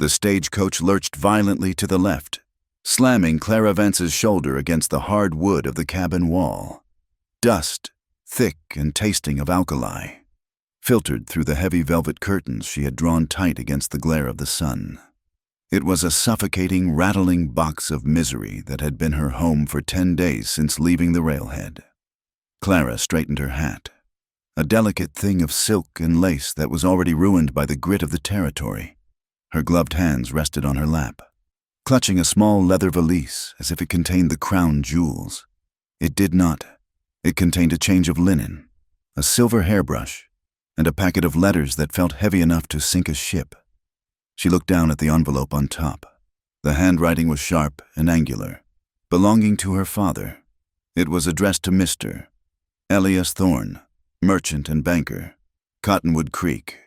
The stagecoach lurched violently to the left, slamming Clara Vance's shoulder against the hard wood of the cabin wall. Dust, thick and tasting of alkali, filtered through the heavy velvet curtains she had drawn tight against the glare of the sun. It was a suffocating, rattling box of misery that had been her home for 10 days since leaving the railhead. Clara straightened her hat, a delicate thing of silk and lace that was already ruined by the grit of the territory. Her gloved hands rested on her lap, clutching a small leather valise as if it contained the crown jewels. It did not. It contained a change of linen, a silver hairbrush, and a packet of letters that felt heavy enough to sink a ship. She looked down at the envelope on top. The handwriting was sharp and angular, belonging to her father. It was addressed to Mr. Elias Thorne, merchant and banker, Cottonwood Creek.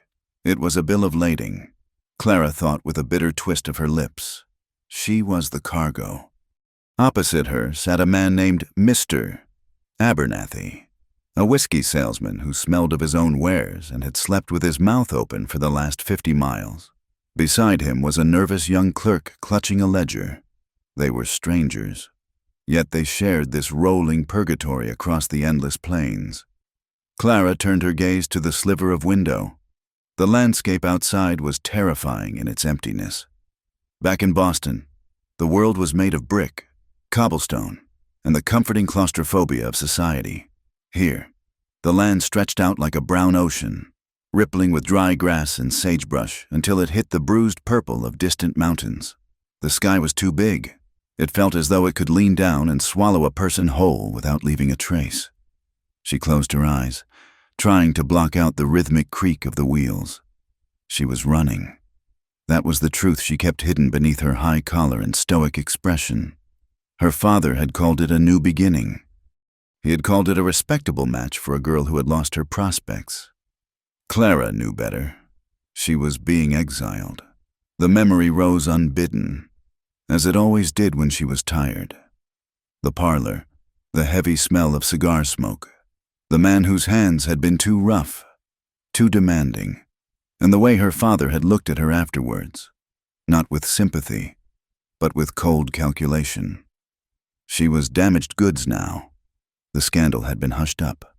It was a bill of lading. Clara thought with a bitter twist of her lips. She was the cargo. Opposite her sat a man named Mr. Abernathy, a whiskey salesman who smelled of his own wares and had slept with his mouth open for the last 50 miles. Beside him was a nervous young clerk clutching a ledger. They were strangers, yet they shared this rolling purgatory across the endless plains. Clara turned her gaze to the sliver of window. The landscape outside was terrifying in its emptiness. Back in Boston, the world was made of brick, cobblestone, and the comforting claustrophobia of society. Here, the land stretched out like a brown ocean, rippling with dry grass and sagebrush until it hit the bruised purple of distant mountains. The sky was too big. It felt as though it could lean down and swallow a person whole without leaving a trace. She closed her eyes, trying to block out the rhythmic creak of the wheels. She was running. That was the truth she kept hidden beneath her high collar and stoic expression. Her father had called it a new beginning. He had called it a respectable match for a girl who had lost her prospects. Clara knew better. She was being exiled. The memory rose unbidden, as it always did when she was tired. The parlor, the heavy smell of cigar smoke, the man whose hands had been too rough, too demanding, and the way her father had looked at her afterwards, not with sympathy, but with cold calculation. She was damaged goods now. The scandal had been hushed up,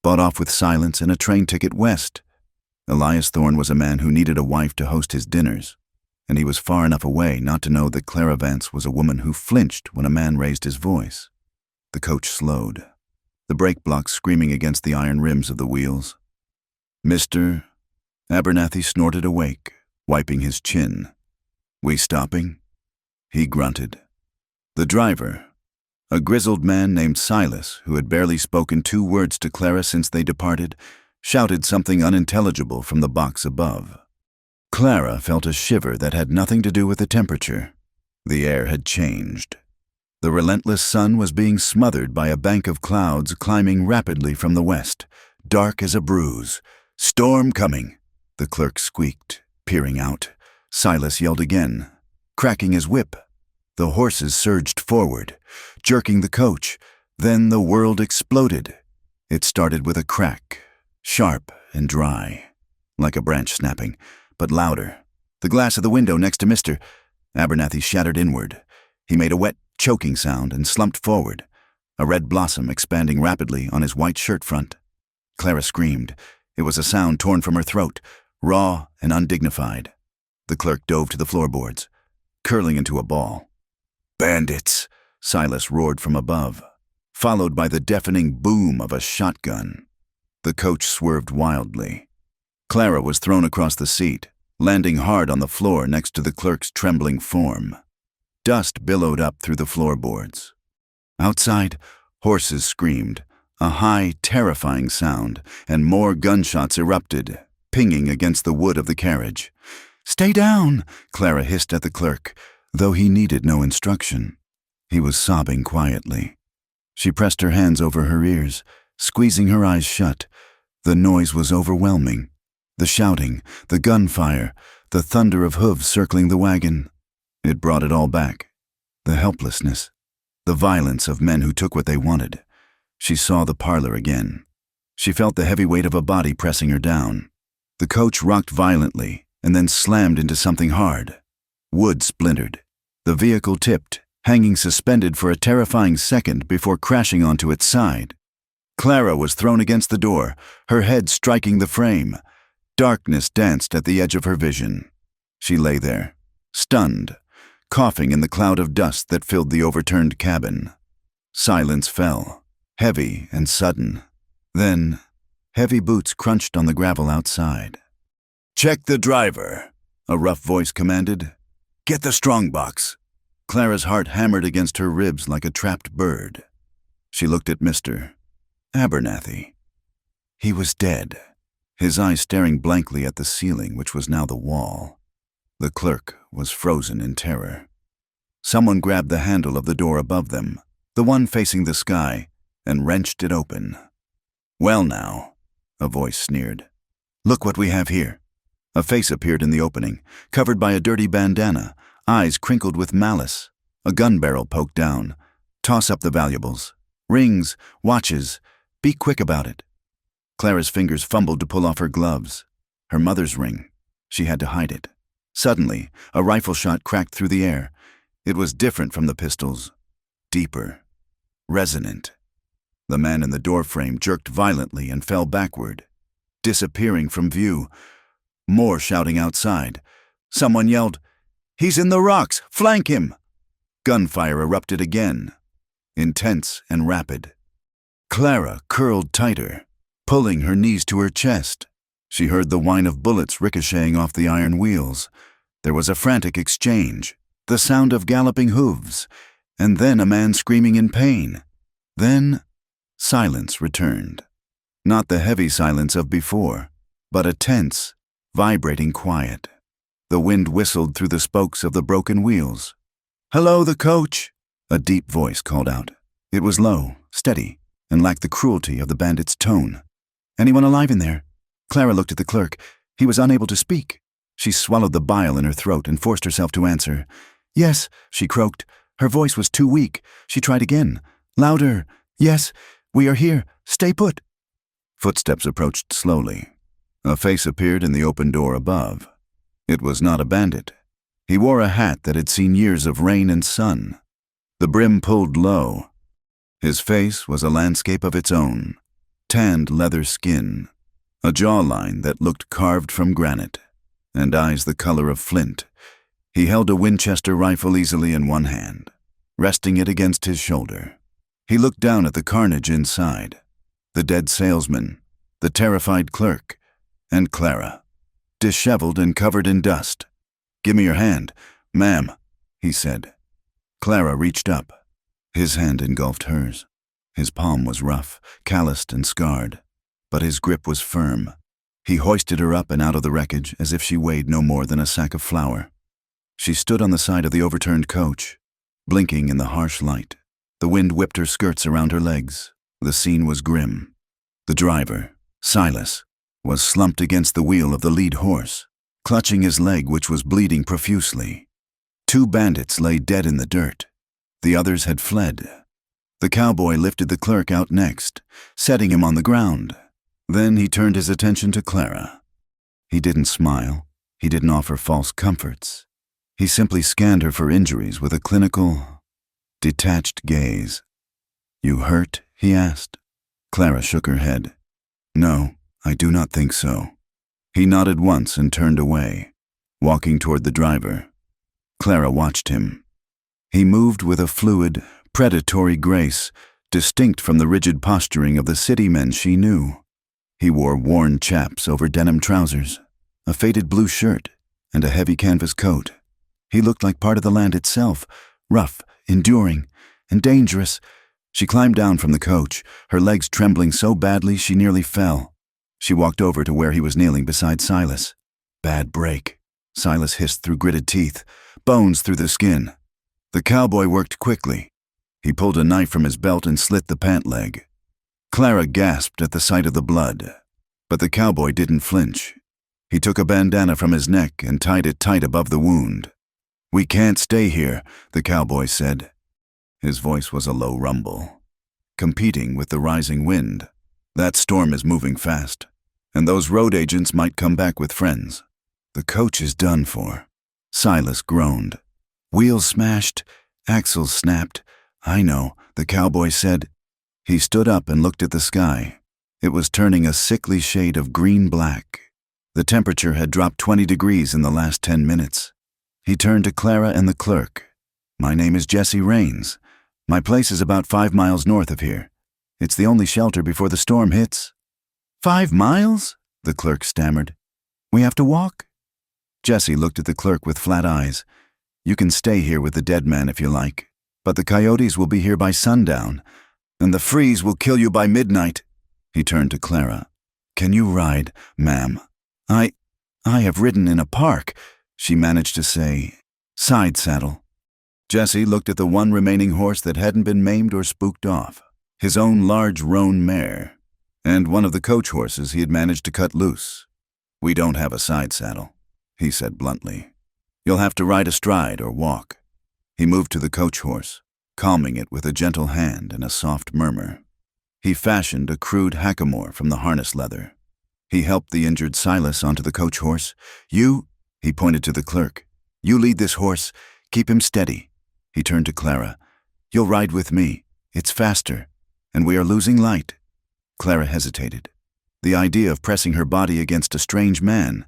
bought off with silence and a train ticket west. Elias Thorne was a man who needed a wife to host his dinners, and he was far enough away not to know that Clara Vance was a woman who flinched when a man raised his voice. The coach slowed, the brake blocks screaming against the iron rims of the wheels. Mr. Abernathy snorted awake, wiping his chin. "We stopping?" He grunted. The driver, a grizzled man named Silas, who had barely spoken 2 words to Clara since they departed, shouted something unintelligible from the box above. Clara felt a shiver that had nothing to do with the temperature. The air had changed. The relentless sun was being smothered by a bank of clouds climbing rapidly from the west, dark as a bruise. "Storm coming," the clerk squeaked, peering out. Silas yelled again, cracking his whip. The horses surged forward, jerking the coach. Then the world exploded. It started with a crack, sharp and dry, like a branch snapping, but louder. The glass of the window next to Mr. Abernathy shattered inward. He made a wet, choking sound and slumped forward, a red blossom expanding rapidly on his white shirt front. Clara screamed. It was a sound torn from her throat, raw and undignified. The clerk dove to the floorboards, curling into a ball. "Bandits!" Silas roared from above, followed by the deafening boom of a shotgun. The coach swerved wildly. Clara was thrown across the seat, landing hard on the floor next to the clerk's trembling form. Dust billowed up through the floorboards. Outside, horses screamed, a high, terrifying sound, and more gunshots erupted, pinging against the wood of the carriage. "Stay down!" Clara hissed at the clerk, though he needed no instruction. He was sobbing quietly. She pressed her hands over her ears, squeezing her eyes shut. The noise was overwhelming. The shouting, the gunfire, the thunder of hooves circling the wagon. It brought it all back. The helplessness, the violence of men who took what they wanted. She saw the parlor again. She felt the heavy weight of a body pressing her down. The coach rocked violently and then slammed into something hard. Wood splintered. The vehicle tipped, hanging suspended for a terrifying second before crashing onto its side. Clara was thrown against the door, her head striking the frame. Darkness danced at the edge of her vision. She lay there, stunned, coughing in the cloud of dust that filled the overturned cabin. Silence fell, heavy and sudden. Then, heavy boots crunched on the gravel outside. "Check the driver," a rough voice commanded. "Get the strongbox." Clara's heart hammered against her ribs like a trapped bird. She looked at Mr. Abernathy. He was dead, his eyes staring blankly at the ceiling, which was now the wall. The clerk was frozen in terror. Someone grabbed the handle of the door above them, the one facing the sky, and wrenched it open. "Well now," a voice sneered. "Look what we have here." A face appeared in the opening, covered by a dirty bandana, eyes crinkled with malice. A gun barrel poked down. "Toss up the valuables. Rings, watches. Be quick about it." Clara's fingers fumbled to pull off her gloves. Her mother's ring. She had to hide it. Suddenly, a rifle shot cracked through the air. It was different from the pistols. Deeper. Resonant. The man in the doorframe jerked violently and fell backward, disappearing from view. More shouting outside. Someone yelled, "He's in the rocks! Flank him!" Gunfire erupted again, intense and rapid. Clara curled tighter, pulling her knees to her chest. She heard the whine of bullets ricocheting off the iron wheels. There was a frantic exchange, the sound of galloping hooves, and then a man screaming in pain. Then, silence returned. Not the heavy silence of before, but a tense, vibrating quiet. The wind whistled through the spokes of the broken wheels. "Hello, the coach," a deep voice called out. It was low, steady, and lacked the cruelty of the bandit's tone. "Anyone alive in there?" Clara looked at the clerk. He was unable to speak. She swallowed the bile in her throat and forced herself to answer. "Yes," she croaked. Her voice was too weak. She tried again. Louder. "Yes, we are here. Stay put." Footsteps approached slowly. A face appeared in the open door above. It was not a bandit. He wore a hat that had seen years of rain and sun. The brim pulled low. His face was a landscape of its own. Tanned leather skin, a jawline that looked carved from granite, and eyes the color of flint. He held a Winchester rifle easily in one hand, resting it against his shoulder. He looked down at the carnage inside, the dead salesman, the terrified clerk, and Clara, disheveled and covered in dust. "Give me your hand, ma'am," he said. Clara reached up. His hand engulfed hers. His palm was rough, calloused and scarred, but his grip was firm. He hoisted her up and out of the wreckage as if she weighed no more than a sack of flour. She stood on the side of the overturned coach, blinking in the harsh light. The wind whipped her skirts around her legs. The scene was grim. The driver, Silas, was slumped against the wheel of the lead horse, clutching his leg, which was bleeding profusely. 2 bandits lay dead in the dirt. The others had fled. The cowboy lifted the clerk out next, setting him on the ground. Then he turned his attention to Clara. He didn't smile. He didn't offer false comforts. He simply scanned her for injuries with a clinical, detached gaze. "You hurt?" he asked. Clara shook her head. "No, I do not think so." He nodded once and turned away, walking toward the driver. Clara watched him. He moved with a fluid, predatory grace, distinct from the rigid posturing of the city men she knew. He wore worn chaps over denim trousers, a faded blue shirt, and a heavy canvas coat. He looked like part of the land itself, rough, enduring, and dangerous. She climbed down from the coach, her legs trembling so badly she nearly fell. She walked over to where he was kneeling beside Silas. "Bad break," Silas hissed through gritted teeth, bones through the skin. The cowboy worked quickly. He pulled a knife from his belt and slit the pant leg. Clara gasped at the sight of the blood, but the cowboy didn't flinch. He took a bandana from his neck and tied it tight above the wound. "We can't stay here," the cowboy said. His voice was a low rumble, competing with the rising wind. "That storm is moving fast, and those road agents might come back with friends. The coach is done for." Silas groaned. Wheels smashed, axles snapped. I know, the cowboy said. He stood up and looked at the sky. It was turning a sickly shade of green-black. The temperature had dropped 20 degrees in the last 10 minutes. He turned to Clara and the clerk. My name is Jesse Raines. My place is about 5 miles north of here. It's the only shelter before the storm hits. 5 miles? The clerk stammered. We have to walk? Jesse looked at the clerk with flat eyes. You can stay here with the dead man if you like, but the coyotes will be here by sundown, and the freeze will kill you by midnight. He turned to Clara. Can you ride, ma'am? I have ridden in a park, she managed to say. Side saddle. Jesse looked at the one remaining horse that hadn't been maimed or spooked off, his own large roan mare, and one of the coach horses he had managed to cut loose. We don't have a side saddle, he said bluntly. You'll have to ride astride or walk. He moved to the coach horse, calming it with a gentle hand and a soft murmur. He fashioned a crude hackamore from the harness leather. He helped the injured Silas onto the coach horse. You, he pointed to the clerk, you lead this horse. Keep him steady. He turned to Clara. You'll ride with me. It's faster, and we are losing light. Clara hesitated. The idea of pressing her body against a strange man,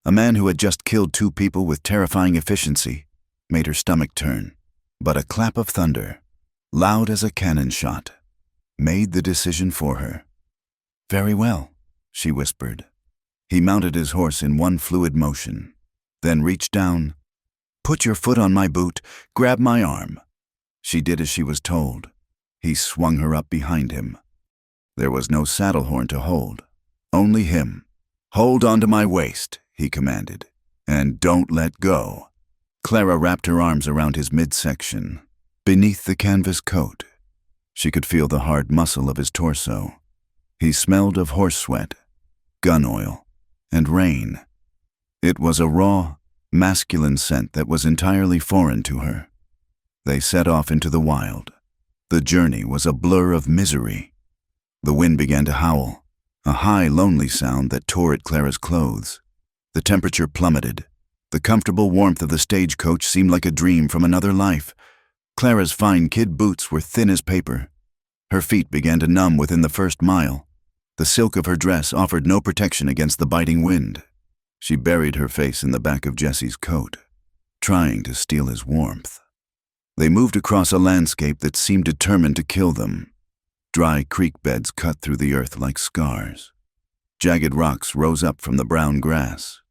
a man who had just killed 2 people with terrifying efficiency, made her stomach turn. But a clap of thunder, loud as a cannon shot, made the decision for her. Very well, she whispered. He mounted his horse in one fluid motion, then reached down. Put your foot on my boot, grab my arm. She did as she was told. He swung her up behind him. There was no saddle horn to hold, only him. Hold onto my waist, he commanded, and don't let go. Clara wrapped her arms around his midsection, beneath the canvas coat. She could feel the hard muscle of his torso. He smelled of horse sweat, gun oil, and rain. It was a raw, masculine scent that was entirely foreign to her. They set off into the wild. The journey was a blur of misery. The wind began to howl, a high, lonely sound that tore at Clara's clothes. The temperature plummeted. The comfortable warmth of the stagecoach seemed like a dream from another life. Clara's fine kid boots were thin as paper. Her feet began to numb within the first mile. The silk of her dress offered no protection against the biting wind. She buried her face in the back of Jesse's coat, trying to steal his warmth. They moved across a landscape that seemed determined to kill them. Dry creek beds cut through the earth like scars. Jagged rocks rose up from the brown grass.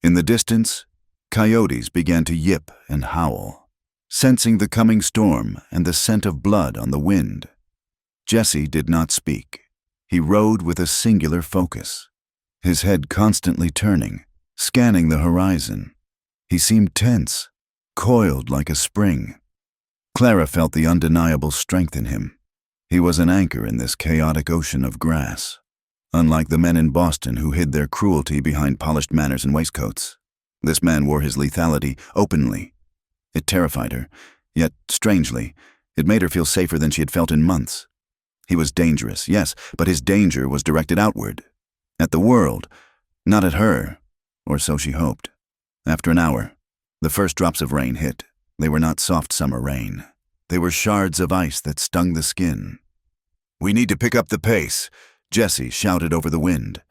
In the distance, coyotes began to yip and howl, sensing the coming storm and the scent of blood on the wind. Jesse did not speak. He rode with a singular focus, his head constantly turning, scanning the horizon. He seemed tense, coiled like a spring. Clara felt the undeniable strength in him. He was an anchor in this chaotic ocean of grass, unlike the men in Boston who hid their cruelty behind polished manners and waistcoats. This man wore his lethality openly. It terrified her, yet, strangely, it made her feel safer than she had felt in months. He was dangerous, yes, but his danger was directed outward, at the world, not at her, or so she hoped. After an hour, the first drops of rain hit. They were not soft summer rain. They were shards of ice that stung the skin. We need to pick up the pace, Jesse shouted over the wind.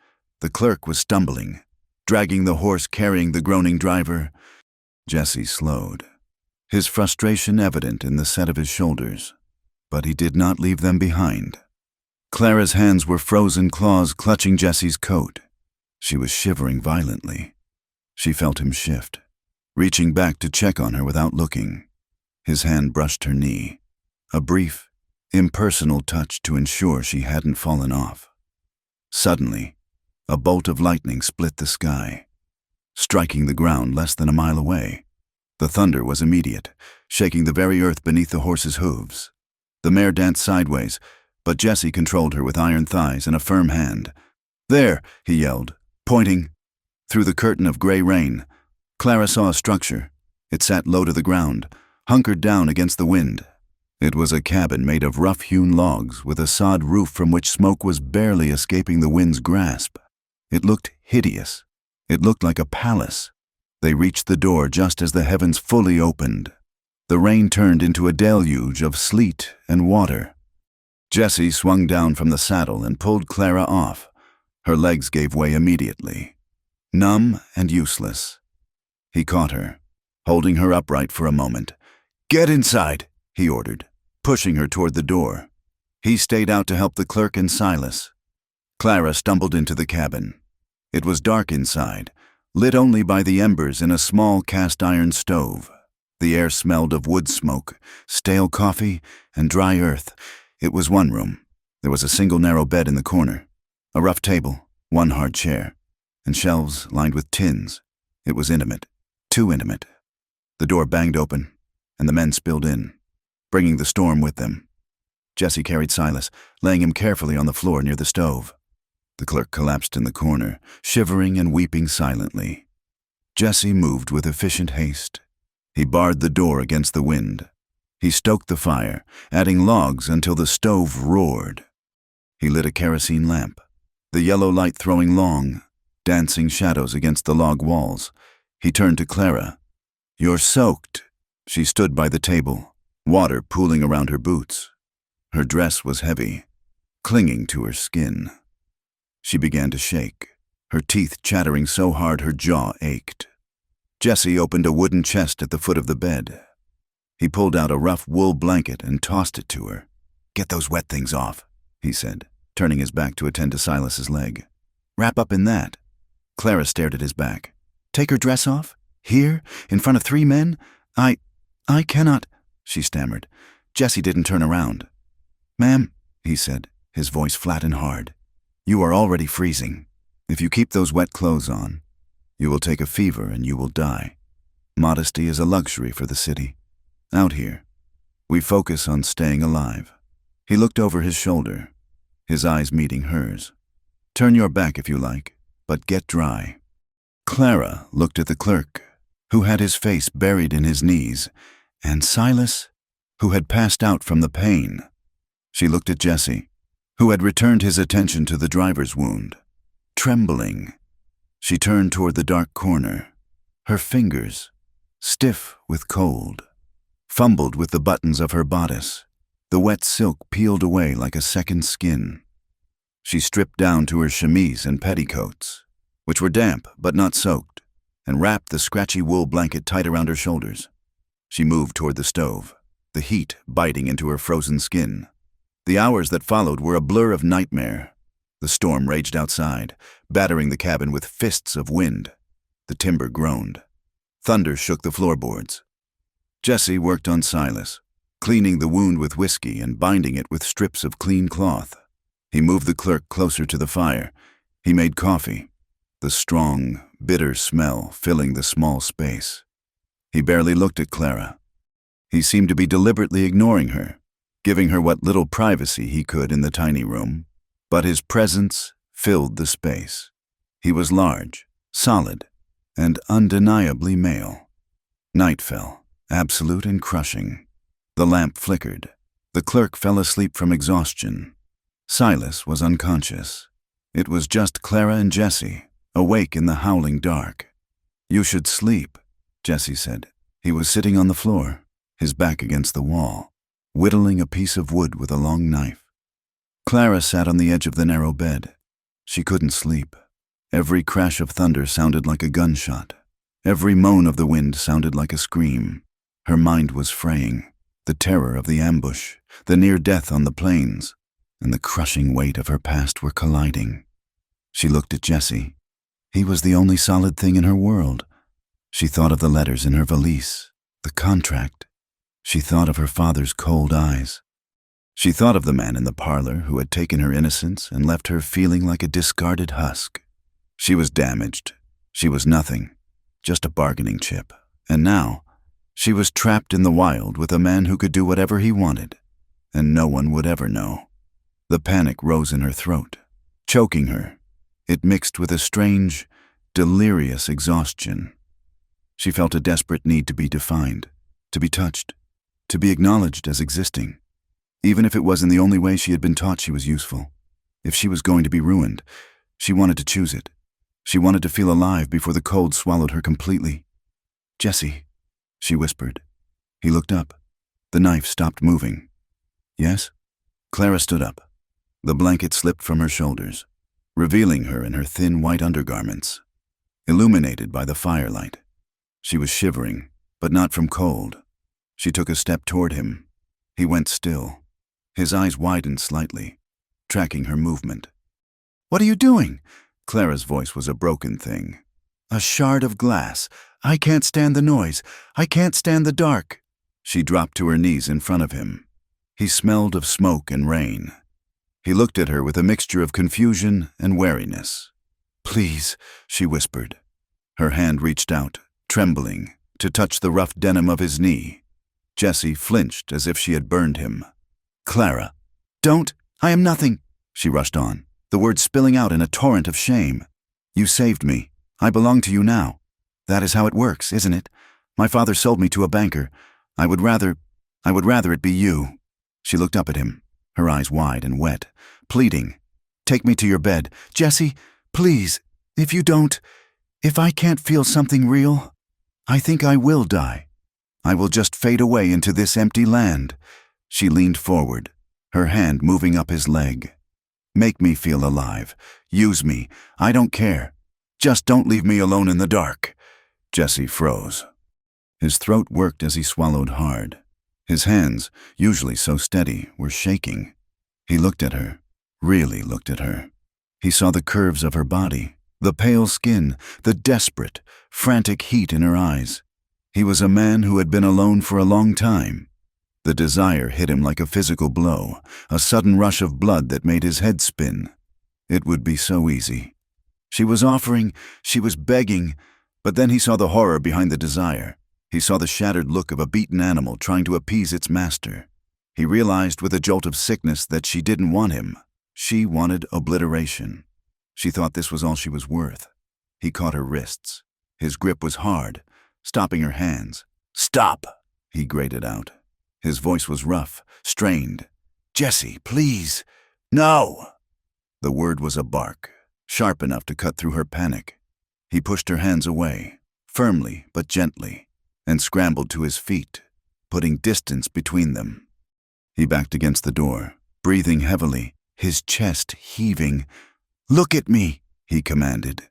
The clerk was stumbling, dragging the horse carrying the groaning driver. Jesse slowed, his frustration evident in the set of his shoulders, but he did not leave them behind. Clara's hands were frozen claws clutching Jesse's coat. She was shivering violently. She felt him shift, reaching back to check on her without looking. His hand brushed her knee, a brief, impersonal touch to ensure she hadn't fallen off. Suddenly, a bolt of lightning split the sky, striking the ground less than a mile away. The thunder was immediate, shaking the very earth beneath the horse's hooves. The mare danced sideways, but Jesse controlled her with iron thighs and a firm hand. There, he yelled, pointing. Through the curtain of gray rain, Clara saw a structure. It sat low to the ground, hunkered down against the wind. It was a cabin made of rough-hewn logs with a sod roof from which smoke was barely escaping the wind's grasp. It looked hideous. It looked like a palace. They reached the door just as the heavens fully opened. The rain turned into a deluge of sleet and water. Jessie swung down from the saddle and pulled Clara off. Her legs gave way immediately, numb and useless. He caught her, holding her upright for a moment. "Get inside," he ordered, pushing her toward the door. He stayed out to help the clerk and Silas. Clara stumbled into the cabin. It was dark inside, lit only by the embers in a small cast-iron stove. The air smelled of wood smoke, stale coffee, and dry earth. It was one room. There was a single narrow bed in the corner, a rough table, one hard chair, and shelves lined with tins. It was intimate, too intimate. The door banged open, and the men spilled in, bringing the storm with them. Jessie carried Silas, laying him carefully on the floor near the stove. The clerk collapsed in the corner, shivering and weeping silently. Jessie moved with efficient haste. He barred the door against the wind. He stoked the fire, adding logs until the stove roared. He lit a kerosene lamp, the yellow light throwing long, dancing shadows against the log walls. He turned to Clara. "You're soaked." She stood by the table, water pooling around her boots. Her dress was heavy, clinging to her skin. She began to shake, her teeth chattering so hard her jaw ached. Jessie opened a wooden chest at the foot of the bed. He pulled out a rough wool blanket and tossed it to her. "Get those wet things off," he said, turning his back to attend to Silas's leg. "Wrap up in that." Clara stared at his back. "Take her dress off? Here? In front of 3 men? I cannot," she stammered. Jessie didn't turn around. "Ma'am," he said, his voice flat and hard, "you are already freezing. If you keep those wet clothes on, you will take a fever and you will die. Modesty is a luxury for the city. Out here, we focus on staying alive." He looked over his shoulder, his eyes meeting hers. "Turn your back if you like, but get dry." Clara looked at the clerk, who had his face buried in his knees, and Silas, who had passed out from the pain. She looked at Jessie, who had returned his attention to the driver's wound. Trembling, she turned toward the dark corner, her fingers, stiff with cold, fumbled with the buttons of her bodice. The wet silk peeled away like a second skin. She stripped down to her chemise and petticoats, which were damp but not soaked, and wrapped the scratchy wool blanket tight around her shoulders. She moved toward the stove, the heat biting into her frozen skin. The hours that followed were a blur of nightmare. The storm raged outside, battering the cabin with fists of wind. The timber groaned. Thunder shook the floorboards. Jessie worked on Silas, cleaning the wound with whiskey and binding it with strips of clean cloth. He moved the clerk closer to the fire. He made coffee, the strong, bitter smell filling the small space. He barely looked at Clara. He seemed to be deliberately ignoring her, giving her what little privacy he could in the tiny room. But his presence filled the space. He was large, solid, and undeniably male. Night fell, absolute and crushing. The lamp flickered. The clerk fell asleep from exhaustion. Silas was unconscious. It was just Clara and Jessie, awake in the howling dark. "You should sleep," Jessie said. He was sitting on the floor, his back against the wall, whittling a piece of wood with a long knife. Clara sat on the edge of the narrow bed. She couldn't sleep. Every crash of thunder sounded like a gunshot. Every moan of the wind sounded like a scream. Her mind was fraying. The terror of the ambush, the near death on the plains, and the crushing weight of her past were colliding. She looked at Jessie. He was the only solid thing in her world. She thought of the letters in her valise, the contract. She thought of her father's cold eyes. She thought of the man in the parlor who had taken her innocence and left her feeling like a discarded husk. She was damaged. She was nothing, just a bargaining chip. And now, she was trapped in the wild with a man who could do whatever he wanted, and no one would ever know. The panic rose in her throat, choking her. It mixed with a strange, delirious exhaustion. She felt a desperate need to be defined, to be touched, to be acknowledged as existing. Even if it wasn't the only way she had been taught she was useful. If she was going to be ruined, she wanted to choose it. She wanted to feel alive before the cold swallowed her completely. "Jesse," she whispered. He looked up. The knife stopped moving. "Yes?" Clara stood up. The blanket slipped from her shoulders, revealing her in her thin white undergarments, illuminated by the firelight. She was shivering, but not from cold. She took a step toward him. He went still. His eyes widened slightly, tracking her movement. "What are you doing?" Clara's voice was a broken thing. "A shard of glass. I can't stand the noise. I can't stand the dark." She dropped to her knees in front of him. He smelled of smoke and rain. He looked at her with a mixture of confusion and wariness. "Please," she whispered. Her hand reached out, trembling, to touch the rough denim of his knee. Jesse flinched as if she had burned him. "Clara." "Don't. I am nothing," she rushed on, the words spilling out in a torrent of shame. "You saved me. I belong to you now. That is how it works, isn't it? My father sold me to a banker. I would rather it be you." She looked up at him, her eyes wide and wet, pleading. "Take me to your bed. Jesse, please. If I can't feel something real, I think I will die. I will just fade away into this empty land." She leaned forward, her hand moving up his leg. "Make me feel alive. Use me. I don't care. Just don't leave me alone in the dark." Jesse froze. His throat worked as he swallowed hard. His hands, usually so steady, were shaking. He looked at her, really looked at her. He saw the curves of her body, the pale skin, the desperate, frantic heat in her eyes. He was a man who had been alone for a long time. The desire hit him like a physical blow, a sudden rush of blood that made his head spin. It would be so easy. She was offering, she was begging, but then he saw the horror behind the desire. He saw the shattered look of a beaten animal trying to appease its master. He realized with a jolt of sickness that she didn't want him. She wanted obliteration. She thought this was all she was worth. He caught her wrists. His grip was hard, stopping her hands. "Stop!" he grated out. His voice was rough, strained. "Jesse, please." "No!" The word was a bark, sharp enough to cut through her panic. He pushed her hands away, firmly but gently, and scrambled to his feet, putting distance between them. He backed against the door, breathing heavily, his chest heaving. "Look at me," he commanded.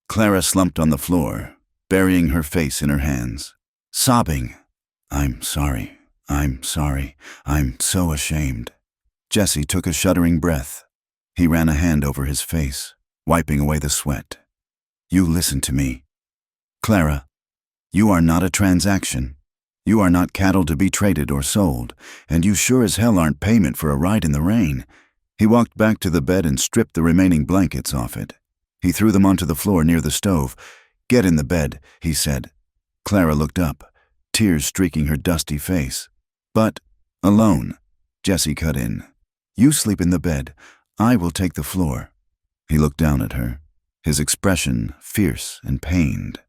Clara slumped on the floor, burying her face in her hands, sobbing. I'm sorry. I'm so ashamed." Jesse took a shuddering breath. He ran a hand over his face, wiping away the sweat. "You listen to me. Clara, you are not a transaction. You are not cattle to be traded or sold, and you sure as hell aren't payment for a ride in the rain." He walked back to the bed and stripped the remaining blankets off it. He threw them onto the floor near the stove. "Get in the bed," he said. Clara looked up, tears streaking her dusty face. "But, alone," Jesse cut in. "You sleep in the bed. I will take the floor." He looked down at her, his expression fierce and pained.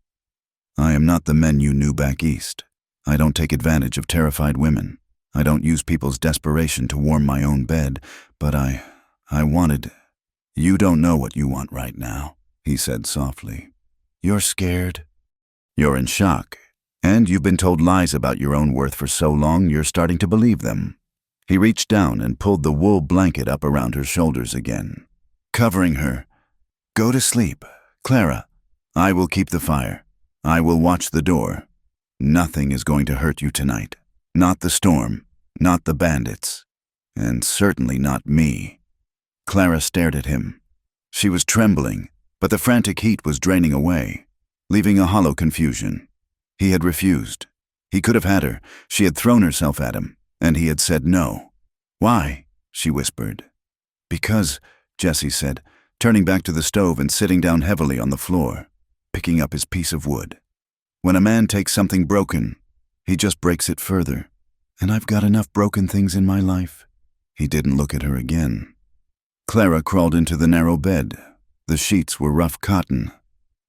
"I am not the men you knew back east. I don't take advantage of terrified women. I don't use people's desperation to warm my own bed, but I wanted—" "You don't know what you want right now," he said softly. "You're scared. You're in shock, and you've been told lies about your own worth for so long you're starting to believe them." He reached down and pulled the wool blanket up around her shoulders again, covering her. "Go to sleep, Clara. I will keep the fire. I will watch the door. Nothing is going to hurt you tonight. Not the storm, not the bandits, and certainly not me." Clara stared at him. She was trembling, but the frantic heat was draining away, leaving a hollow confusion. He had refused. He could have had her. She had thrown herself at him, and he had said no. "Why?" she whispered. "Because," Jesse said, turning back to the stove and sitting down heavily on the floor, picking up his piece of wood. "When a man takes something broken, he just breaks it further. And I've got enough broken things in my life." He didn't look at her again. Clara crawled into the narrow bed. The sheets were rough cotton,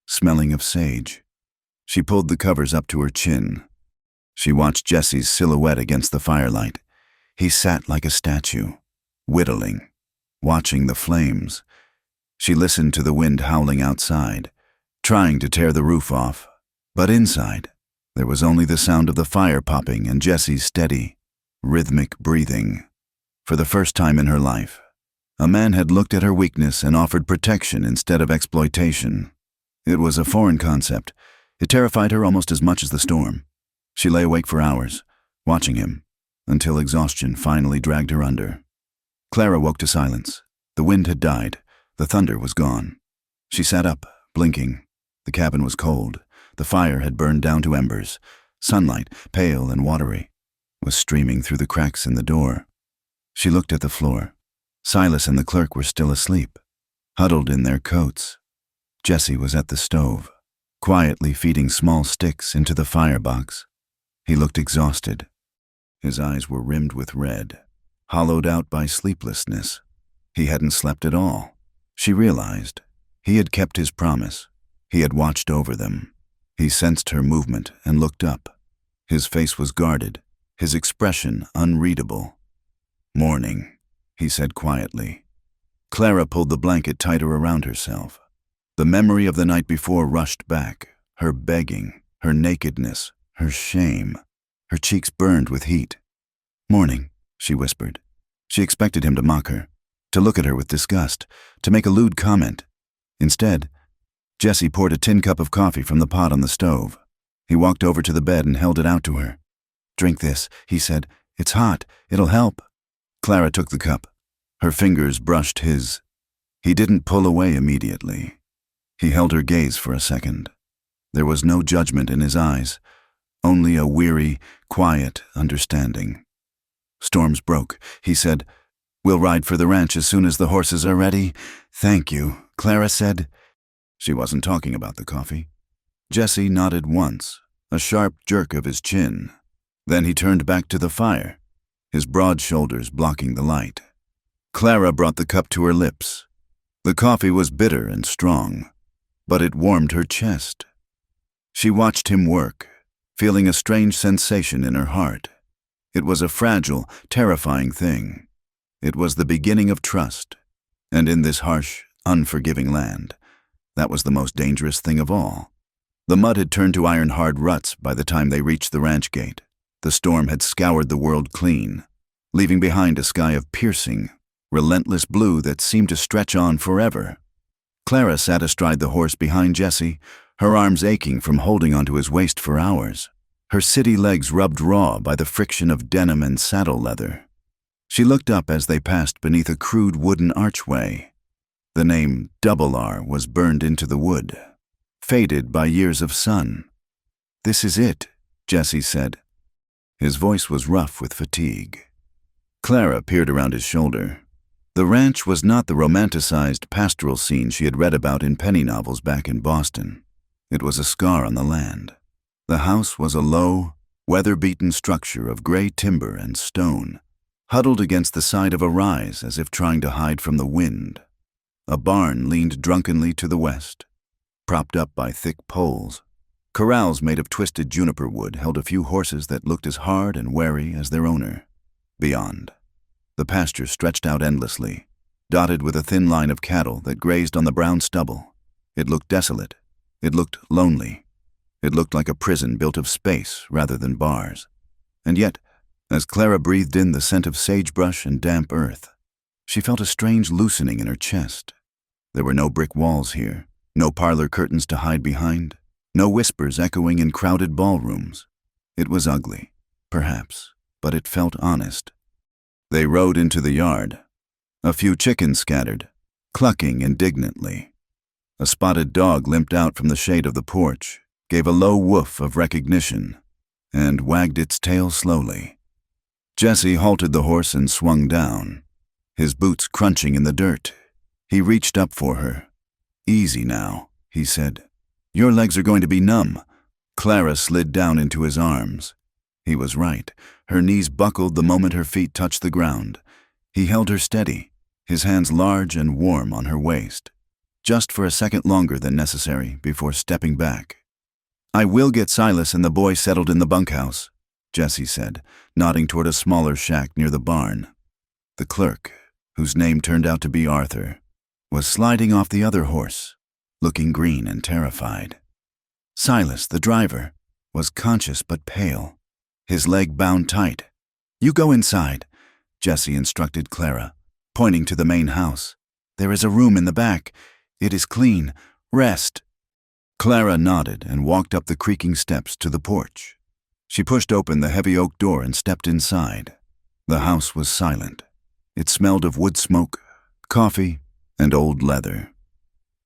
smelling of sage. She pulled the covers up to her chin. She watched Jesse's silhouette against the firelight. He sat like a statue, whittling, watching the flames. She listened to the wind howling outside, trying to tear the roof off. But inside, There was only the sound of the fire popping and Jessie's steady, rhythmic breathing. For the first time in her life, a man had looked at her weakness and offered protection instead of exploitation. It was a foreign concept. It terrified her almost as much as the storm. She lay awake for hours, watching him, until exhaustion finally dragged her under. Clara woke to silence. The wind had died. The thunder was gone. She sat up, blinking. The cabin was cold. The fire had burned down to embers. Sunlight, pale and watery, was streaming through the cracks in the door. She looked at the floor. Silas and the clerk were still asleep, huddled in their coats. Jessie was at the stove, quietly feeding small sticks into the firebox. He looked exhausted. His eyes were rimmed with red, hollowed out by sleeplessness. He hadn't slept at all. She realized. He had kept his promise. He had watched over them. He sensed her movement and looked up. His face was guarded, his expression unreadable. "Morning," he said quietly. Clara pulled the blanket tighter around herself. The memory of the night before rushed back, her begging, her nakedness, her shame. Her cheeks burned with heat. "Morning," she whispered. She expected him to mock her, to look at her with disgust, to make a lewd comment. Instead, Jessie poured a tin cup of coffee from the pot on the stove. He walked over to the bed and held it out to her. "Drink this," he said. "It's hot. It'll help." Clara took the cup. Her fingers brushed his. He didn't pull away immediately. He held her gaze for a second. There was no judgment in his eyes, only a weary, quiet understanding. "Storms broke," he said. "We'll ride for the ranch as soon as the horses are ready." "Thank you," Clara said. She wasn't talking about the coffee. Jessie nodded once, a sharp jerk of his chin. Then he turned back to the fire, his broad shoulders blocking the light. Clara brought the cup to her lips. The coffee was bitter and strong, but it warmed her chest. She watched him work, feeling a strange sensation in her heart. It was a fragile, terrifying thing. It was the beginning of trust, and in this harsh, unforgiving land, that was the most dangerous thing of all. The mud had turned to iron-hard ruts by the time they reached the ranch gate. The storm had scoured the world clean, leaving behind a sky of piercing, relentless blue that seemed to stretch on forever. Clara sat astride the horse behind Jessie, her arms aching from holding onto his waist for hours. Her city legs rubbed raw by the friction of denim and saddle leather. She looked up as they passed beneath a crude wooden archway. The name Double R was burned into the wood, faded by years of sun. "This is it," Jessie said. His voice was rough with fatigue. Clara peered around his shoulder. The ranch was not the romanticized pastoral scene she had read about in penny novels back in Boston. It was a scar on the land. The house was a low, weather-beaten structure of gray timber and stone, huddled against the side of a rise as if trying to hide from the wind. A barn leaned drunkenly to the west, propped up by thick poles. Corrals made of twisted juniper wood held a few horses that looked as hard and wary as their owner. Beyond, the pasture stretched out endlessly, dotted with a thin line of cattle that grazed on the brown stubble. It looked desolate. It looked lonely. It looked like a prison built of space rather than bars. And yet, as Clara breathed in the scent of sagebrush and damp earth, she felt a strange loosening in her chest. There were no brick walls here, no parlor curtains to hide behind, no whispers echoing in crowded ballrooms. It was ugly, perhaps, but it felt honest. They rode into the yard. A few chickens scattered, clucking indignantly. A spotted dog limped out from the shade of the porch, gave a low woof of recognition, and wagged its tail slowly. Jessie halted the horse and swung down, his boots crunching in the dirt. He reached up for her. "Easy now," he said. "Your legs are going to be numb." Clara slid down into his arms. He was right. Her knees buckled the moment her feet touched the ground. He held her steady, his hands large and warm on her waist, just for a second longer than necessary before stepping back. "I will get Silas and the boy settled in the bunkhouse," Jessie said, nodding toward a smaller shack near the barn. The clerk, whose name turned out to be Arthur, was sliding off the other horse, looking green and terrified. "Silas, the driver," was conscious but pale, his leg bound tight. "You go inside," Jesse instructed Clara, pointing to the main house. "There is a room in the back. It is clean. Rest." Clara nodded and walked up the creaking steps to the porch. She pushed open the heavy oak door and stepped inside. The house was silent. It smelled of wood smoke, coffee, and old leather.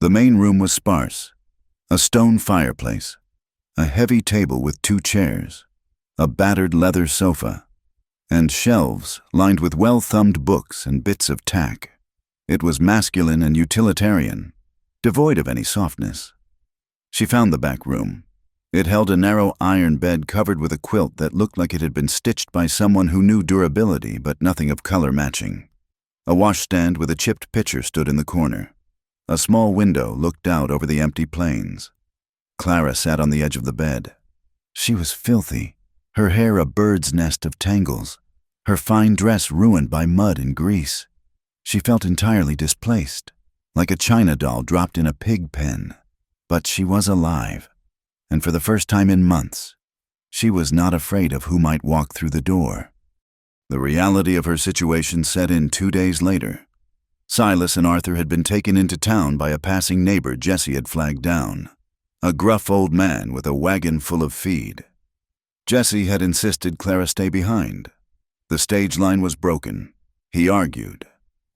The main room was sparse. A stone fireplace, a heavy table with 2 chairs, a battered leather sofa, and shelves lined with well-thumbed books and bits of tack. It was masculine and utilitarian, devoid of any softness. She found the back room. It held a narrow iron bed covered with a quilt that looked like it had been stitched by someone who knew durability but nothing of color matching. A washstand with a chipped pitcher stood in the corner. A small window looked out over the empty plains. Clara sat on the edge of the bed. She was filthy, her hair a bird's nest of tangles, her fine dress ruined by mud and grease. She felt entirely displaced, like a china doll dropped in a pig pen. But she was alive, and for the first time in months, she was not afraid of who might walk through the door. The reality of her situation set in 2 days later. Silas and Arthur had been taken into town by a passing neighbor Jesse had flagged down, a gruff old man with a wagon full of feed. Jesse had insisted Clara stay behind. The stage line was broken, he argued.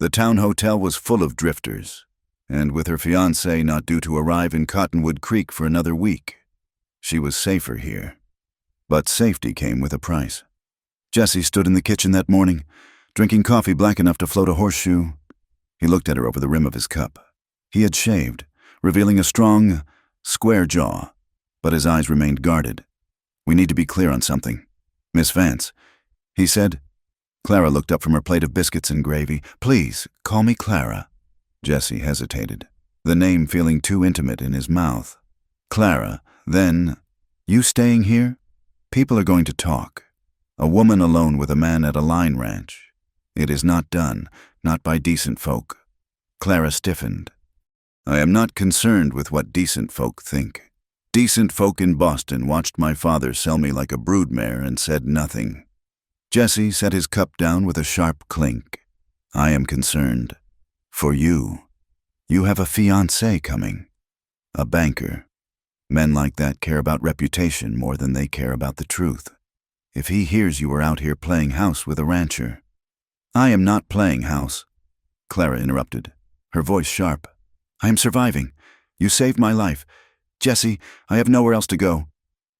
The town hotel was full of drifters, and with her fiancé not due to arrive in Cottonwood Creek for another week, she was safer here. But safety came with a price. Jesse stood in the kitchen that morning, drinking coffee black enough to float a horseshoe. He looked at her over the rim of his cup. He had shaved, revealing a strong, square jaw, but his eyes remained guarded. "We need to be clear on something. Miss Vance," he said. Clara looked up from her plate of biscuits and gravy. "Please, call me Clara." Jesse hesitated, the name feeling too intimate in his mouth. "Clara, then, you staying here? People are going to talk. A woman alone with a man at a line ranch. It is not done, not by decent folk." Clara stiffened. "I am not concerned with what decent folk think. Decent folk in Boston watched my father sell me like a broodmare and said nothing." Jesse set his cup down with a sharp clink. "I am concerned. For you. You have a fiancé coming. A banker. Men like that care about reputation more than they care about the truth. If he hears you are out here playing house with a rancher—" "I am not playing house," Clara interrupted, her voice sharp. "I am surviving. You saved my life. Jesse, I have nowhere else to go."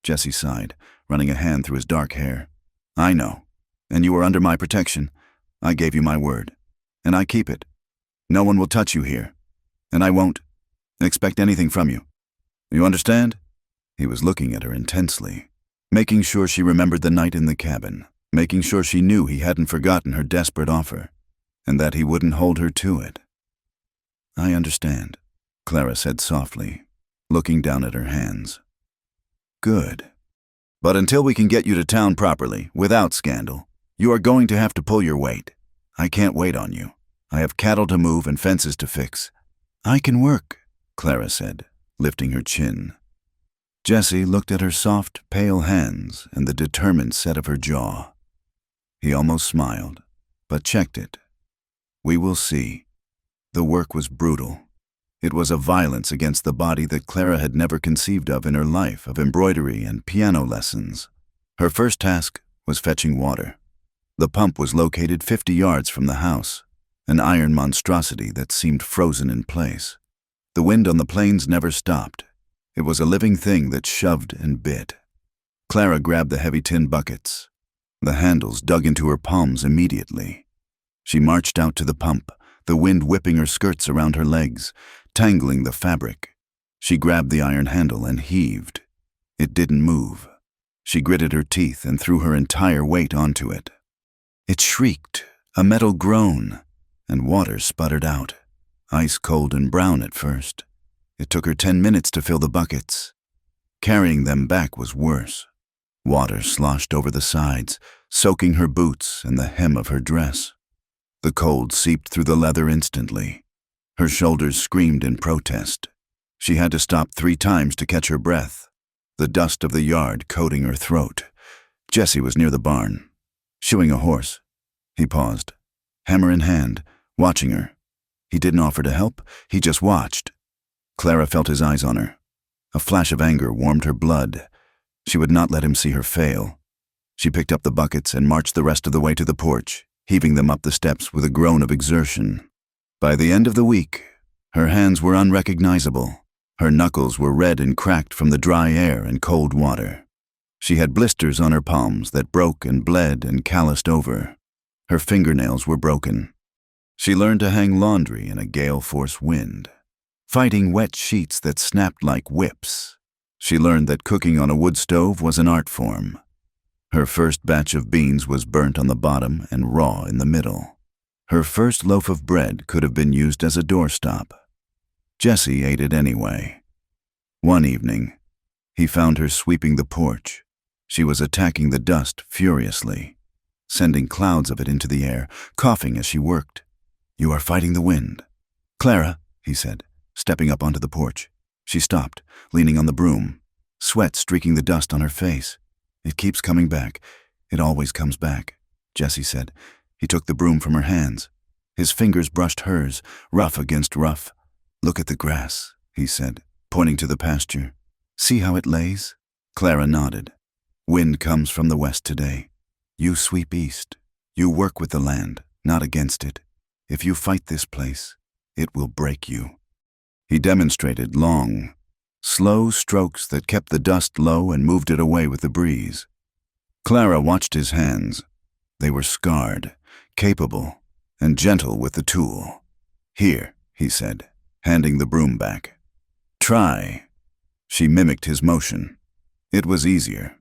Jesse sighed, running a hand through his dark hair. "I know. And you are under my protection. I gave you my word. And I keep it. No one will touch you here. And I won't expect anything from you. You understand?" He was looking at her intensely, making sure she remembered the night in the cabin, making sure she knew he hadn't forgotten her desperate offer, and that he wouldn't hold her to it. "I understand," Clara said softly, looking down at her hands. "Good. But until we can get you to town properly, without scandal, you are going to have to pull your weight. I can't wait on you. I have cattle to move and fences to fix." "I can work," Clara said, lifting her chin. Jesse looked at her soft, pale hands and the determined set of her jaw. He almost smiled, but checked it. "We will see." The work was brutal. It was a violence against the body that Clara had never conceived of in her life of embroidery and piano lessons. Her first task was fetching water. The pump was located 50 yards from the house, an iron monstrosity that seemed frozen in place. The wind on the plains never stopped. It was a living thing that shoved and bit. Clara grabbed the heavy tin buckets. The handles dug into her palms immediately. She marched out to the pump, the wind whipping her skirts around her legs, tangling the fabric. She grabbed the iron handle and heaved. It didn't move. She gritted her teeth and threw her entire weight onto it. It shrieked, a metal groan, and water sputtered out, ice cold and brown at first. It took her 10 minutes to fill the buckets. Carrying them back was worse. Water sloshed over the sides, soaking her boots and the hem of her dress. The cold seeped through the leather instantly. Her shoulders screamed in protest. She had to stop 3 times to catch her breath. the dust of the yard coating her throat. Jesse was near the barn, shoeing a horse. He paused, hammer in hand, watching her. He didn't offer to help, he just watched. Clara felt his eyes on her. A flash of anger warmed her blood. She would not let him see her fail. She picked up the buckets and marched the rest of the way to the porch, heaving them up the steps with a groan of exertion. By the end of the week, her hands were unrecognizable. Her knuckles were red and cracked from the dry air and cold water. She had blisters on her palms that broke and bled and calloused over. Her fingernails were broken. She learned to hang laundry in a gale-force wind, fighting wet sheets that snapped like whips. She learned that cooking on a wood stove was an art form. Her first batch of beans was burnt on the bottom and raw in the middle. Her first loaf of bread could have been used as a doorstop. Jesse ate it anyway. One evening, he found her sweeping the porch. She was attacking the dust furiously, sending clouds of it into the air, coughing as she worked. "You are fighting the wind." "Clara," he said, stepping up onto the porch. She stopped, leaning on the broom, sweat streaking the dust on her face. "It keeps coming back. It always comes back," Jesse said. He took the broom from her hands. His fingers brushed hers, rough against rough. "Look at the grass," he said, pointing to the pasture. "See how it lays?" Clara nodded. "Wind comes from the west today. You sweep east. You work with the land, not against it. If you fight this place, it will break you." He demonstrated long, slow strokes that kept the dust low and moved it away with the breeze. Clara watched his hands. They were scarred, capable, and gentle with the tool. "Here," he said, handing the broom back. "Try." She mimicked his motion. It was easier.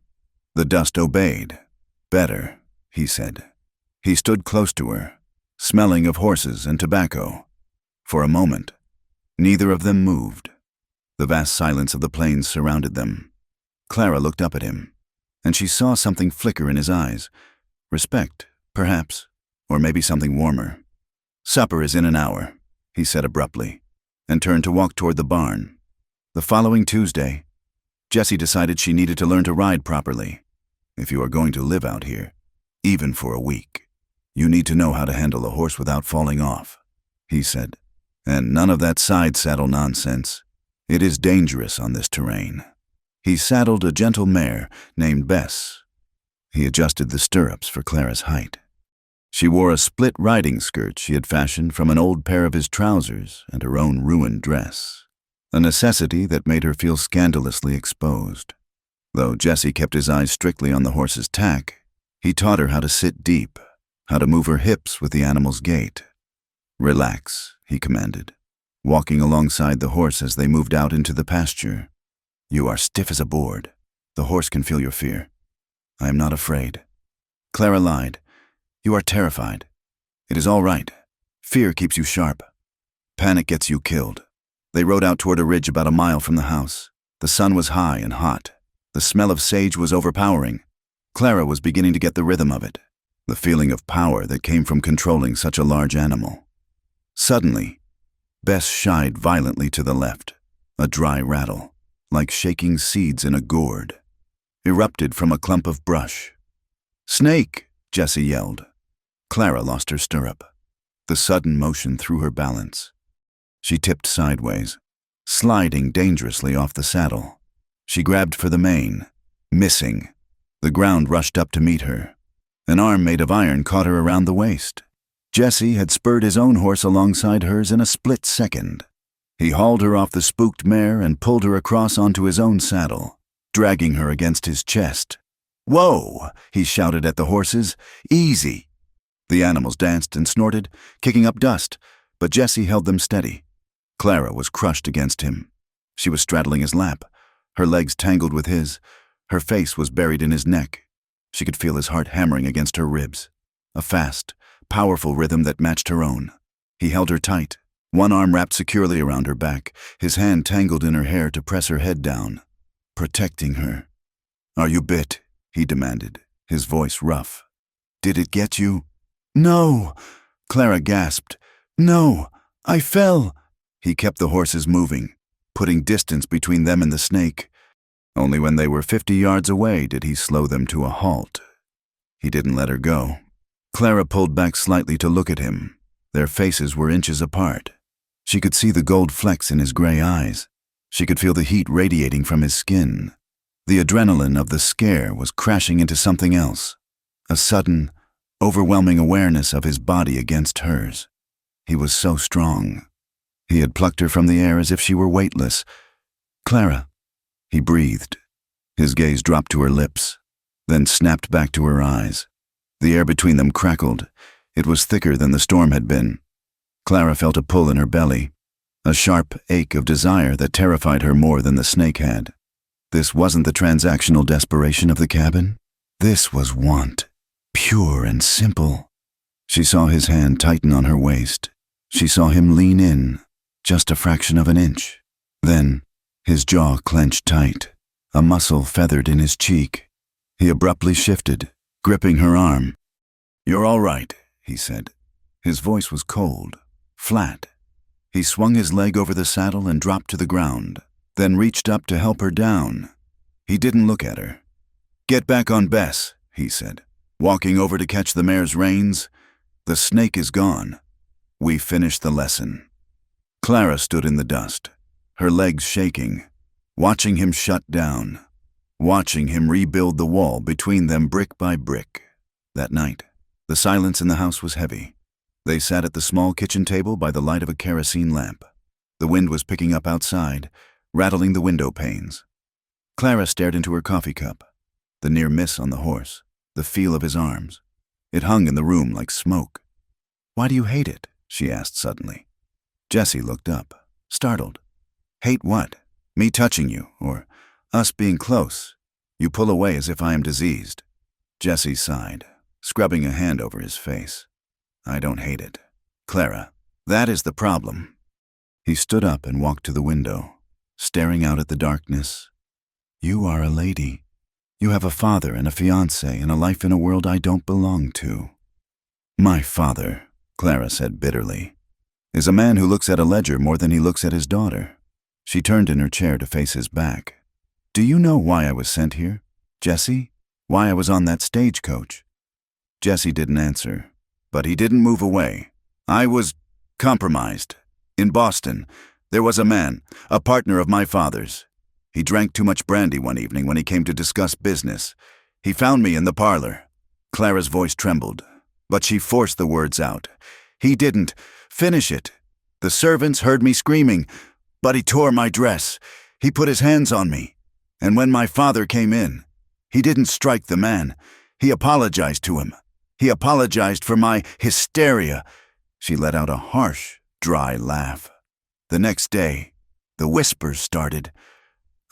The dust obeyed. "Better," he said. He stood close to her, smelling of horses and tobacco. For a moment, neither of them moved. The vast silence of the plains surrounded them. Clara looked up at him, and she saw something flicker in his eyes. Respect, perhaps, or maybe something warmer. "Supper is in an hour," he said abruptly, and turned to walk toward the barn. The following Tuesday, Jessie decided she needed to learn to ride properly. If you are going to live out here, even for a week, you need to know how to handle a horse without falling off, he said. And none of that side saddle nonsense. It is dangerous on this terrain. He saddled a gentle mare named Bess. He adjusted the stirrups for Clara's height. She wore a split riding skirt she had fashioned from an old pair of his trousers and her own ruined dress, a necessity that made her feel scandalously exposed. Though Jesse kept his eyes strictly on the horse's tack, he taught her how to sit deep, how to move her hips with the animal's gait. "Relax," he commanded, walking alongside the horse as they moved out into the pasture. "You are stiff as a board. The horse can feel your fear." "I am not afraid." Clara lied. "You are terrified. It is all right. Fear keeps you sharp. Panic gets you killed." They rode out toward a ridge about a mile from the house. The sun was high and hot. The smell of sage was overpowering. Clara was beginning to get the rhythm of it, the feeling of power that came from controlling such a large animal. Suddenly, Bess shied violently to the left. A dry rattle, like shaking seeds in a gourd, erupted from a clump of brush. "Snake!" Jesse yelled. Clara lost her stirrup. The sudden motion threw her balance. She tipped sideways, sliding dangerously off the saddle. She grabbed for the mane, missing. The ground rushed up to meet her. An arm made of iron caught her around the waist. Jesse had spurred his own horse alongside hers in a split second. He hauled her off the spooked mare and pulled her across onto his own saddle, dragging her against his chest. "Whoa!" he shouted at the horses. "Easy!" The animals danced and snorted, kicking up dust, but Jesse held them steady. Clara was crushed against him. She was straddling his lap, her legs tangled with his. Her face was buried in his neck. She could feel his heart hammering against her ribs, a fast, powerful rhythm that matched her own. He held her tight, one arm wrapped securely around her back, his hand tangled in her hair to press her head down, protecting her. "Are you bit?" he demanded, his voice rough. "Did it get you?" "No!" Clara gasped. "No! I fell!" He kept the horses moving, putting distance between them and the snake. Only when they were 50 yards away did he slow them to a halt. He didn't let her go. Clara pulled back slightly to look at him. Their faces were inches apart. She could see the gold flecks in his gray eyes. She could feel the heat radiating from his skin. The adrenaline of the scare was crashing into something else, a sudden, overwhelming awareness of his body against hers. He was so strong. He had plucked her from the air as if she were weightless. "Clara," he breathed. His gaze dropped to her lips, then snapped back to her eyes. The air between them crackled. It was thicker than the storm had been. Clara felt a pull in her belly, a sharp ache of desire that terrified her more than the snake had. This wasn't the transactional desperation of the cabin. This was want, pure and simple. She saw his hand tighten on her waist. She saw him lean in, just a fraction of an inch. Then, his jaw clenched tight, a muscle feathered in his cheek. He abruptly shifted, gripping her arm. "You're all right," he said. His voice was cold, flat. He swung his leg over the saddle and dropped to the ground, then reached up to help her down. He didn't look at her. "Get back on Bess," he said, walking over to catch the mare's reins. "The snake is gone. We finished the lesson." Clara stood in the dust, her legs shaking, watching him shut down, watching him rebuild the wall between them brick by brick. That night, the silence in the house was heavy. They sat at the small kitchen table by the light of a kerosene lamp. The wind was picking up outside, rattling the window panes. Clara stared into her coffee cup, the near miss on the horse, the feel of his arms. It hung in the room like smoke. "Why do you hate it?" she asked suddenly. Jessie looked up, startled. "Hate what? Me touching you, or us being close? You pull away as if I am diseased." Jessie sighed, scrubbing a hand over his face. "I don't hate it, Clara. That is the problem." He stood up and walked to the window, staring out at the darkness. "You are a lady. You have a father and a fiancé and a life in a world I don't belong to." "My father," Clara said bitterly, "is a man who looks at a ledger more than he looks at his daughter." She turned in her chair to face his back. "Do you know why I was sent here, Jessie? Why I was on that stagecoach?" Jessie didn't answer, but he didn't move away. "I was compromised. In Boston, there was a man, a partner of my father's. He drank too much brandy one evening when he came to discuss business. He found me in the parlor." Clara's voice trembled, but she forced the words out. "He didn't finish it. The servants heard me screaming, but he tore my dress. He put his hands on me. And when my father came in, he didn't strike the man. He apologized to him. He apologized for my hysteria." She let out a harsh, dry laugh. "The next day, the whispers started.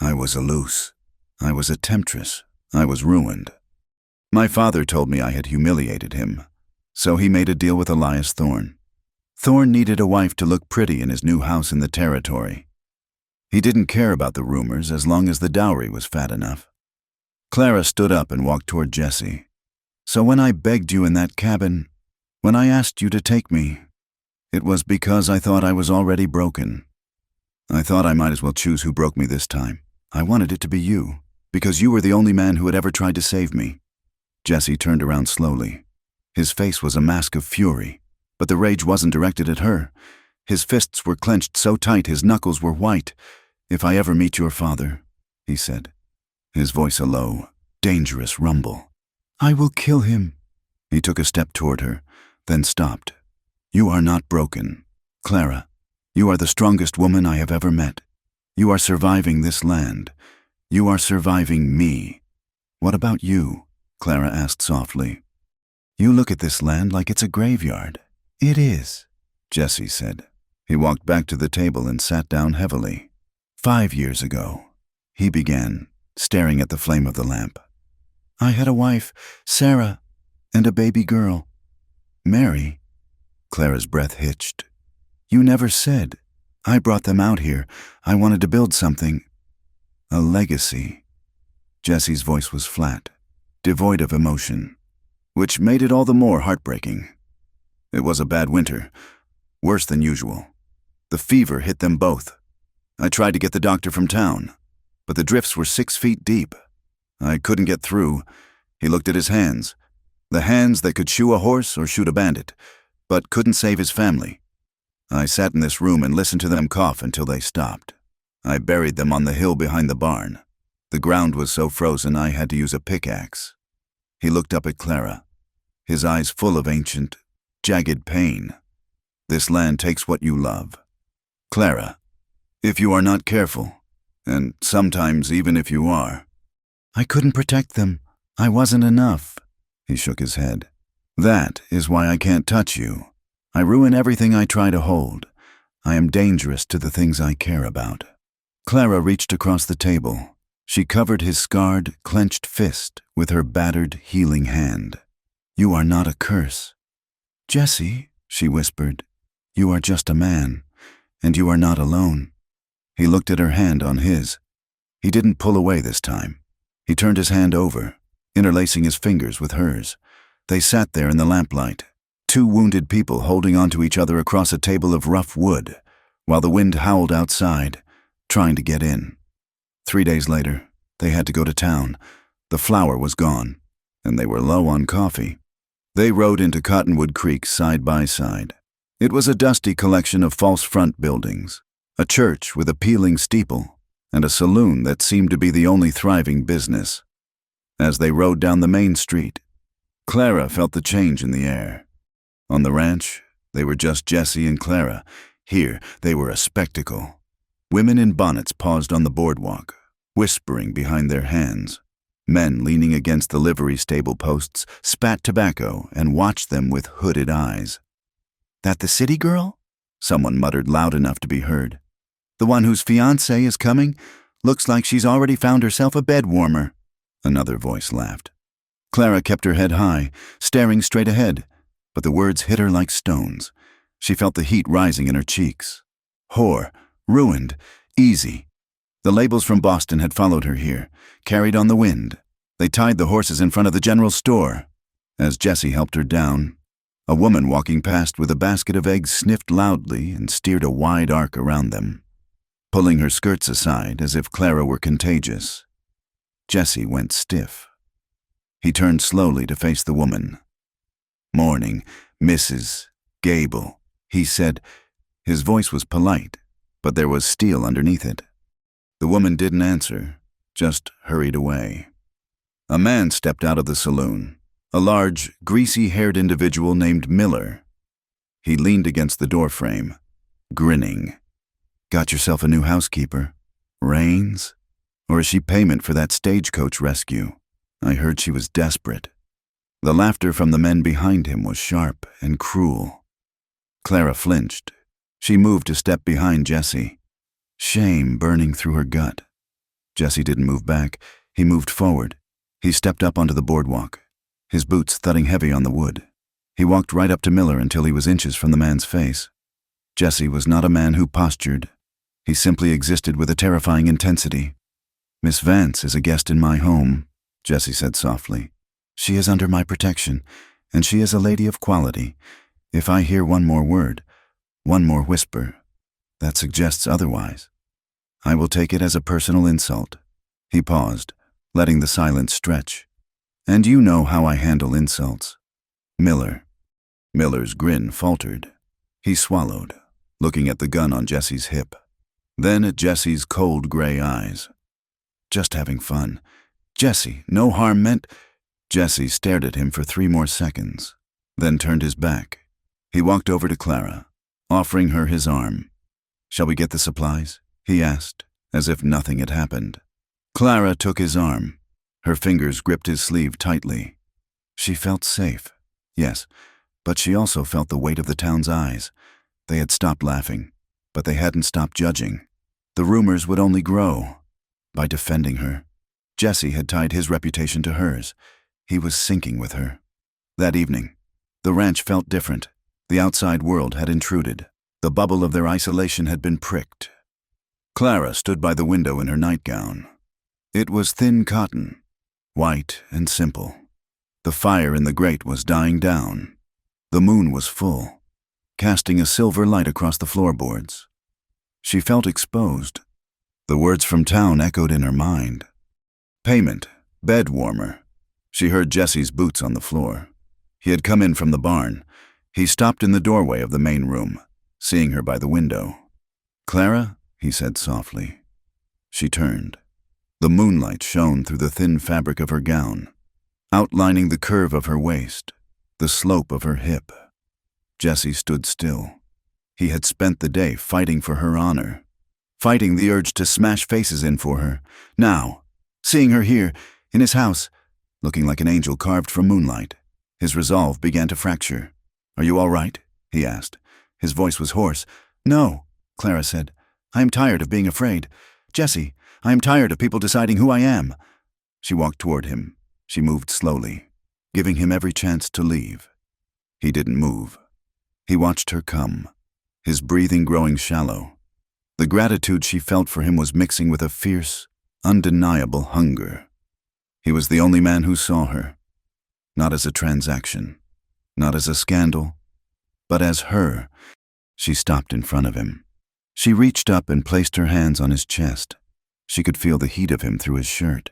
I was a loose. I was a temptress. I was ruined. My father told me I had humiliated him, so he made a deal with Elias Thorne. Thorne needed a wife to look pretty in his new house in the territory. He didn't care about the rumors as long as the dowry was fat enough." Clara stood up and walked toward Jessie. "So when I begged you in that cabin, when I asked you to take me, it was because I thought I was already broken. I thought I might as well choose who broke me this time. I wanted it to be you, because you were the only man who had ever tried to save me." Jessie turned around slowly. His face was a mask of fury, but the rage wasn't directed at her. His fists were clenched so tight his knuckles were white. "If I ever meet your father," he said, his voice a low, dangerous rumble, "I will kill him." He took a step toward her, then stopped. "You are not broken, Clara. You are the strongest woman I have ever met. You are surviving this land. You are surviving me." "What about you?" Clara asked softly. "You look at this land like it's a graveyard." "It is," Jessie said. He walked back to the table and sat down heavily. 5 years ago, he began, staring at the flame of the lamp. "I had a wife, Sarah, and a baby girl. Mary." Clara's breath hitched. "You never said. I brought them out here. I wanted to build something. A legacy." Jessie's voice was flat, devoid of emotion, which made it all the more heartbreaking. "It was a bad winter, worse than usual. The fever hit them both. I tried to get the doctor from town. but the drifts were 6 feet deep. I couldn't get through. He looked at his hands. The hands that could shoe a horse or shoot a bandit, but couldn't save his family. I sat in this room and listened to them cough until they stopped. I buried them on the hill behind the barn. The ground was so frozen I had to use a pickaxe. He looked up at Clara, his eyes full of ancient, jagged pain. This land takes what you love. Clara, if you are not careful, and sometimes even if you are. I couldn't protect them. I wasn't enough. He shook his head. That is why I can't touch you. I ruin everything I try to hold. I am dangerous to the things I care about. Clara reached across the table. She covered his scarred, clenched fist with her battered, healing hand. You are not a curse. Jesse, she whispered, you are just a man, and you are not alone. He looked at her hand on his. He didn't pull away this time. He turned his hand over, interlacing his fingers with hers. They sat there in the lamplight, 2 wounded people holding onto each other across a table of rough wood, while the wind howled outside, trying to get in. 3 days later, they had to go to town. The flour was gone, and they were low on coffee. They rode into Cottonwood Creek side by side. It was a dusty collection of false front buildings, a church with a peeling steeple, and a saloon that seemed to be the only thriving business. As they rode down the main street, Clara felt the change in the air. On the ranch, they were just Jesse and Clara. Here, they were a spectacle. Women in bonnets paused on the boardwalk, whispering behind their hands. Men leaning against the livery stable posts spat tobacco and watched them with hooded eyes. That the city girl? Someone muttered loud enough to be heard. The one whose fiancé is coming? Looks like she's already found herself a bed warmer. Another voice laughed. Clara kept her head high, staring straight ahead, but the words hit her like stones. She felt the heat rising in her cheeks. Whore, ruined, easy. The labels from Boston had followed her here, carried on the wind. They tied the horses in front of the general store. As Jesse helped her down, a woman walking past with a basket of eggs sniffed loudly and steered a wide arc around them, pulling her skirts aside as if Clara were contagious. Jesse went stiff. He turned slowly to face the woman. Morning, Mrs. Gable, he said. His voice was polite, but there was steel underneath it. The woman didn't answer, just hurried away. A man stepped out of the saloon, a large, greasy-haired individual named Miller. He leaned against the doorframe, grinning. Got yourself a new housekeeper? Rains? Or is she payment for that stagecoach rescue? I heard she was desperate. The laughter from the men behind him was sharp and cruel. Clara flinched. She moved a step behind Jesse, shame burning through her gut. Jesse didn't move back. He moved forward. He stepped up onto the boardwalk, his boots thudding heavy on the wood. He walked right up to Miller until he was inches from the man's face. Jesse was not a man who postured. He simply existed with a terrifying intensity. Miss Vance is a guest in my home, Jesse said softly. She is under my protection, and she is a lady of quality. If I hear one more word, one more whisper, that suggests otherwise, I will take it as a personal insult. He paused, letting the silence stretch. And you know how I handle insults. Miller's grin faltered. He swallowed, looking at the gun on Jesse's hip, then at Jesse's cold gray eyes. Just having fun. Jesse, no harm meant. Jesse stared at him for 3 more seconds, then turned his back. He walked over to Clara, offering her his arm. Shall we get the supplies? He asked, as if nothing had happened. Clara took his arm. Her fingers gripped his sleeve tightly. She felt safe, yes, but she also felt the weight of the town's eyes. They had stopped laughing, but they hadn't stopped judging. The rumors would only grow. By defending her, Jesse had tied his reputation to hers. He was sinking with her. That evening, the ranch felt different. The outside world had intruded. The bubble of their isolation had been pricked. Clara stood by the window in her nightgown. It was thin cotton, white and simple. The fire in the grate was dying down. The moon was full, casting a silver light across the floorboards. She felt exposed, The words from town echoed in her mind. Payment, bed warmer. She heard Jesse's boots on the floor. He had come in from the barn. He stopped in the doorway of the main room, seeing her by the window. "Clara?" he said softly. She turned. The moonlight shone through the thin fabric of her gown, outlining the curve of her waist, the slope of her hip. Jesse stood still. He had spent the day fighting for her honor, fighting the urge to smash faces in for her. Now, seeing her here, in his house, looking like an angel carved from moonlight, his resolve began to fracture. "Are you all right?" he asked. His voice was hoarse. "No," Clara said. "I am tired of being afraid. Jesse, I am tired of people deciding who I am." She walked toward him. She moved slowly, giving him every chance to leave. He didn't move. He watched her come, his breathing growing shallow. The gratitude she felt for him was mixing with a fierce, undeniable hunger. He was the only man who saw her, not as a transaction, not as a scandal, but as her. She stopped in front of him. She reached up and placed her hands on his chest. She could feel the heat of him through his shirt.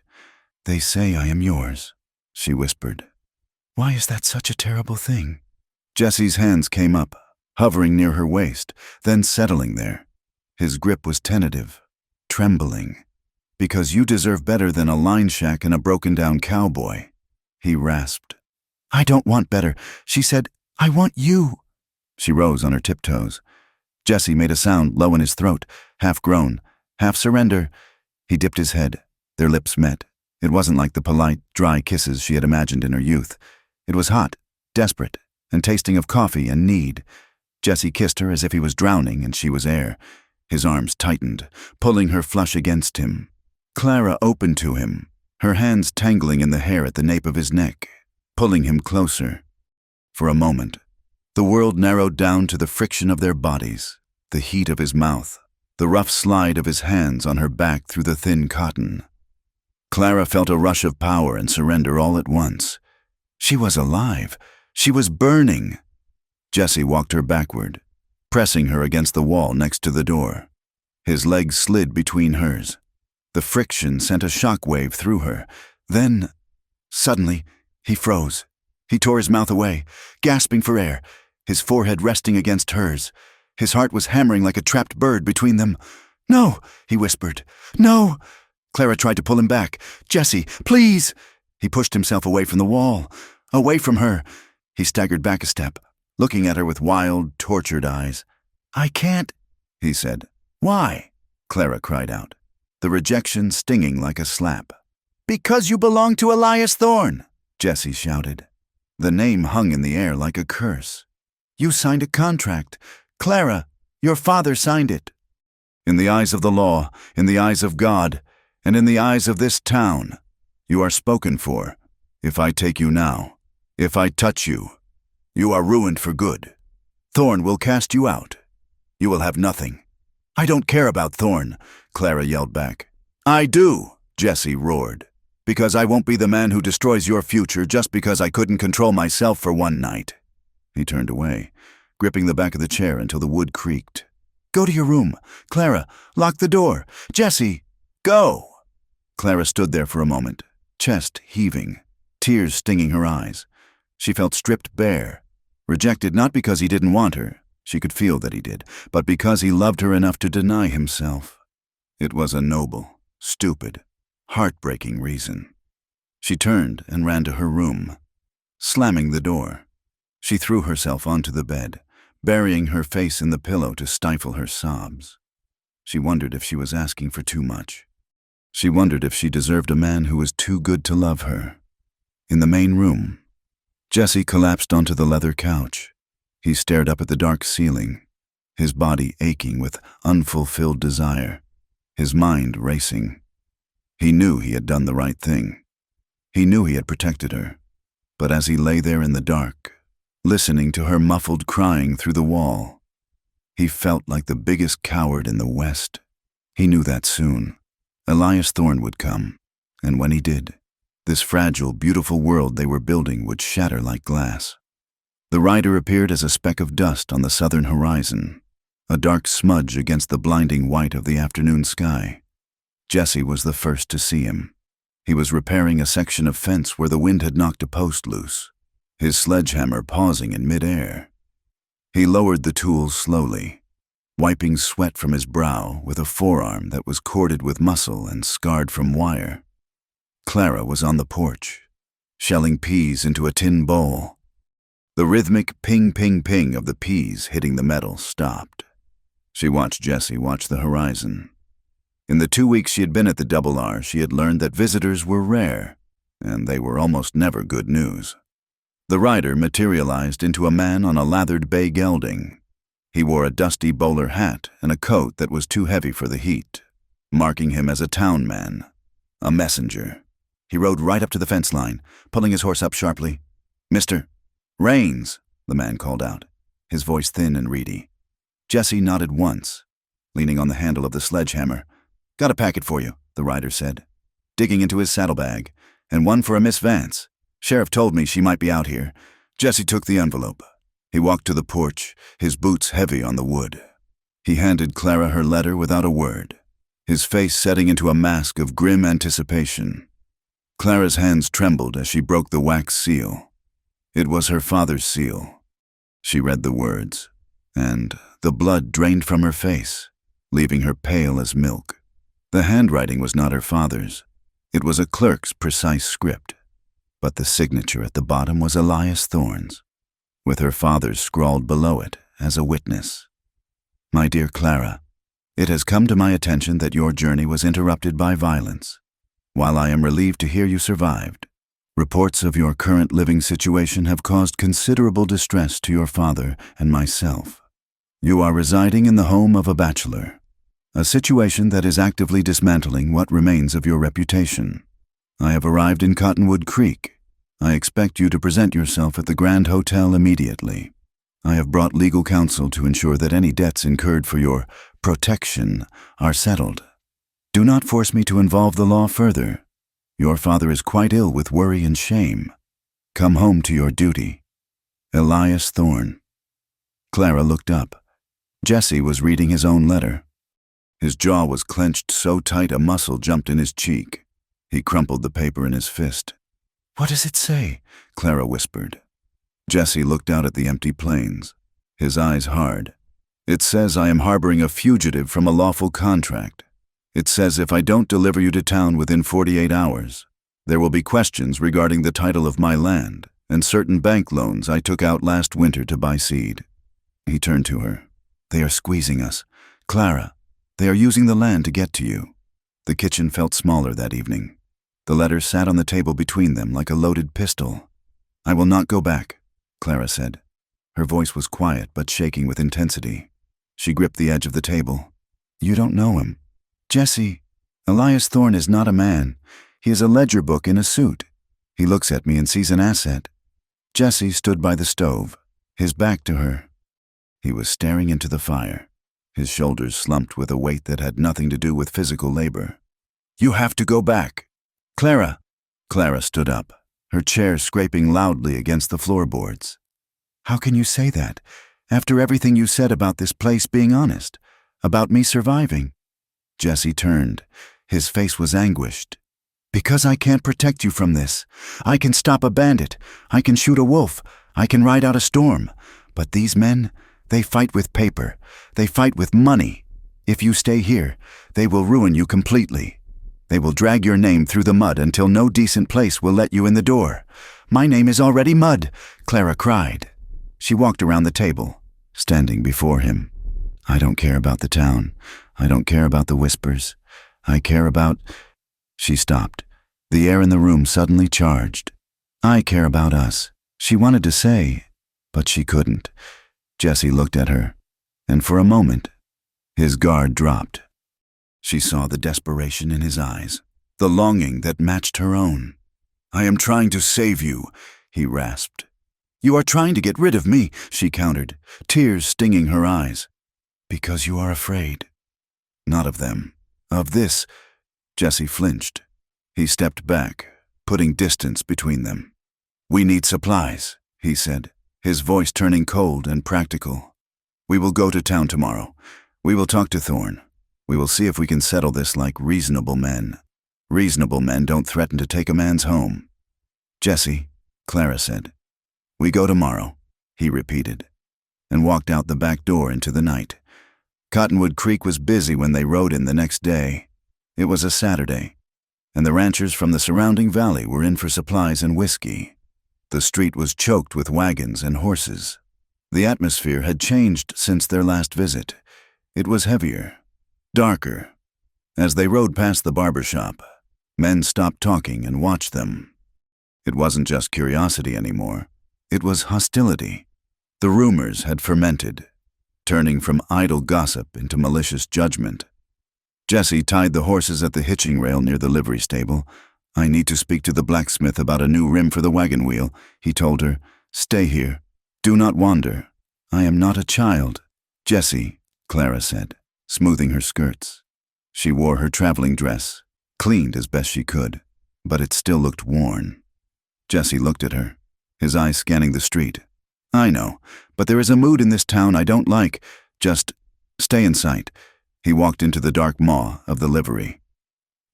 "They say I am yours," she whispered. "Why is that such a terrible thing?" Jesse's hands came up, hovering near her waist, then settling there. His grip was tentative, trembling. "Because you deserve better than a line shack and a broken-down cowboy," he rasped. "I don't want better," she said. "I want you." She rose on her tiptoes. Jesse made a sound low in his throat, half groan, half surrender. He dipped his head. Their lips met. It wasn't like the polite, dry kisses she had imagined in her youth. It was hot, desperate, and tasting of coffee and need. Jesse kissed her as if he was drowning and she was air. His arms tightened, pulling her flush against him. Clara opened to him, her hands tangling in the hair at the nape of his neck, pulling him closer. For a moment, the world narrowed down to the friction of their bodies, the heat of his mouth, the rough slide of his hands on her back through the thin cotton. Clara felt a rush of power and surrender all at once. She was alive. She was burning. Jesse walked her backward, pressing her against the wall next to the door. His legs slid between hers. The friction sent a shock wave through her. Then, suddenly, he froze. He tore his mouth away, gasping for air, his forehead resting against hers. His heart was hammering like a trapped bird between them. "No," he whispered. "No." Clara tried to pull him back. "Jesse, please." He pushed himself away from the wall, away from her. He staggered back a step, looking at her with wild, tortured eyes. "I can't," he said. "Why?" Clara cried out, the rejection stinging like a slap. "Because you belong to Elias Thorne," Jesse shouted. The name hung in the air like a curse. "You signed a contract. Clara, your father signed it." "In the eyes of the law, in the eyes of God, and in the eyes of this town, you are spoken for. If I take you now, if I touch you, you are ruined for good. Thorne will cast you out. You will have nothing." "I don't care about Thorne," Clara yelled back. "I do," Jesse roared. "Because I won't be the man who destroys your future just because I couldn't control myself for one night." He turned away, gripping the back of the chair until the wood creaked. "Go to your room. Clara, lock the door. Jesse, go." Clara stood there for a moment, chest heaving, tears stinging her eyes. She felt stripped bare, rejected not because he didn't want her, she could feel that he did, but because he loved her enough to deny himself. It was a noble, stupid, heartbreaking reason. She turned and ran to her room. Slamming the door, she threw herself onto the bed, burying her face in the pillow to stifle her sobs. She wondered if she was asking for too much. She wondered if she deserved a man who was too good to love her. In the main room, Jesse collapsed onto the leather couch. He stared up at the dark ceiling, his body aching with unfulfilled desire, his mind racing. He knew he had done the right thing. He knew he had protected her. But as he lay there in the dark, listening to her muffled crying through the wall, he felt like the biggest coward in the West. He knew that soon Elias Thorne would come, and when he did, this fragile, beautiful world they were building would shatter like glass. The rider appeared as a speck of dust on the southern horizon, a dark smudge against the blinding white of the afternoon sky. Jesse was the first to see him. He was repairing a section of fence where the wind had knocked a post loose, his sledgehammer pausing in midair. He lowered the tools slowly, wiping sweat from his brow with a forearm that was corded with muscle and scarred from wire. Clara was on the porch, shelling peas into a tin bowl. The rhythmic ping-ping-ping of the peas hitting the metal stopped. She watched Jesse watch the horizon. In the 2 weeks she had been at the Double R, she had learned that visitors were rare, and they were almost never good news. The rider materialized into a man on a lathered bay gelding. He wore a dusty bowler hat and a coat that was too heavy for the heat, marking him as a town man, a messenger. He rode right up to the fence line, pulling his horse up sharply. "Mr. Rains," the man called out, his voice thin and reedy. Jesse nodded once, leaning on the handle of the sledgehammer. "Got a packet for you," the rider said, digging into his saddlebag. "And one for a Miss Vance. Sheriff told me she might be out here." Jesse took the envelope. He walked to the porch, his boots heavy on the wood. He handed Clara her letter without a word, his face setting into a mask of grim anticipation. Clara's hands trembled as she broke the wax seal. It was her father's seal. She read the words, and the blood drained from her face, leaving her pale as milk. The handwriting was not her father's. It was a clerk's precise script, but the signature at the bottom was Elias Thorne's, with her father's scrawled below it as a witness. "My dear Clara, it has come to my attention that your journey was interrupted by violence. While I am relieved to hear you survived, reports of your current living situation have caused considerable distress to your father and myself. You are residing in the home of a bachelor, a situation that is actively dismantling what remains of your reputation. I have arrived in Cottonwood Creek. I expect you to present yourself at the Grand Hotel immediately. I have brought legal counsel to ensure that any debts incurred for your protection are settled. Do not force me to involve the law further. Your father is quite ill with worry and shame. Come home to your duty. Elias Thorne." Clara looked up. Jesse was reading his own letter. His jaw was clenched so tight a muscle jumped in his cheek. He crumpled the paper in his fist. "What does it say?" Clara whispered. Jesse looked out at the empty plains, his eyes hard. "It says I am harboring a fugitive from a lawful contract. It says if I don't deliver you to town within 48 hours, there will be questions regarding the title of my land and certain bank loans I took out last winter to buy seed." He turned to her. "They are squeezing us. Clara, they are using the land to get to you." The kitchen felt smaller that evening. The letter sat on the table between them like a loaded pistol. "I will not go back," Clara said. Her voice was quiet but shaking with intensity. She gripped the edge of the table. "You don't know him. Jesse, Elias Thorne is not a man. He is a ledger book in a suit. He looks at me and sees an asset." Jesse stood by the stove, his back to her. He was staring into the fire, his shoulders slumped with a weight that had nothing to do with physical labor. "You have to go back." "Clara!" Clara stood up, her chair scraping loudly against the floorboards. "How can you say that, after everything you said about this place being honest, about me surviving?" Jesse turned. His face was anguished. "Because I can't protect you from this. I can stop a bandit. I can shoot a wolf. I can ride out a storm. But these men, they fight with paper. They fight with money. If you stay here, they will ruin you completely. They will drag your name through the mud until no decent place will let you in the door. My name is already mud," Clara cried. She walked around the table, standing before him. "I don't care about the town. I don't care about the whispers. I care about—" She stopped. The air in the room suddenly charged. "I care about us," she wanted to say, but she couldn't. Jesse looked at her, and for a moment, his guard dropped. She saw the desperation in his eyes, the longing that matched her own. "I am trying to save you," he rasped. "You are trying to get rid of me," she countered, tears stinging her eyes. "Because you are afraid." "Not of them. Of this." Jesse flinched. He stepped back, putting distance between them. "We need supplies," he said, his voice turning cold and practical. "We will go to town tomorrow. We will talk to Thorne. We will see if we can settle this like reasonable men. Reasonable men don't threaten to take a man's home. Jesse, Clara said. We go tomorrow, he repeated, and walked out the back door into the night. Cottonwood Creek was busy when they rode in the next day. It was a Saturday, and the ranchers from the surrounding valley were in for supplies and whiskey. The street was choked with wagons and horses. The atmosphere had changed since their last visit. It was heavier, darker. As they rode past the barber shop, men stopped talking and watched them. It wasn't just curiosity anymore. It was hostility. The rumors had fermented, turning from idle gossip into malicious judgment. Jesse tied the horses at the hitching rail near the livery stable. I need to speak to the blacksmith about a new rim for the wagon wheel, he told her. Stay here. Do not wander. I am not a child. Jesse, Clara said, smoothing her skirts. She wore her traveling dress, cleaned as best she could, but it still looked worn. Jesse looked at her, his eyes scanning the street. I know, but there is a mood in this town I don't like. Just stay in sight. He walked into the dark maw of the livery.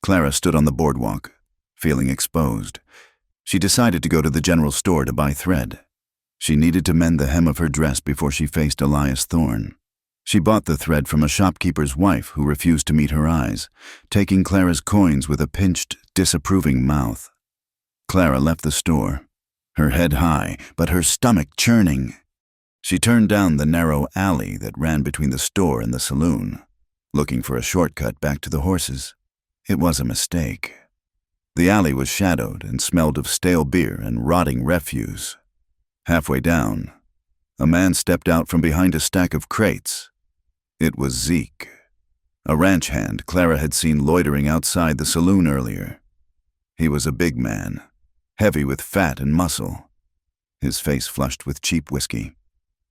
Clara stood on the boardwalk, feeling exposed. She decided to go to the general store to buy thread. She needed to mend the hem of her dress before she faced Elias Thorne. She bought the thread from a shopkeeper's wife who refused to meet her eyes, taking Clara's coins with a pinched, disapproving mouth. Clara left the store, her head high, but her stomach churning. She turned down the narrow alley that ran between the store and the saloon, looking for a shortcut back to the horses. It was a mistake. The alley was shadowed and smelled of stale beer and rotting refuse. Halfway down, a man stepped out from behind a stack of crates. It was Zeke, a ranch hand Clara had seen loitering outside the saloon earlier. He was a big man, heavy with fat and muscle, his face flushed with cheap whiskey.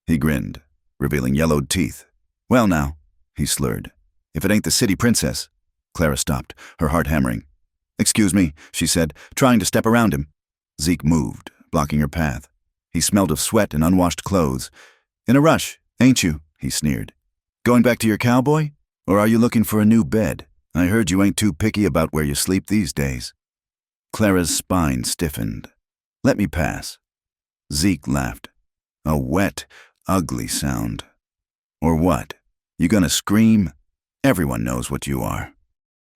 He grinned, revealing yellowed teeth. Well now, he slurred. If it ain't the city princess. Clara stopped, her heart hammering. Excuse me, she said, trying to step around him. Zeke moved, blocking her path. He smelled of sweat and unwashed clothes. In a rush, ain't you? He sneered. Going back to your cowboy? Or are you looking for a new bed? I heard you ain't too picky about where you sleep these days. Clara's spine stiffened. Let me pass. Zeke laughed. A wet, ugly sound. Or what? You gonna scream? Everyone knows what you are.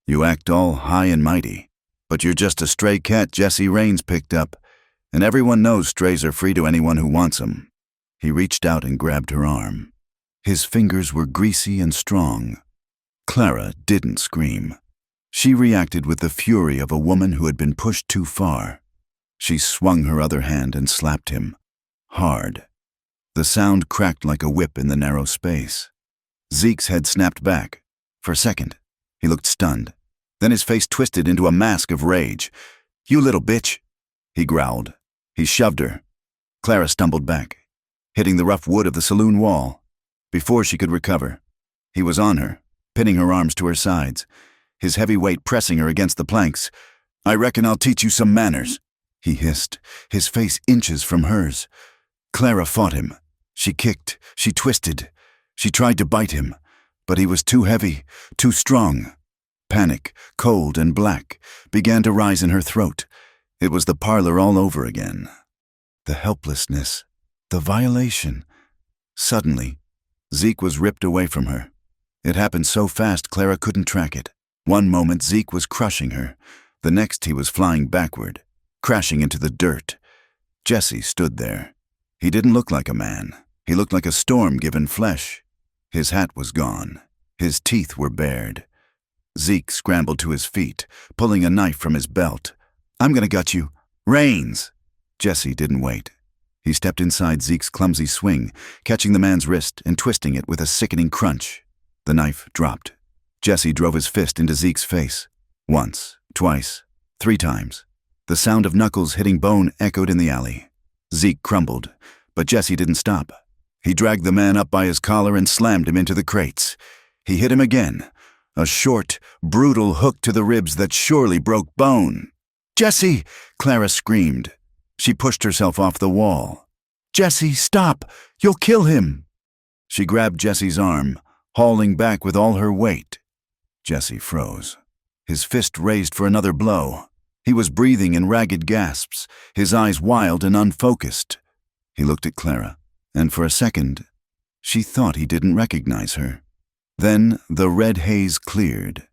You act all high and mighty, but you're just a stray cat Jesse Raines picked up, and everyone knows strays are free to anyone who wants 'em. He reached out and grabbed her arm. His fingers were greasy and strong. Clara didn't scream. She reacted with the fury of a woman who had been pushed too far. She swung her other hand and slapped him. Hard. The sound cracked like a whip in the narrow space. Zeke's head snapped back. For a second, he looked stunned. Then his face twisted into a mask of rage. You little bitch, he growled. He shoved her. Clara stumbled back, hitting the rough wood of the saloon wall. Before she could recover, he was on her, pinning her arms to her sides, his heavy weight pressing her against the planks. I reckon I'll teach you some manners, he hissed, his face inches from hers. Clara fought him. She kicked, she twisted. She tried to bite him, but he was too heavy, too strong. Panic, cold and black, began to rise in her throat. It was the parlor all over again. The helplessness, the violation. Suddenly, Zeke was ripped away from her. It happened so fast Clara couldn't track it. One moment Zeke was crushing her. The next he was flying backward, crashing into the dirt. Jesse stood there. He didn't look like a man. He looked like a storm given flesh. His hat was gone. His teeth were bared. Zeke scrambled to his feet, pulling a knife from his belt. I'm gonna gut you. Raines! Jesse didn't wait. He stepped inside Zeke's clumsy swing, catching the man's wrist and twisting it with a sickening crunch. The knife dropped. Jesse drove his fist into Zeke's face. Once, twice, 3 times. The sound of knuckles hitting bone echoed in the alley. Zeke crumbled, but Jesse didn't stop. He dragged the man up by his collar and slammed him into the crates. He hit him again, a short, brutal hook to the ribs that surely broke bone. Jesse! Clara screamed. She pushed herself off the wall. Jesse, stop! You'll kill him! She grabbed Jesse's arm, hauling back with all her weight. Jesse froze. His fist raised for another blow. He was breathing in ragged gasps, his eyes wild and unfocused. He looked at Clara, and for a second, she thought he didn't recognize her. Then the red haze cleared.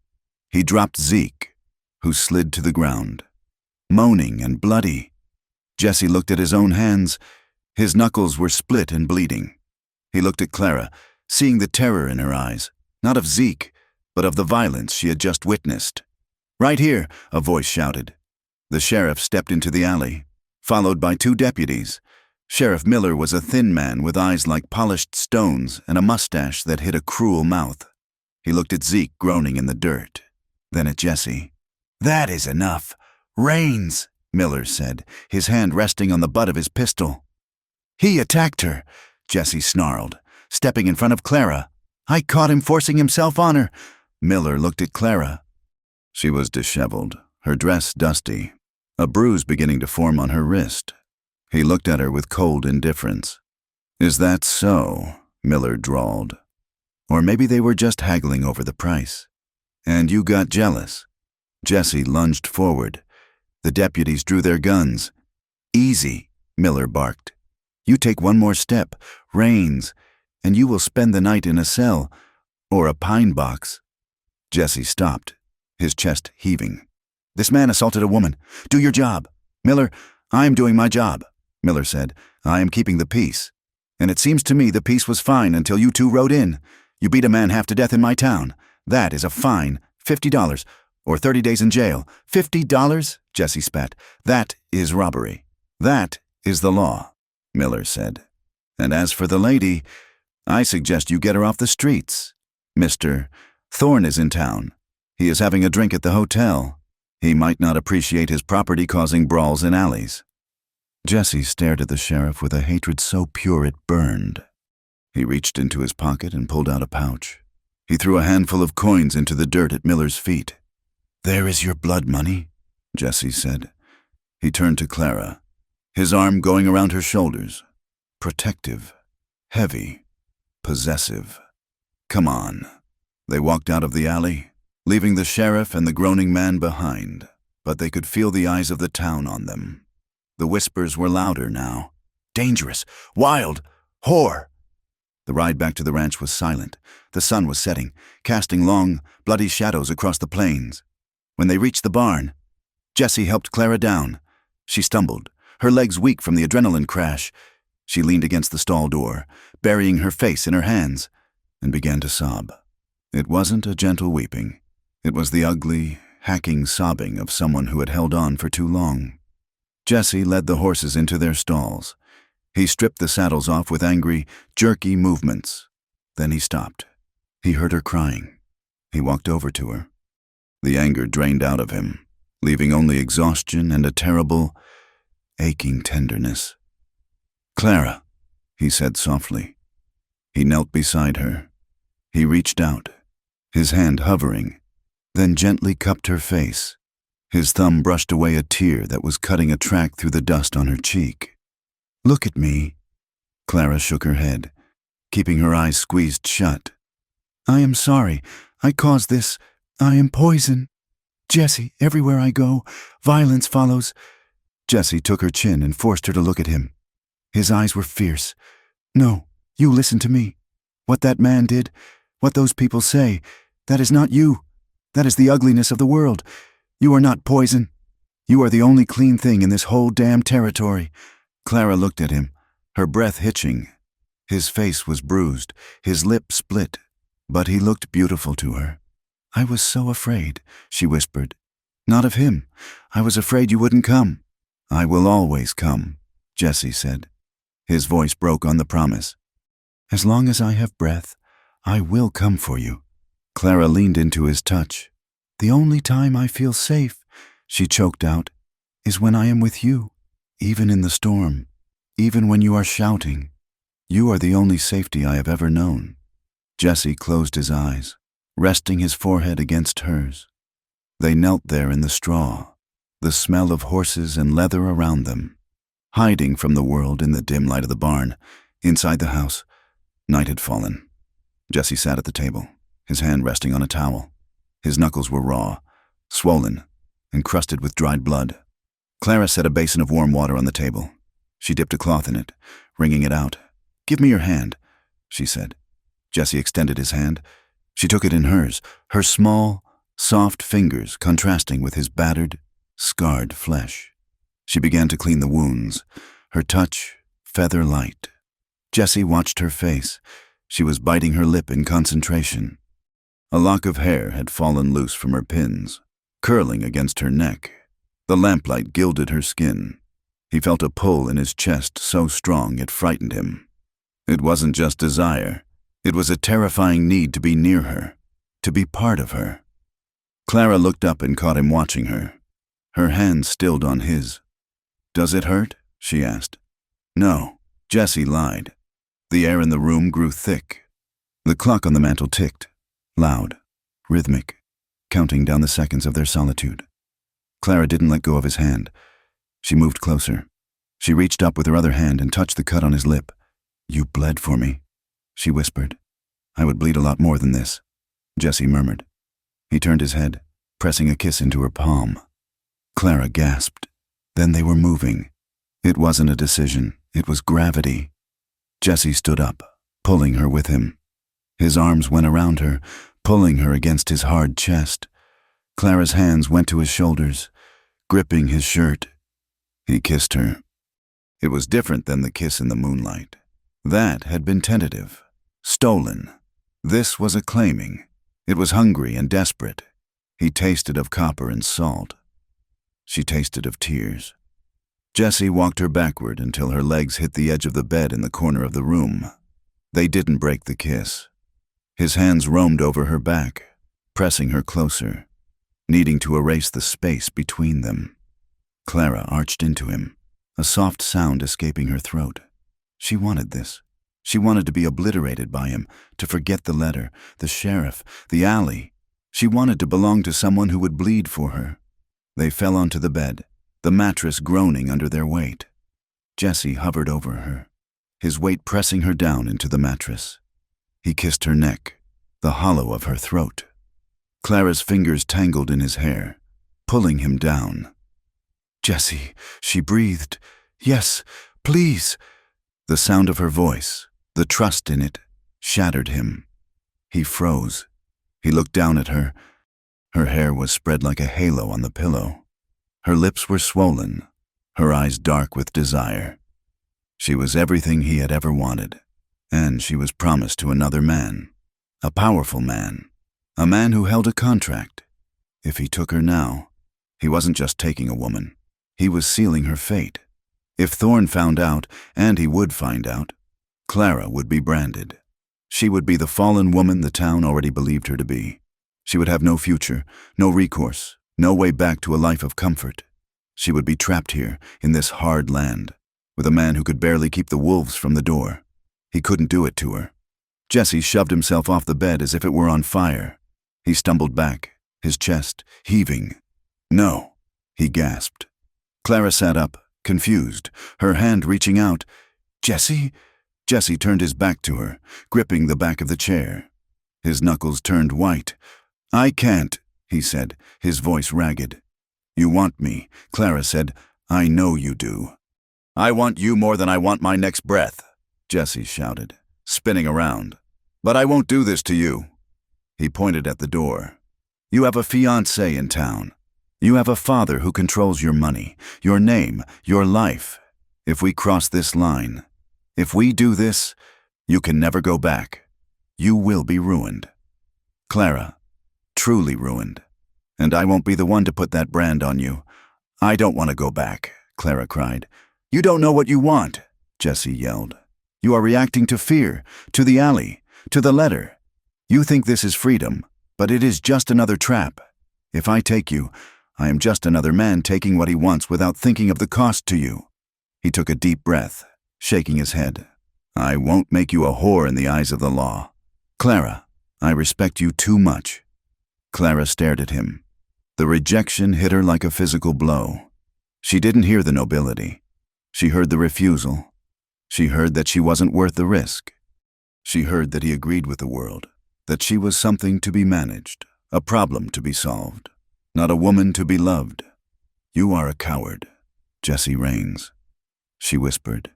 He dropped Zeke, who slid to the ground, moaning and bloody. Jesse looked at his own hands. His knuckles were split and bleeding. He looked at Clara, seeing the terror in her eyes, not of Zeke, but of the violence she had just witnessed. "Right here," a voice shouted. The sheriff stepped into the alley, followed by 2 deputies. Sheriff Miller was a thin man with eyes like polished stones and a mustache that hid a cruel mouth. He looked at Zeke groaning in the dirt, then at Jesse. "That is enough. Rains," Miller said, his hand resting on the butt of his pistol. "He attacked her," Jesse snarled, stepping in front of Clara. "I caught him forcing himself on her." Miller looked at Clara. She was disheveled, her dress dusty, a bruise beginning to form on her wrist. He looked at her with cold indifference. "Is that so?" Miller drawled. "Or maybe they were just haggling over the price. And you got jealous." Jesse lunged forward. The deputies drew their guns. "Easy," Miller barked. "You take one more step, Rains, and you will spend the night in a cell, or a pine box." Jesse stopped, his chest heaving. "This man assaulted a woman. Do your job." "Miller, I am doing my job," Miller said. "I am keeping the peace. And it seems to me the peace was fine until you 2 rode in. You beat a man half to death in my town. That is a fine, $50, or 30 days in jail." $50? Jesse spat. "That is robbery. That is the law," Miller said. "And as for the lady, I suggest you get her off the streets. Mr. Thorne is in town. He is having a drink at the hotel. He might not appreciate his property causing brawls in alleys." Jesse stared at the sheriff with a hatred so pure it burned. He reached into his pocket and pulled out a pouch. He threw a handful of coins into the dirt at Miller's feet. "There is your blood money," Jesse said. He turned to Clara, his arm going around her shoulders. Protective, heavy, possessive. "Come on." They walked out of the alley, leaving the sheriff and the groaning man behind, but they could feel the eyes of the town on them. The whispers were louder now. "Dangerous, wild, whore." The ride back to the ranch was silent. The sun was setting, casting long, bloody shadows across the plains. When they reached the barn, Jesse helped Clara down. She stumbled, her legs weak from the adrenaline crash. She leaned against the stall door, burying her face in her hands, and began to sob. It wasn't a gentle weeping. It was the ugly, hacking sobbing of someone who had held on for too long. Jesse led the horses into their stalls. He stripped the saddles off with angry, jerky movements. Then he stopped. He heard her crying. He walked over to her. The anger drained out of him, leaving only exhaustion and a terrible, aching tenderness. "Clara," he said softly. He knelt beside her. He reached out, his hand hovering, then gently cupped her face. His thumb brushed away a tear that was cutting a track through the dust on her cheek. "Look at me." Clara shook her head, keeping her eyes squeezed shut. "I am sorry. I caused this. I am poison. Jesse, everywhere I go, violence follows." Jesse took her chin and forced her to look at him. His eyes were fierce. "No, you listen to me. What that man did, what those people say, that is not you. That is the ugliness of the world. You are not poison. You are the only clean thing in this whole damn territory." Clara looked at him, her breath hitching. His face was bruised, his lip split, but he looked beautiful to her. "I was so afraid," she whispered. "Not of him. I was afraid you wouldn't come." "I will always come," Jesse said. His voice broke on the promise. "As long as I have breath, I will come for you." Clara leaned into his touch. "The only time I feel safe," she choked out, "is when I am with you, even in the storm, even when you are shouting. You are the only safety I have ever known." Jesse closed his eyes, resting his forehead against hers. They knelt there in the straw, the smell of horses and leather around them, hiding from the world in the dim light of the barn. Inside the house, night had fallen. Jesse sat at the table, his hand resting on a towel. His knuckles were raw, swollen, encrusted with dried blood. Clara set a basin of warm water on the table. She dipped a cloth in it, wringing it out. "Give me your hand," she said. Jesse extended his hand. She took it in hers, her small, soft fingers contrasting with his battered, scarred flesh. She began to clean the wounds, her touch feather-light. Jesse watched her face. She was biting her lip in concentration. A lock of hair had fallen loose from her pins, curling against her neck. The lamplight gilded her skin. He felt a pull in his chest so strong it frightened him. It wasn't just desire. It was a terrifying need to be near her, to be part of her. Clara looked up and caught him watching her. Her hand stilled on his. "Does it hurt?" she asked. "No," Jesse lied. The air in the room grew thick. The clock on the mantel ticked, loud, rhythmic, counting down the seconds of their solitude. Clara didn't let go of his hand. She moved closer. She reached up with her other hand and touched the cut on his lip. "You bled for me," she whispered. "I would bleed a lot more than this," Jesse murmured. He turned his head, pressing a kiss into her palm. Clara gasped. Then they were moving. It wasn't a decision. It was gravity. Jesse stood up, pulling her with him. His arms went around her, pulling her against his hard chest. Clara's hands went to his shoulders, gripping his shirt. He kissed her. It was different than the kiss in the moonlight. That had been tentative, stolen. This was a claiming. It was hungry and desperate. He tasted of copper and salt. She tasted of tears. Jesse walked her backward until her legs hit the edge of the bed in the corner of the room. They didn't break the kiss. His hands roamed over her back, pressing her closer, needing to erase the space between them. Clara arched into him, a soft sound escaping her throat. She wanted this. She wanted to be obliterated by him, to forget the letter, the sheriff, the alley. She wanted to belong to someone who would bleed for her. They fell onto the bed, the mattress groaning under their weight. Jesse hovered over her, his weight pressing her down into the mattress. He kissed her neck, the hollow of her throat. Clara's fingers tangled in his hair, pulling him down. "Jesse," she breathed. "Yes, please." The sound of her voice, the trust in it, shattered him. He froze. He looked down at her. Her hair was spread like a halo on the pillow. Her lips were swollen, her eyes dark with desire. She was everything he had ever wanted, and she was promised to another man, a powerful man, a man who held a contract. If he took her now, he wasn't just taking a woman. He was sealing her fate. If Thorne found out, and he would find out, Clara would be branded. She would be the fallen woman the town already believed her to be. She would have no future, no recourse, no way back to a life of comfort. She would be trapped here, in this hard land, with a man who could barely keep the wolves from the door. He couldn't do it to her. Jesse shoved himself off the bed as if it were on fire. He stumbled back, his chest heaving. "No," he gasped. Clara sat up, confused, her hand reaching out. "Jesse?" Jesse turned his back to her, gripping the back of the chair. His knuckles turned white. "I can't," he said, his voice ragged. "You want me," Clara said. "I know you do." "I want you more than I want my next breath," Jesse shouted, spinning around. "But I won't do this to you." He pointed at the door. "You have a fiancé in town. You have a father who controls your money, your name, your life. If we cross this line, if we do this, you can never go back. You will be ruined. Clara, truly ruined. And I won't be the one to put that brand on you. I don't want to go back," Clara cried. "You don't know what you want," Jesse yelled. "You are reacting to fear, to the alley, to the letter. You think this is freedom, but it is just another trap. If I take you, I am just another man taking what he wants without thinking of the cost to you." He took a deep breath, shaking his head. "I won't make you a whore in the eyes of the law. Clara, I respect you too much." Clara stared at him. The rejection hit her like a physical blow. She didn't hear the nobility. She heard the refusal. She heard that she wasn't worth the risk. She heard that he agreed with the world, that she was something to be managed, A problem to be solved, not a woman to be loved. You are a coward, Jesse Raines. She whispered.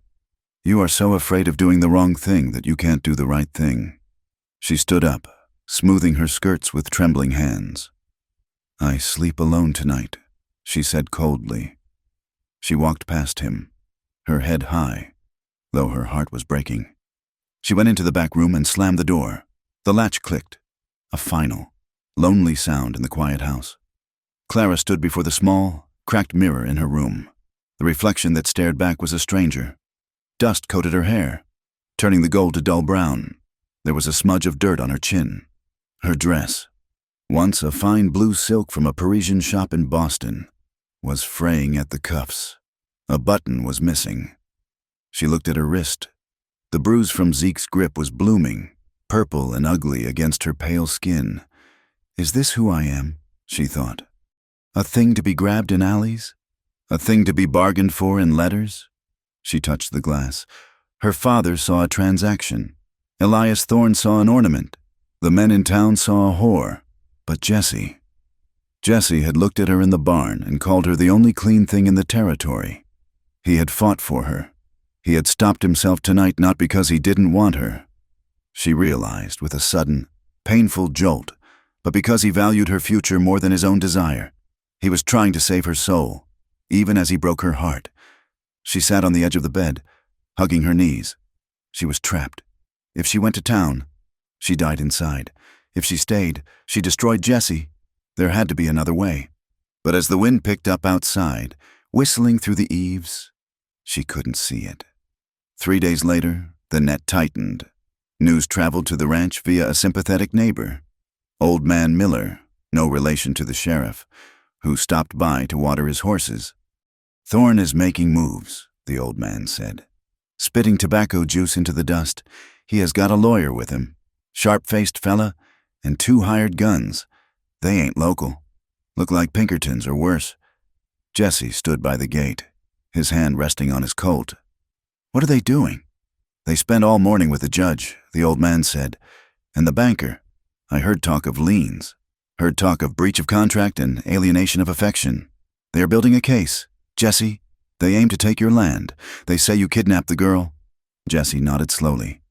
You are so afraid of doing the wrong thing that you can't do the right thing. She stood up, smoothing her skirts with trembling hands. I sleep alone tonight, she said coldly. She walked past him, her head high, though her heart was breaking. She went into the back room and slammed the door. The latch clicked, a final, lonely sound in the quiet house. Clara stood before the small, cracked mirror in her room. The reflection that stared back was a stranger. Dust coated her hair, turning the gold to dull brown. There was a smudge of dirt on her chin. Her dress, once a fine blue silk from a Parisian shop in Boston, was fraying at the cuffs. A button was missing. She looked at her wrist. The bruise from Zeke's grip was blooming, purple and ugly against her pale skin. Is this who I am? She thought. A thing to be grabbed in alleys? A thing to be bargained for in letters? She touched the glass. Her father saw a transaction. Elias Thorne saw an ornament. The men in town saw a whore. But Jesse had looked at her in the barn and called her the only clean thing in the territory. He had fought for her. He had stopped himself tonight not because he didn't want her. She realized with a sudden, painful jolt, but because he valued her future more than his own desire. He was trying to save her soul, even as he broke her heart. She sat on the edge of the bed, hugging her knees. She was trapped. If she went to town, she died inside. If she stayed, she destroyed Jesse. There had to be another way. But as the wind picked up outside, whistling through the eaves, she couldn't see it. 3 days later, the net tightened. News traveled to the ranch via a sympathetic neighbor, Old Man Miller, no relation to the sheriff, who stopped by to water his horses. Thorne is making moves, the old man said. Spitting tobacco juice into the dust. He has got a lawyer with him, sharp-faced fella, and 2 hired guns. They ain't local. Look like Pinkertons or worse. Jesse stood by the gate, his hand resting on his Colt. What are they doing? They spent all morning with the judge, the old man said, and the banker. I heard talk of liens, heard talk of breach of contract and alienation of affection. They are building a case. Jesse, they aim to take your land. They say you kidnapped the girl. Jesse nodded slowly.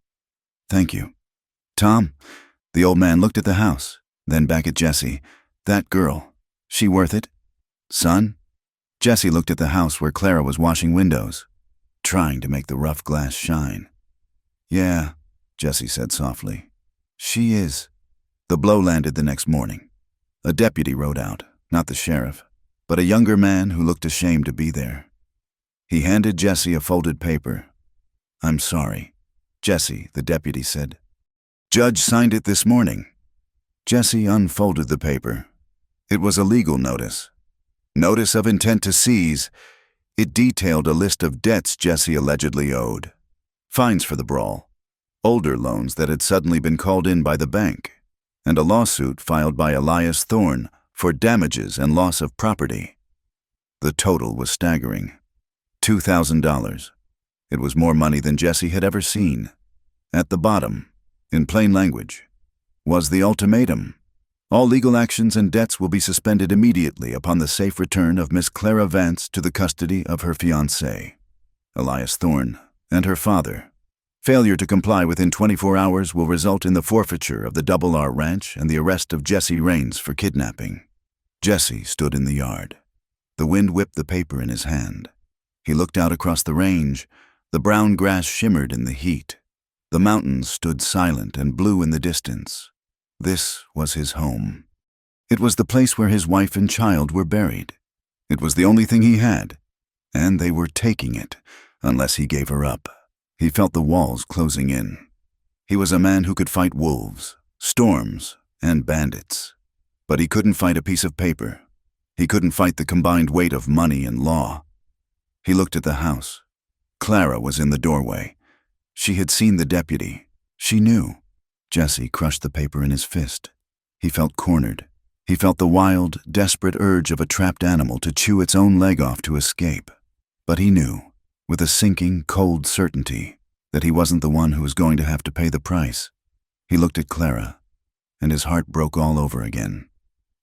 Thank you. Tom, the old man looked at the house, then back at Jesse. That girl, she worth it? Son? Jesse looked at the house where Clara was washing windows, trying to make the rough glass shine. Yeah, Jesse said softly. She is. The blow landed the next morning. A deputy rode out, not the sheriff, but a younger man who looked ashamed to be there. He handed Jesse a folded paper. I'm sorry, Jesse, the deputy said. Judge signed it this morning. Jesse unfolded the paper. It was a legal notice. Notice of intent to seize. It detailed a list of debts Jesse allegedly owed. Fines for the brawl, older loans that had suddenly been called in by the bank, and a lawsuit filed by Elias Thorne for damages and loss of property. The total was staggering. $2,000. It was more money than Jesse had ever seen. At the bottom, in plain language, was the ultimatum. All legal actions and debts will be suspended immediately upon the safe return of Miss Clara Vance to the custody of her fiancé, Elias Thorne, and her father. Failure to comply within 24 hours will result in the forfeiture of the Double R Ranch and the arrest of Jesse Raines for kidnapping. Jesse stood in the yard. The wind whipped the paper in his hand. He looked out across the range. The brown grass shimmered in the heat. The mountains stood silent and blue in the distance. This was his home. It was the place where his wife and child were buried. It was the only thing he had, and they were taking it, unless he gave her up. He felt the walls closing in. He was a man who could fight wolves, storms, and bandits. But he couldn't fight a piece of paper. He couldn't fight the combined weight of money and law. He looked at the house. Clara was in the doorway. She had seen the deputy. She knew. Jesse crushed the paper in his fist. He felt cornered. He felt the wild, desperate urge of a trapped animal to chew its own leg off to escape. But he knew, with a sinking, cold certainty, that he wasn't the one who was going to have to pay the price. He looked at Clara, and his heart broke all over again.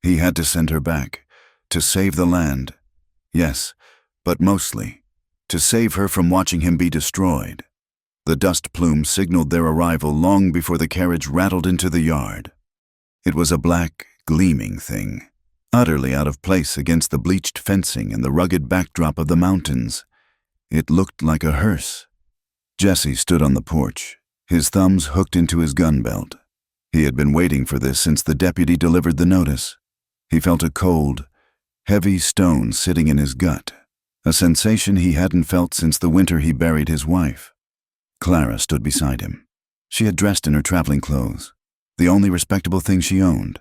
He had to send her back, to save the land. Yes, but mostly, to save her from watching him be destroyed. The dust plume signaled their arrival long before the carriage rattled into the yard. It was a black, gleaming thing, utterly out of place against the bleached fencing and the rugged backdrop of the mountains. It looked like a hearse. Jesse stood on the porch, his thumbs hooked into his gun belt. He had been waiting for this since the deputy delivered the notice. He felt a cold, heavy stone sitting in his gut, a sensation he hadn't felt since the winter he buried his wife. Clara stood beside him. She had dressed in her traveling clothes, the only respectable thing she owned.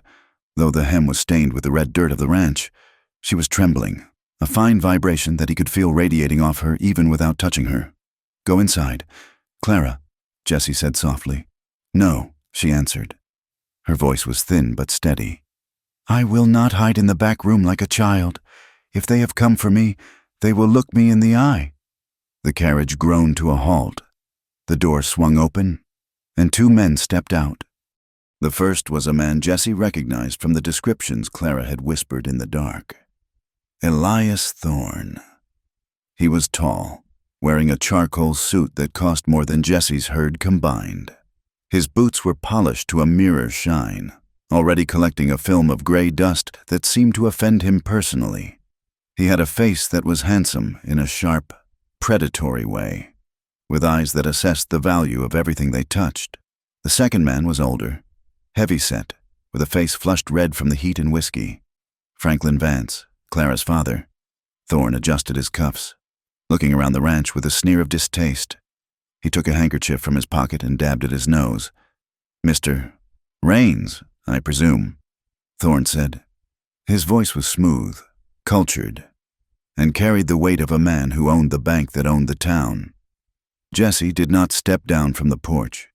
Though the hem was stained with the red dirt of the ranch, she was trembling, a fine vibration that he could feel radiating off her even without touching her. "Go inside, Clara," Jesse said softly. "No," she answered. Her voice was thin but steady. "I will not hide in the back room like a child. If they have come for me, they will look me in the eye." The carriage groaned to a halt. The door swung open, and two men stepped out. The first was a man Jesse recognized from the descriptions Clara had whispered in the dark. Elias Thorne. He was tall, wearing a charcoal suit that cost more than Jesse's herd combined. His boots were polished to a mirror shine, already collecting a film of gray dust that seemed to offend him personally. He had a face that was handsome in a sharp, predatory way, with eyes that assessed the value of everything they touched. The second man was older, heavy-set, with a face flushed red from the heat and whiskey. Franklin Vance, Clara's father. Thorne adjusted his cuffs, looking around the ranch with a sneer of distaste. He took a handkerchief from his pocket and dabbed at his nose. "Mr. Raines, I presume," Thorne said. His voice was smooth, cultured, and carried the weight of a man who owned the bank that owned the town. Jesse did not step down from the porch.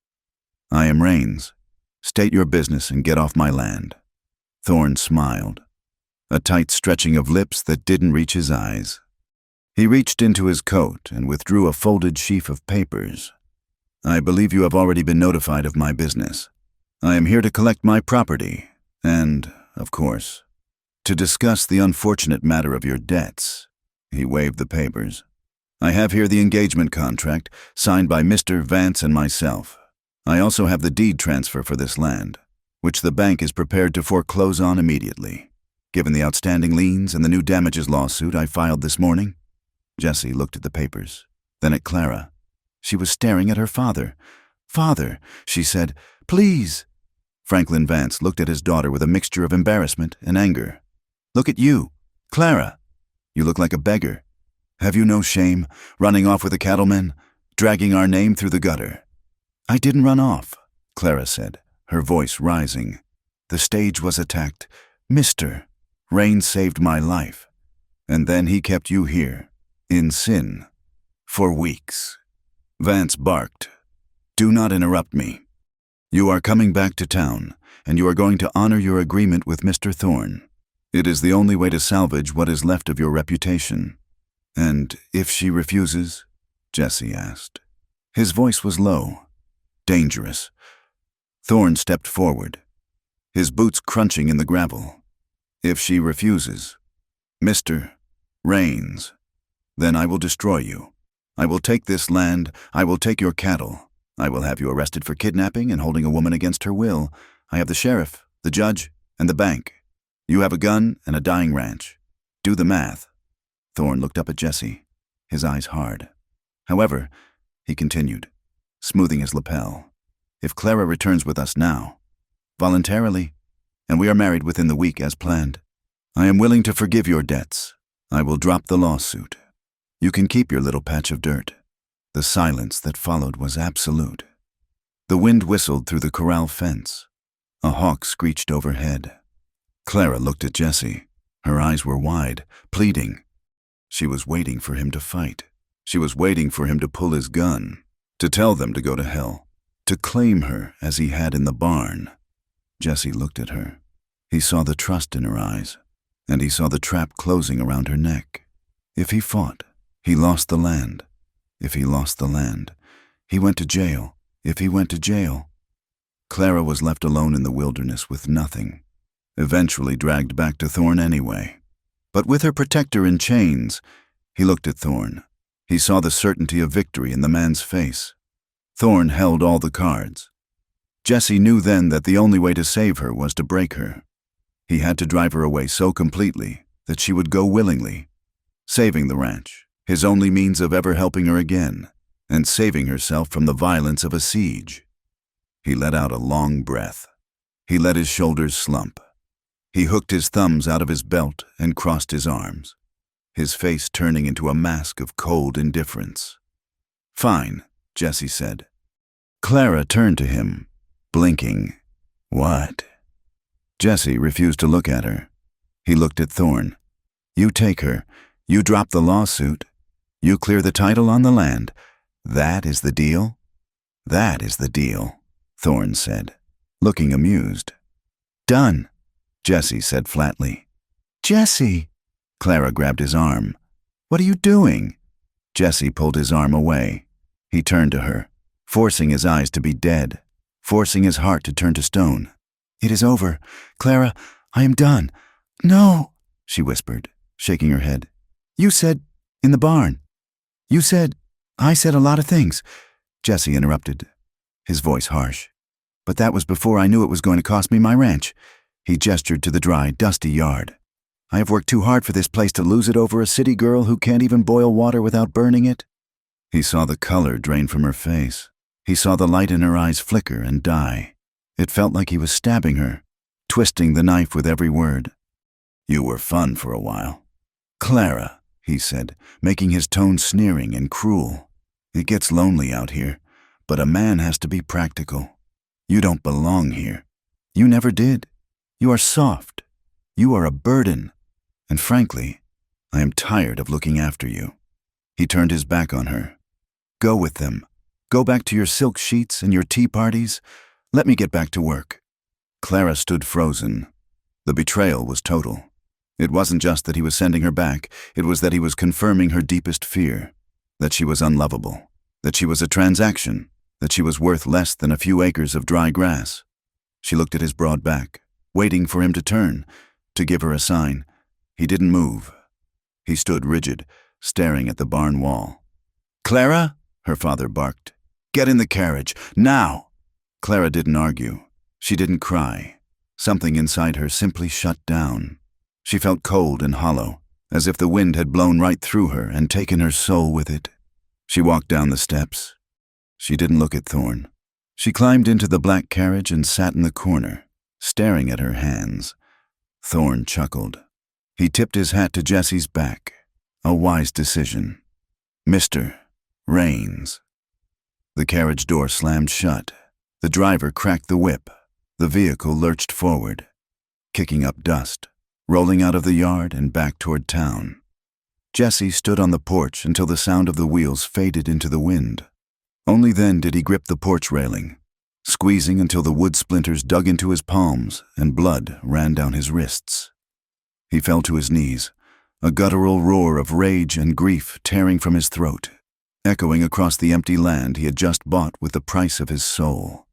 "I am Raines. State your business and get off my land." Thorne smiled, a tight stretching of lips that didn't reach his eyes. He reached into his coat and withdrew a folded sheaf of papers. "I believe you have already been notified of my business. I am here to collect my property and, of course, to discuss the unfortunate matter of your debts." He waved the papers. "I have here the engagement contract signed by Mr. Vance and myself. I also have the deed transfer for this land, which the bank is prepared to foreclose on immediately, given the outstanding liens and the new damages lawsuit I filed this morning." Jesse looked at the papers, then at Clara. She was staring at her father. "Father," she said, "please." Franklin Vance looked at his daughter with a mixture of embarrassment and anger. "Look at you, Clara. You look like a beggar. Have you no shame, running off with a cattleman, dragging our name through the gutter?" "I didn't run off," Clara said, her voice rising. "The stage was attacked. Mr. Raines saved my life. And then he kept you here, in sin, for weeks." Vance barked. "Do not interrupt me. You are coming back to town, and you are going to honor your agreement with Mr. Thorne. It is the only way to salvage what is left of your reputation." "And if she refuses?" Jesse asked. His voice was low, dangerous. Thorne stepped forward, his boots crunching in the gravel. "If she refuses, Mr. Raines, then I will destroy you. I will take this land, I will take your cattle. I will have you arrested for kidnapping and holding a woman against her will. I have the sheriff, the judge, and the bank. You have a gun and a dying ranch. Do the math." Thorne looked up at Jesse, his eyes hard. "However," he continued, smoothing his lapel, "if Clara returns with us now, voluntarily, and we are married within the week as planned, I am willing to forgive your debts. I will drop the lawsuit. You can keep your little patch of dirt." The silence that followed was absolute. The wind whistled through the corral fence. A hawk screeched overhead. Clara looked at Jesse. Her eyes were wide, pleading. She was waiting for him to fight. She was waiting for him to pull his gun, to tell them to go to hell, to claim her as he had in the barn. Jesse looked at her. He saw the trust in her eyes, and he saw the trap closing around her neck. If he fought, he lost the land. If he lost the land, he went to jail. If he went to jail, Clara was left alone in the wilderness with nothing. eventually dragged back to Thorn anyway. But with her protector in chains, he looked at Thorn. He saw the certainty of victory in the man's face. Thorn held all the cards. Jesse knew then that the only way to save her was to break her. He had to drive her away so completely that she would go willingly, saving the ranch, his only means of ever helping her again, and saving herself from the violence of a siege. He let out a long breath. He let his shoulders slump. He hooked his thumbs out of his belt and crossed his arms, his face turning into a mask of cold indifference. "Fine," Jesse said. Clara turned to him, blinking. "What?" Jesse refused to look at her. He looked at Thorn. "You take her. You drop the lawsuit. You clear the title on the land. That is the deal?" "That is the deal," Thorn said, looking amused. "Done," Jesse said flatly. "Jesse!" Clara grabbed his arm. "What are you doing?" Jesse pulled his arm away. He turned to her, forcing his eyes to be dead, forcing his heart to turn to stone. "It is over. Clara, I am done." "No," she whispered, shaking her head. "You said, in the barn. You said, I said a lot of things," Jesse interrupted, his voice harsh. "But that was before I knew it was going to cost me my ranch." He gestured to the dry, dusty yard. "I have worked too hard for this place to lose it over a city girl who can't even boil water without burning it." He saw the color drain from her face. He saw the light in her eyes flicker and die. It felt like he was stabbing her, twisting the knife with every word. "You were fun for a while." "Clara," he said, making his tone sneering and cruel. "It gets lonely out here, but a man has to be practical. You don't belong here. You never did. You are soft. You are a burden. And frankly, I am tired of looking after you." He turned his back on her. "Go with them. Go back to your silk sheets and your tea parties. Let me get back to work." Clara stood frozen. The betrayal was total. It wasn't just that he was sending her back, it was that he was confirming her deepest fear, that she was unlovable, that she was a transaction, that she was worth less than a few acres of dry grass. She looked at his broad back, waiting for him to turn, to give her a sign. He didn't move. He stood rigid, staring at the barn wall. "Clara," her father barked, "get in the carriage, now!" Clara didn't argue. She didn't cry. Something inside her simply shut down. She felt cold and hollow, as if the wind had blown right through her and taken her soul with it. She walked down the steps. She didn't look at Thorn. She climbed into the black carriage and sat in the corner, staring at her hands. Thorn chuckled. He tipped his hat to Jesse's back. A wise decision. "Mr. Rains." The carriage door slammed shut. The driver cracked the whip. The vehicle lurched forward, kicking up dust, rolling out of the yard and back toward town. Jesse stood on the porch until the sound of the wheels faded into the wind. Only then did he grip the porch railing, squeezing until the wood splinters dug into his palms and blood ran down his wrists. He fell to his knees, a guttural roar of rage and grief tearing from his throat, echoing across the empty land he had just bought with the price of his soul.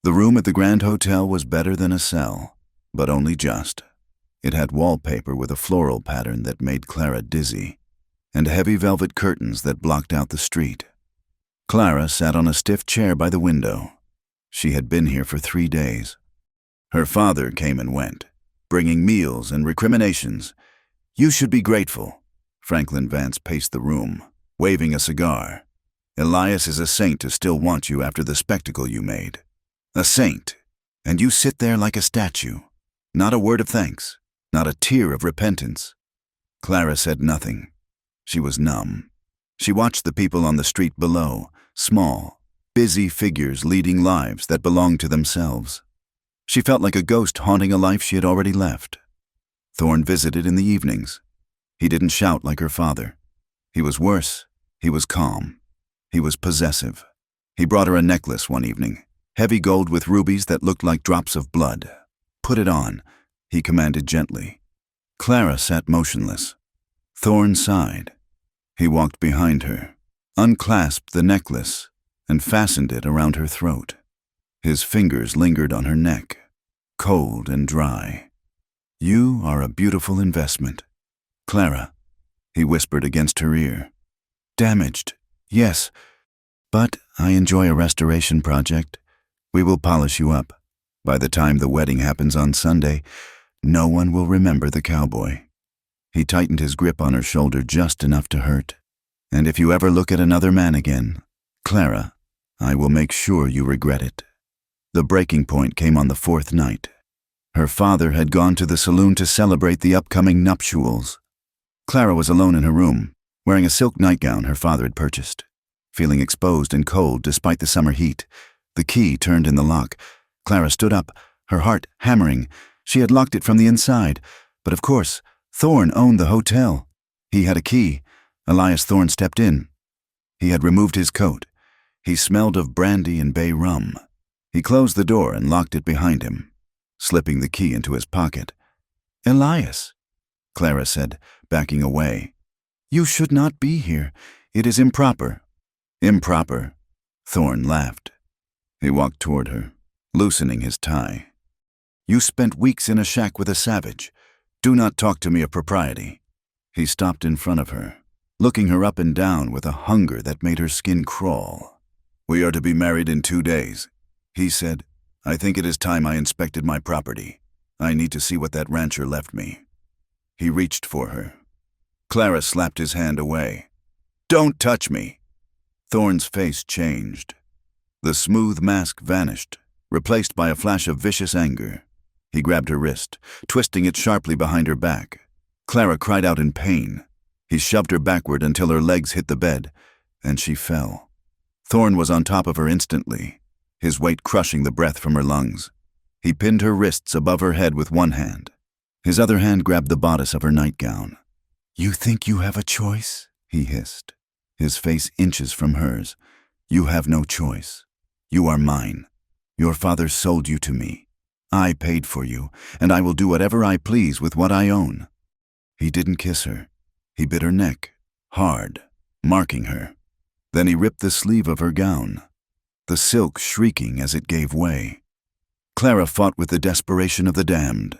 The room at the Grand Hotel was better than a cell, but only just. It had wallpaper with a floral pattern that made Clara dizzy, and heavy velvet curtains that blocked out the street. Clara sat on a stiff chair by the window. She had been here for 3 days. Her father came and went, bringing meals and recriminations. "You should be grateful." Franklin Vance paced the room, waving a cigar. "Elias is a saint to still want you after the spectacle you made. A saint, and you sit there like a statue. Not a word of thanks, not a tear of repentance." Clara said nothing. She was numb. She watched the people on the street below, small, busy figures leading lives that belonged to themselves. She felt like a ghost haunting a life she had already left. Thorn visited in the evenings. He didn't shout like her father. He was worse. He was calm. He was possessive. He brought her a necklace one evening, heavy gold with rubies that looked like drops of blood. "Put it on," he commanded gently. Clara sat motionless. Thorn sighed. He walked behind her, unclasped the necklace, and fastened it around her throat. His fingers lingered on her neck, cold and dry. You are a beautiful investment. Clara, he whispered against her ear. Damaged, yes, but I enjoy a restoration project. We will polish you up. By the time the wedding happens on Sunday, no one will remember the cowboy. He tightened his grip on her shoulder just enough to hurt. And if you ever look at another man again, Clara, I will make sure you regret it. The breaking point came on the fourth night. Her father had gone to the saloon to celebrate the upcoming nuptials. Clara was alone in her room, wearing a silk nightgown her father had purchased. Feeling exposed and cold despite the summer heat, the key turned in the lock. Clara stood up, her heart hammering. She had locked it from the inside, but of course, Thorne owned the hotel. He had a key. Elias Thorne stepped in. He had removed his coat. He smelled of brandy and bay rum. He closed the door and locked it behind him, slipping the key into his pocket. Elias, Clara said, backing away. You should not be here. It is improper. Improper, Thorne laughed. He walked toward her, loosening his tie. You spent weeks in a shack with a savage. Do not talk to me of propriety. He stopped in front of her, looking her up and down with a hunger that made her skin crawl. We are to be married in 2 days, he said. I think it is time I inspected my property. I need to see what that rancher left me. He reached for her. Clara slapped his hand away. Don't touch me. Thorne's face changed. The smooth mask vanished, replaced by a flash of vicious anger. He grabbed her wrist, twisting it sharply behind her back. Clara cried out in pain. He shoved her backward until her legs hit the bed, and she fell. Thorne was on top of her instantly, his weight crushing the breath from her lungs. He pinned her wrists above her head with one hand. His other hand grabbed the bodice of her nightgown. You think you have a choice? He hissed, his face inches from hers. You have no choice. You are mine. Your father sold you to me. I paid for you, and I will do whatever I please with what I own. He didn't kiss her. He bit her neck, hard, marking her. Then he ripped the sleeve of her gown, the silk shrieking as it gave way. Clara fought with the desperation of the damned.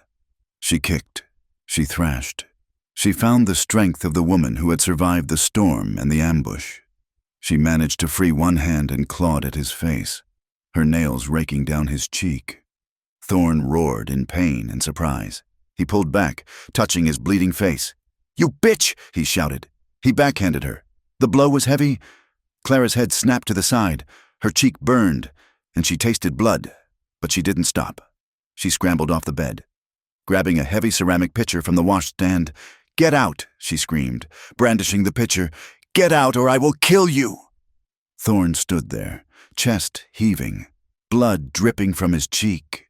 She kicked. She thrashed. She found the strength of the woman who had survived the storm and the ambush. She managed to free one hand and clawed at his face, her nails raking down his cheek. Thorne roared in pain and surprise. He pulled back, touching his bleeding face. You bitch! He shouted. He backhanded her. The blow was heavy. Clara's head snapped to the side. Her cheek burned, and she tasted blood, but she didn't stop. She scrambled off the bed, grabbing a heavy ceramic pitcher from the washstand. Get out, she screamed, brandishing the pitcher. Get out or I will kill you! Thorne stood there, chest heaving, blood dripping from his cheek.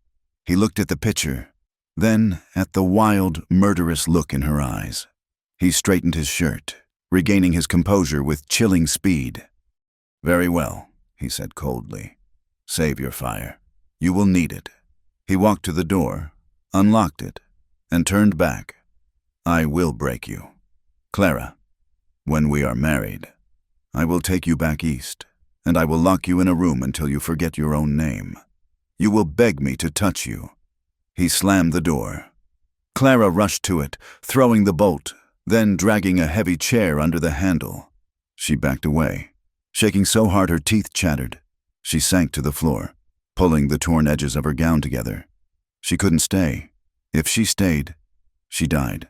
He looked at the pitcher, then at the wild, murderous look in her eyes. He straightened his shirt, regaining his composure with chilling speed. Very well, he said coldly. Save your fire. You will need it. He walked to the door, unlocked it, and turned back. I will break you. Clara, when we are married, I will take you back east, and I will lock you in a room until you forget your own name. You will beg me to touch you. He slammed the door. Clara rushed to it, throwing the bolt, then dragging a heavy chair under the handle. She backed away, shaking so hard her teeth chattered. She sank to the floor, pulling the torn edges of her gown together. She couldn't stay. If she stayed, she died.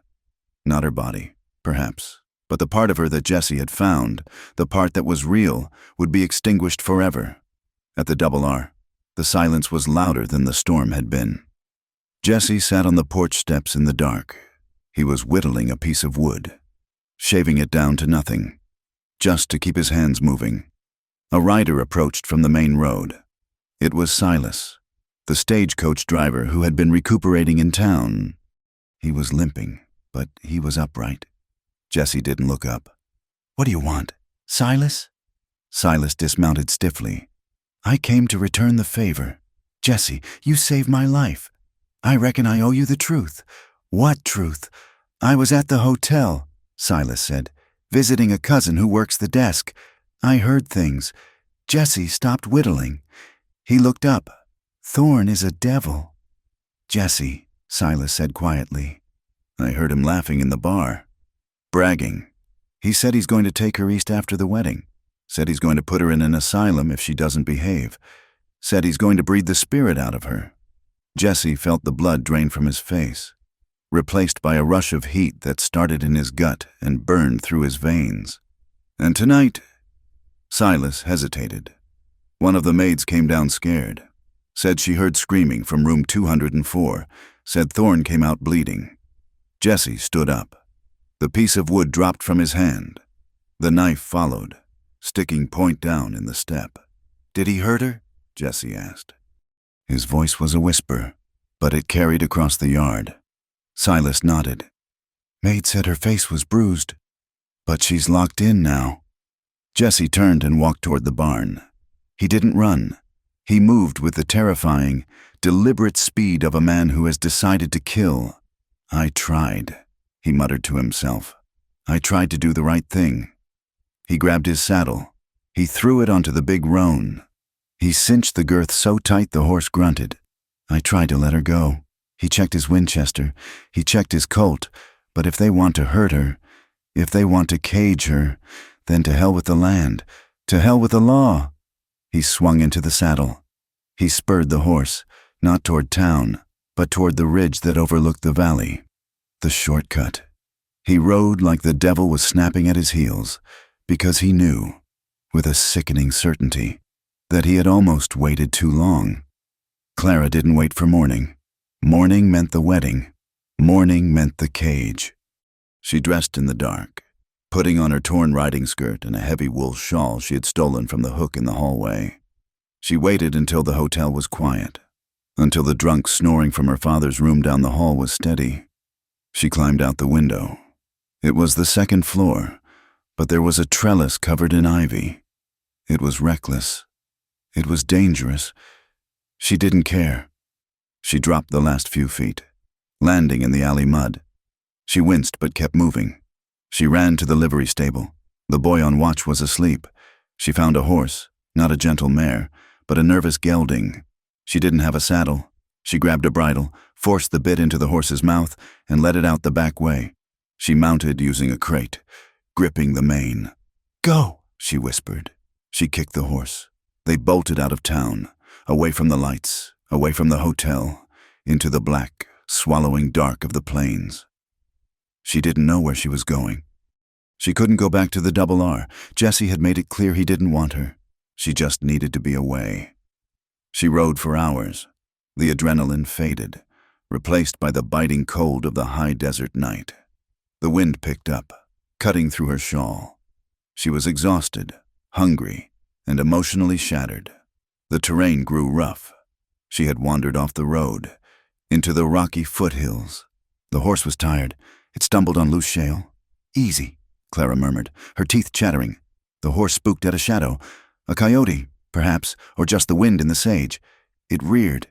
Not her body, perhaps, but the part of her that Jesse had found, the part that was real, would be extinguished forever. At the Double R, the silence was louder than the storm had been. Jesse sat on the porch steps in the dark. He was whittling a piece of wood, shaving it down to nothing, just to keep his hands moving. A rider approached from the main road. It was Silas, the stagecoach driver who had been recuperating in town. He was limping, but he was upright. Jesse didn't look up. What do you want, Silas? Silas dismounted stiffly. I came to return the favor. Jesse, you saved my life. I reckon I owe you the truth. What truth? I was at the hotel, Silas said, visiting a cousin who works the desk. I heard things. Jesse stopped whittling. He looked up. Thorne is a devil. Jesse, Silas said quietly. I heard him laughing in the bar. Bragging. He said he's going to take her east after the wedding. Said he's going to put her in an asylum if she doesn't behave. Said he's going to breathe the spirit out of her. Jesse felt the blood drain from his face, replaced by a rush of heat that started in his gut and burned through his veins. And tonight, Silas hesitated. One of the maids came down scared. Said she heard screaming from room 204. Said Thorne came out bleeding. Jesse stood up. The piece of wood dropped from his hand. The knife followed, sticking point down in the step. Did he hurt her? Jesse asked. His voice was a whisper, but it carried across the yard. Silas nodded. Maid said her face was bruised, but she's locked in now. Jesse turned and walked toward the barn. He didn't run. He moved with the terrifying, deliberate speed of a man who has decided to kill. I tried, he muttered to himself. I tried to do the right thing. He grabbed his saddle. He threw it onto the big roan. He cinched the girth so tight the horse grunted. I tried to let her go. He checked his Winchester. He checked his Colt. But if they want to hurt her, if they want to cage her, then to hell with the land, to hell with the law. He swung into the saddle. He spurred the horse, not toward town, but toward the ridge that overlooked the valley. The shortcut. He rode like the devil was snapping at his heels, because he knew, with a sickening certainty, that he had almost waited too long. Clara didn't wait for morning. Morning meant the wedding. Morning meant the cage. She dressed in the dark, putting on her torn riding skirt and a heavy wool shawl she had stolen from the hook in the hallway. She waited until the hotel was quiet, until the drunk snoring from her father's room down the hall was steady. She climbed out the window. It was the second floor, but there was a trellis covered in ivy. It was reckless. It was dangerous. She didn't care. She dropped the last few feet, landing in the alley mud. She winced but kept moving. She ran to the livery stable. The boy on watch was asleep. She found a horse, not a gentle mare, but a nervous gelding. She didn't have a saddle. She grabbed a bridle, forced the bit into the horse's mouth, and led it out the back way. She mounted using a crate, gripping the mane. Go, she whispered. She kicked the horse. They bolted out of town, away from the lights, away from the hotel, into the black, swallowing dark of the plains. She didn't know where she was going. She couldn't go back to the Double R. Jesse had made it clear he didn't want her. She just needed to be away. She rode for hours. The adrenaline faded, replaced by the biting cold of the high desert night. The wind picked up, cutting through her shawl. She was exhausted, hungry, and emotionally shattered. The terrain grew rough. She had wandered off the road, into the rocky foothills. The horse was tired. It stumbled on loose shale. Easy, Clara murmured, her teeth chattering. The horse spooked at a shadow. A coyote, perhaps, or just the wind in the sage. It reared.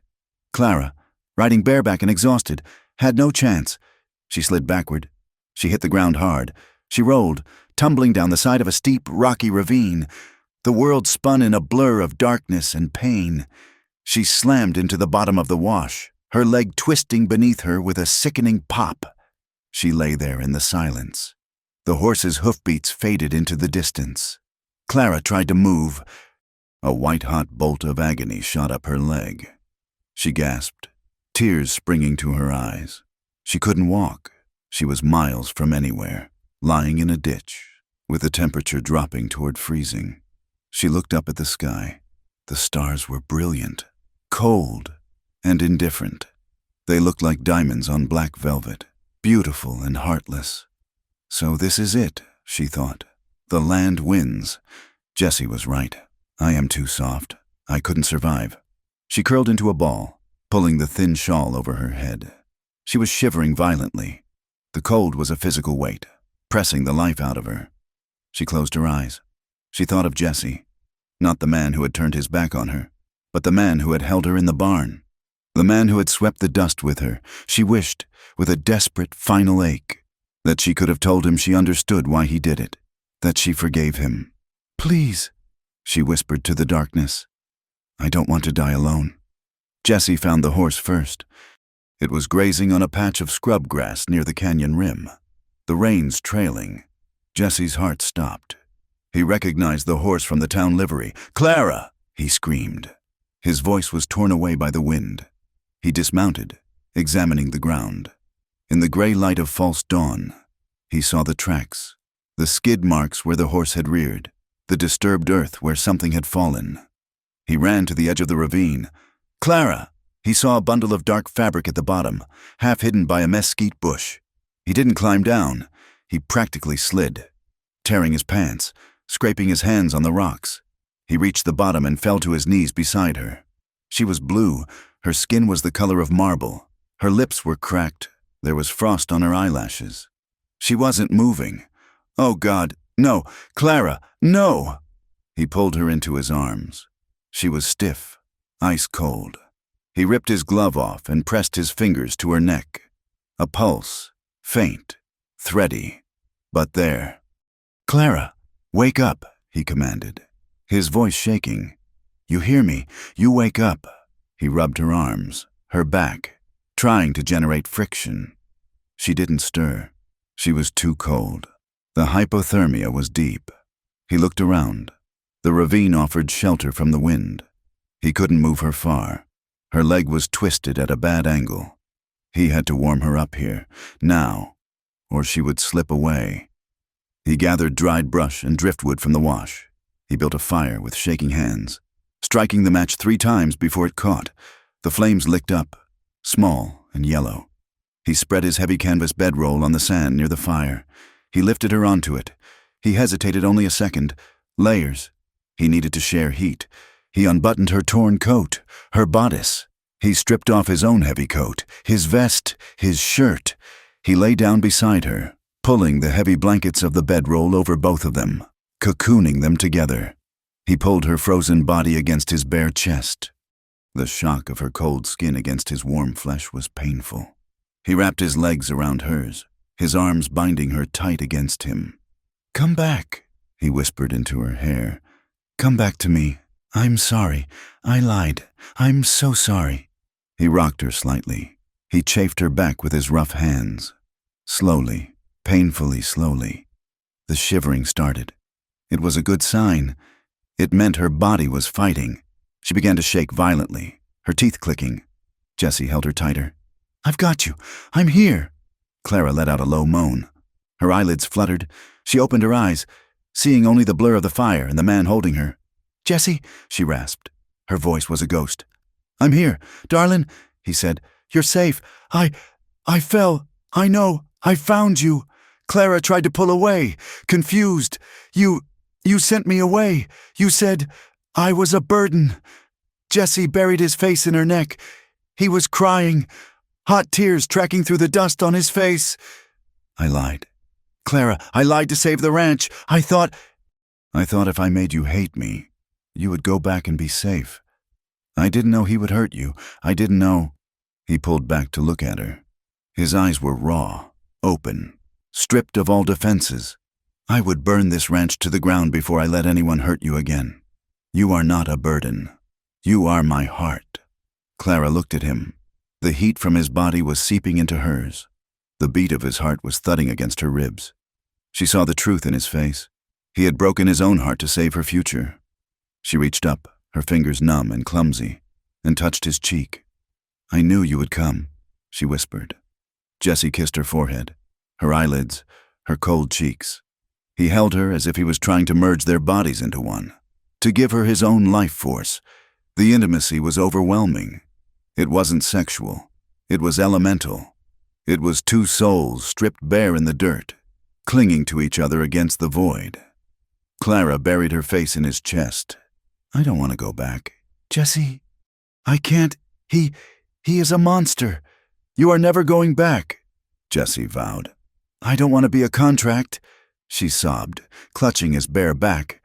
Clara, riding bareback and exhausted, had no chance. She slid backward. She hit the ground hard. She rolled, tumbling down the side of a steep, rocky ravine. The world spun in a blur of darkness and pain. She slammed into the bottom of the wash, her leg twisting beneath her with a sickening pop. She lay there in the silence. The horse's hoofbeats faded into the distance. Clara tried to move. A white-hot bolt of agony shot up her leg. She gasped, tears springing to her eyes. She couldn't walk. She was miles from anywhere, lying in a ditch, with the temperature dropping toward freezing. She looked up at the sky. The stars were brilliant, cold, and indifferent. They looked like diamonds on black velvet, beautiful and heartless. So this is it, she thought. The land wins. Jesse was right. I am too soft. I couldn't survive. She curled into a ball, pulling the thin shawl over her head. She was shivering violently. The cold was a physical weight, pressing the life out of her. She closed her eyes. She thought of Jesse, not the man who had turned his back on her, but the man who had held her in the barn, the man who had swept the dust with her. She wished, with a desperate, final ache, that she could have told him she understood why he did it, that she forgave him. Please, she whispered to the darkness. I don't want to die alone. Jesse found the horse first. It was grazing on a patch of scrub grass near the canyon rim. The reins trailing. Jesse's heart stopped. He recognized the horse from the town livery. "Clara!" he screamed. His voice was torn away by the wind. He dismounted, examining the ground. In the gray light of false dawn, he saw the tracks, the skid marks where the horse had reared, the disturbed earth where something had fallen. He ran to the edge of the ravine. "Clara!" He saw a bundle of dark fabric at the bottom, half hidden by a mesquite bush. He didn't climb down. He practically slid, tearing his pants, scraping his hands on the rocks. He reached the bottom and fell to his knees beside her. She was blue. Her skin was the color of marble. Her lips were cracked. There was frost on her eyelashes. She wasn't moving. "Oh, God, no! Clara, no!" He pulled her into his arms. She was stiff, ice cold. He ripped his glove off and pressed his fingers to her neck. A pulse, faint, thready, but there. "Clara, wake up," he commanded, his voice shaking. "You hear me? You wake up." He rubbed her arms, her back, trying to generate friction. She didn't stir. She was too cold. The hypothermia was deep. He looked around. The ravine offered shelter from the wind. He couldn't move her far. Her leg was twisted at a bad angle. He had to warm her up here, now, or she would slip away. He gathered dried brush and driftwood from the wash. He built a fire with shaking hands, striking the match 3 times before it caught. The flames licked up, small and yellow. He spread his heavy canvas bedroll on the sand near the fire. He lifted her onto it. He hesitated only a second. Layers. He needed to share heat. He unbuttoned her torn coat, her bodice. He stripped off his own heavy coat, his vest, his shirt. He lay down beside her, pulling the heavy blankets of the bedroll over both of them, cocooning them together. He pulled her frozen body against his bare chest. The shock of her cold skin against his warm flesh was painful. He wrapped his legs around hers, his arms binding her tight against him. "Come back," he whispered into her hair. "Come back to me. I'm sorry. I lied. I'm so sorry." He rocked her slightly. He chafed her back with his rough hands. Slowly, painfully slowly. The shivering started. It was a good sign. It meant her body was fighting. She began to shake violently, her teeth clicking. Jesse held her tighter. "I've got you. I'm here." Clara let out a low moan. Her eyelids fluttered. She opened her eyes, seeing only the blur of the fire and the man holding her. "Jesse," she rasped. Her voice was a ghost. "I'm here, darling," he said. "You're safe. I fell. I know. I found you. Clara tried to pull away, confused. You sent me away. You said I was a burden." Jesse buried his face in her neck. He was crying, hot tears tracking through the dust on his face. "I lied. Clara, I lied to save the ranch. I thought if I made you hate me, you would go back and be safe. I didn't know he would hurt you. I didn't know." He pulled back to look at her. His eyes were raw, open, stripped of all defenses. "I would burn this ranch to the ground before I let anyone hurt you again. You are not a burden. You are my heart." Clara looked at him. The heat from his body was seeping into hers. The beat of his heart was thudding against her ribs. She saw the truth in his face. He had broken his own heart to save her future. She reached up, her fingers numb and clumsy, and touched his cheek. "I knew you would come," she whispered. Jesse kissed her forehead, her eyelids, her cold cheeks. He held her as if he was trying to merge their bodies into one, to give her his own life force. The intimacy was overwhelming. It wasn't sexual. It was elemental. It was 2 souls stripped bare in the dirt, clinging to each other against the void. Clara buried her face in his chest. "I don't want to go back. Jesse, I can't. He is a monster. You are never going back," Jesse vowed. "I don't want to be a contract," she sobbed, clutching his bare back.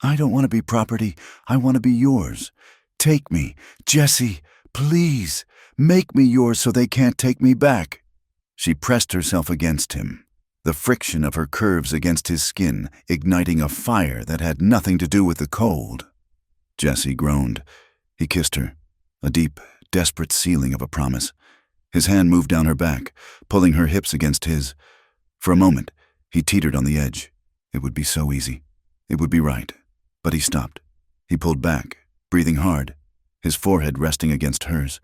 "I don't want to be property. I want to be yours. Take me, Jesse, please. Make me yours so they can't take me back." She pressed herself against him, the friction of her curves against his skin igniting a fire that had nothing to do with the cold. Jesse groaned. He kissed her, a deep, desperate sealing of a promise. His hand moved down her back, pulling her hips against his. For a moment, he teetered on the edge. It would be so easy. It would be right. But he stopped. He pulled back, breathing hard, his forehead resting against hers.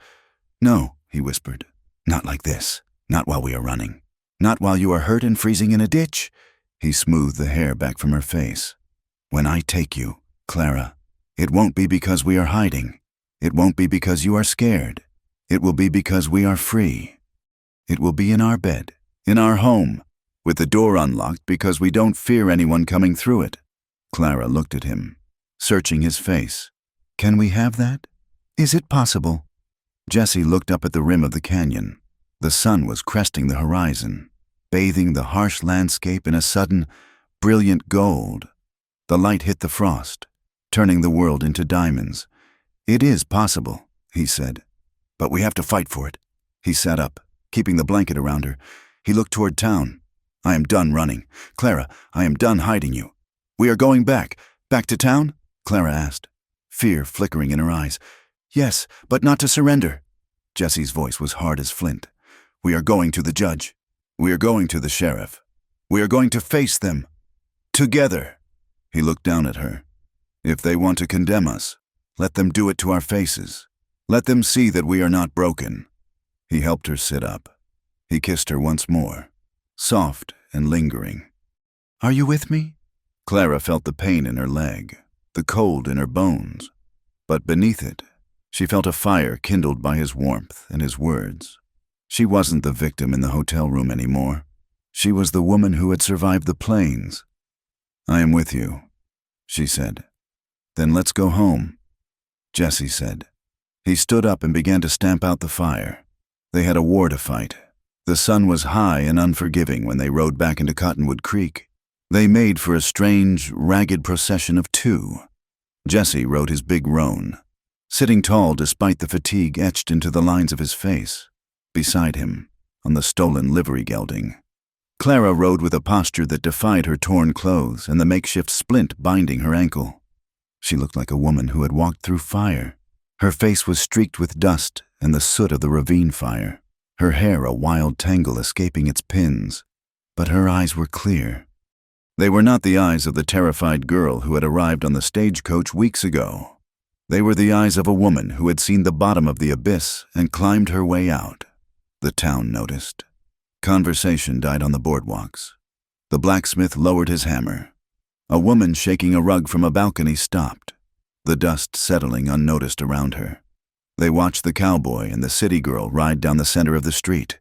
"No," he whispered. "Not like this. Not while we are running. Not while you are hurt and freezing in a ditch." He smoothed the hair back from her face. "When I take you, Clara, it won't be because we are hiding. It won't be because you are scared. It will be because we are free. It will be in our bed, in our home, with the door unlocked because we don't fear anyone coming through it." Clara looked at him, searching his face. "Can we have that? Is it possible?" Jesse looked up at the rim of the canyon. The sun was cresting the horizon, bathing the harsh landscape in a sudden, brilliant gold. The light hit the frost, turning the world into diamonds. "It is possible," he said. "But we have to fight for it." He sat up, keeping the blanket around her. He looked toward town. "I am done running. Clara, I am done hiding you." "We are going back. Back to town?" Clara asked, fear flickering in her eyes. "Yes, but not to surrender." Jesse's voice was hard as flint. "We are going to the judge. We are going to the sheriff. We are going to face them. Together." He looked down at her. "If they want to condemn us, let them do it to our faces. Let them see that we are not broken." He helped her sit up. He kissed her once more, soft and lingering. "Are you with me?" Clara felt the pain in her leg, the cold in her bones. But beneath it, she felt a fire kindled by his warmth and his words. She wasn't the victim in the hotel room anymore. She was the woman who had survived the plains. "I am with you," she said. "Then let's go home," Jesse said. He stood up and began to stamp out the fire. They had a war to fight. The sun was high and unforgiving when they rode back into Cottonwood Creek. They made for a strange, ragged procession of two. Jesse rode his big roan, sitting tall despite the fatigue etched into the lines of his face. Beside him, on the stolen livery gelding, Clara rode with a posture that defied her torn clothes and the makeshift splint binding her ankle. She looked like a woman who had walked through fire. Her face was streaked with dust and the soot of the ravine fire, her hair a wild tangle escaping its pins, but her eyes were clear. They were not the eyes of the terrified girl who had arrived on the stagecoach weeks ago. They were the eyes of a woman who had seen the bottom of the abyss and climbed her way out. The town noticed. Conversation died on the boardwalks. The blacksmith lowered his hammer. A woman shaking a rug from a balcony stopped, the dust settling unnoticed around her. They watched the cowboy and the city girl ride down the center of the street,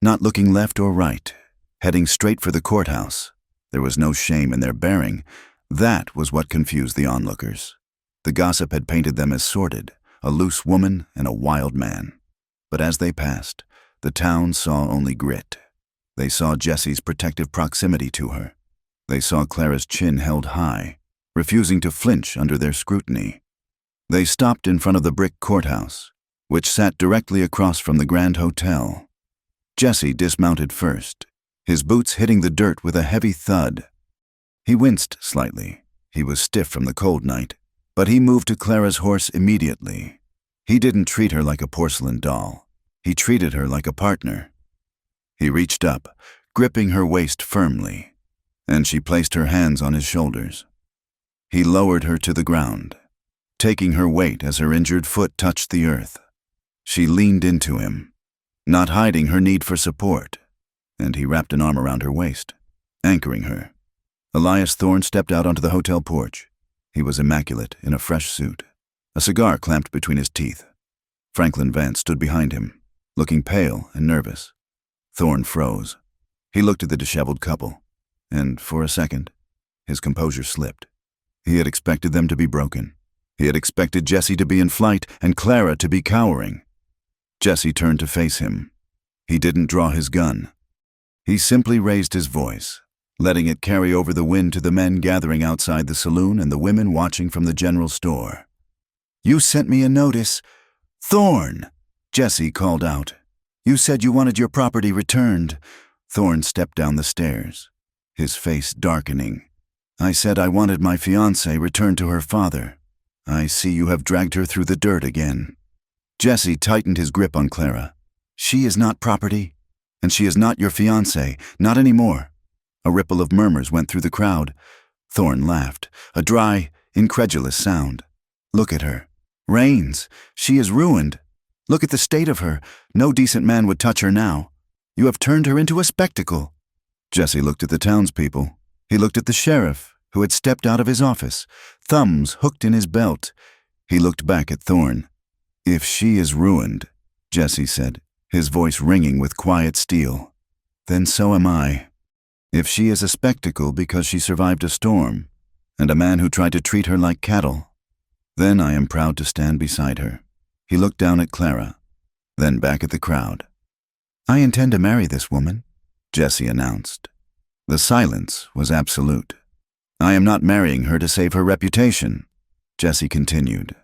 not looking left or right, heading straight for the courthouse. There was no shame in their bearing. That was what confused the onlookers. The gossip had painted them as sordid, a loose woman and a wild man. But as they passed, the town saw only grit. They saw Jesse's protective proximity to her. They saw Clara's chin held high, refusing to flinch under their scrutiny. They stopped in front of the brick courthouse, which sat directly across from the Grand Hotel. Jesse dismounted first, his boots hitting the dirt with a heavy thud. He winced slightly. He was stiff from the cold night, but he moved to Clara's horse immediately. He didn't treat her like a porcelain doll. He treated her like a partner. He reached up, gripping her waist firmly, and she placed her hands on his shoulders. He lowered her to the ground, taking her weight as her injured foot touched the earth. She leaned into him, not hiding her need for support, and he wrapped an arm around her waist, anchoring her. Elias Thorne stepped out onto the hotel porch. He was immaculate in a fresh suit, a cigar clamped between his teeth. Franklin Vance stood behind him, looking pale and nervous. Thorne froze. He looked at the disheveled couple, and for a second, his composure slipped. He had expected them to be broken. He had expected Jesse to be in flight and Clara to be cowering. Jesse turned to face him. He didn't draw his gun. He simply raised his voice, letting it carry over the wind to the men gathering outside the saloon and the women watching from the general store. "You sent me a notice." "Thorne!" Jesse called out. "You said you wanted your property returned." Thorne stepped down the stairs, his face darkening. "I said I wanted my fiancée returned to her father. I see you have dragged her through the dirt again." Jesse tightened his grip on Clara. She is not property, and she is not your fiancée, not anymore. A ripple of murmurs went through the crowd. Thorne laughed, a dry, incredulous sound. Look at her. Rains. She is ruined. Look at the state of her. No decent man would touch her now. You have turned her into a spectacle. Jesse looked at the townspeople. He looked at the sheriff, who had stepped out of his office, thumbs hooked in his belt. He looked back at Thorne. If she is ruined, Jesse said, his voice ringing with quiet steel, then so am I. If she is a spectacle because she survived a storm, and a man who tried to treat her like cattle, then I am proud to stand beside her. He looked down at Clara, then back at the crowd. I intend to marry this woman, Jesse announced. The silence was absolute. I am not marrying her to save her reputation, Jesse continued.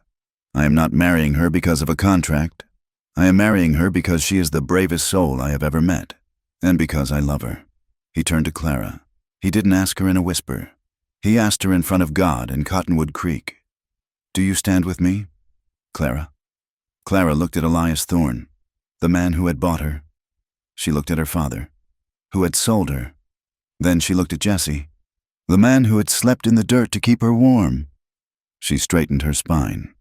I am not marrying her because of a contract. I am marrying her because she is the bravest soul I have ever met, and because I love her. He turned to Clara. He didn't ask her in a whisper. He asked her in front of God in Cottonwood Creek. Do you stand with me, Clara? Clara looked at Elias Thorne, the man who had bought her. She looked at her father, who had sold her. Then she looked at Jesse, the man who had slept in the dirt to keep her warm. She straightened her spine,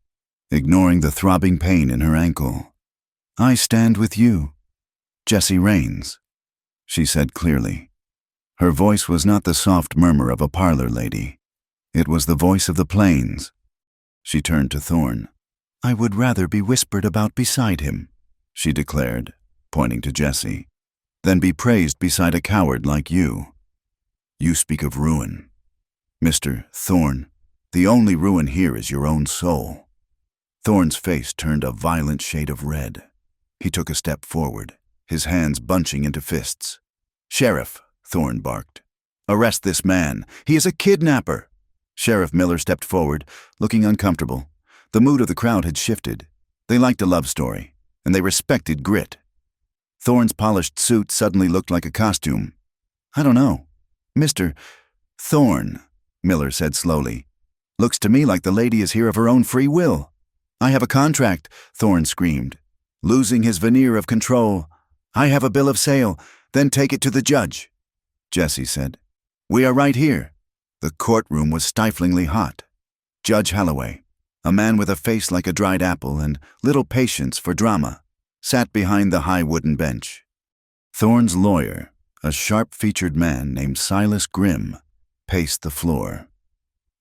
ignoring the throbbing pain in her ankle. I stand with you, Jesse Raines, she said clearly. Her voice was not the soft murmur of a parlor lady. It was the voice of the plains. She turned to Thorne. I would rather be whispered about beside him, she declared, pointing to Jesse, than be praised beside a coward like you. You speak of ruin. Mr. Thorne, the only ruin here is your own soul. Thorne's face turned a violent shade of red. He took a step forward, his hands bunching into fists. Sheriff, Thorne barked. Arrest this man. He is a kidnapper. Sheriff Miller stepped forward, looking uncomfortable. The mood of the crowd had shifted. They liked a love story, and they respected grit. Thorne's polished suit suddenly looked like a costume. I don't know. Mr. Thorne, Miller said slowly. Looks to me like the lady is here of her own free will. I have a contract, Thorne screamed, losing his veneer of control. I have a bill of sale, then take it to the judge. Jesse said, We are right here. The courtroom was stiflingly hot. Judge Holloway, a man with a face like a dried apple and little patience for drama, sat behind the high wooden bench. Thorne's lawyer, a sharp-featured man named Silas Grimm, paced the floor.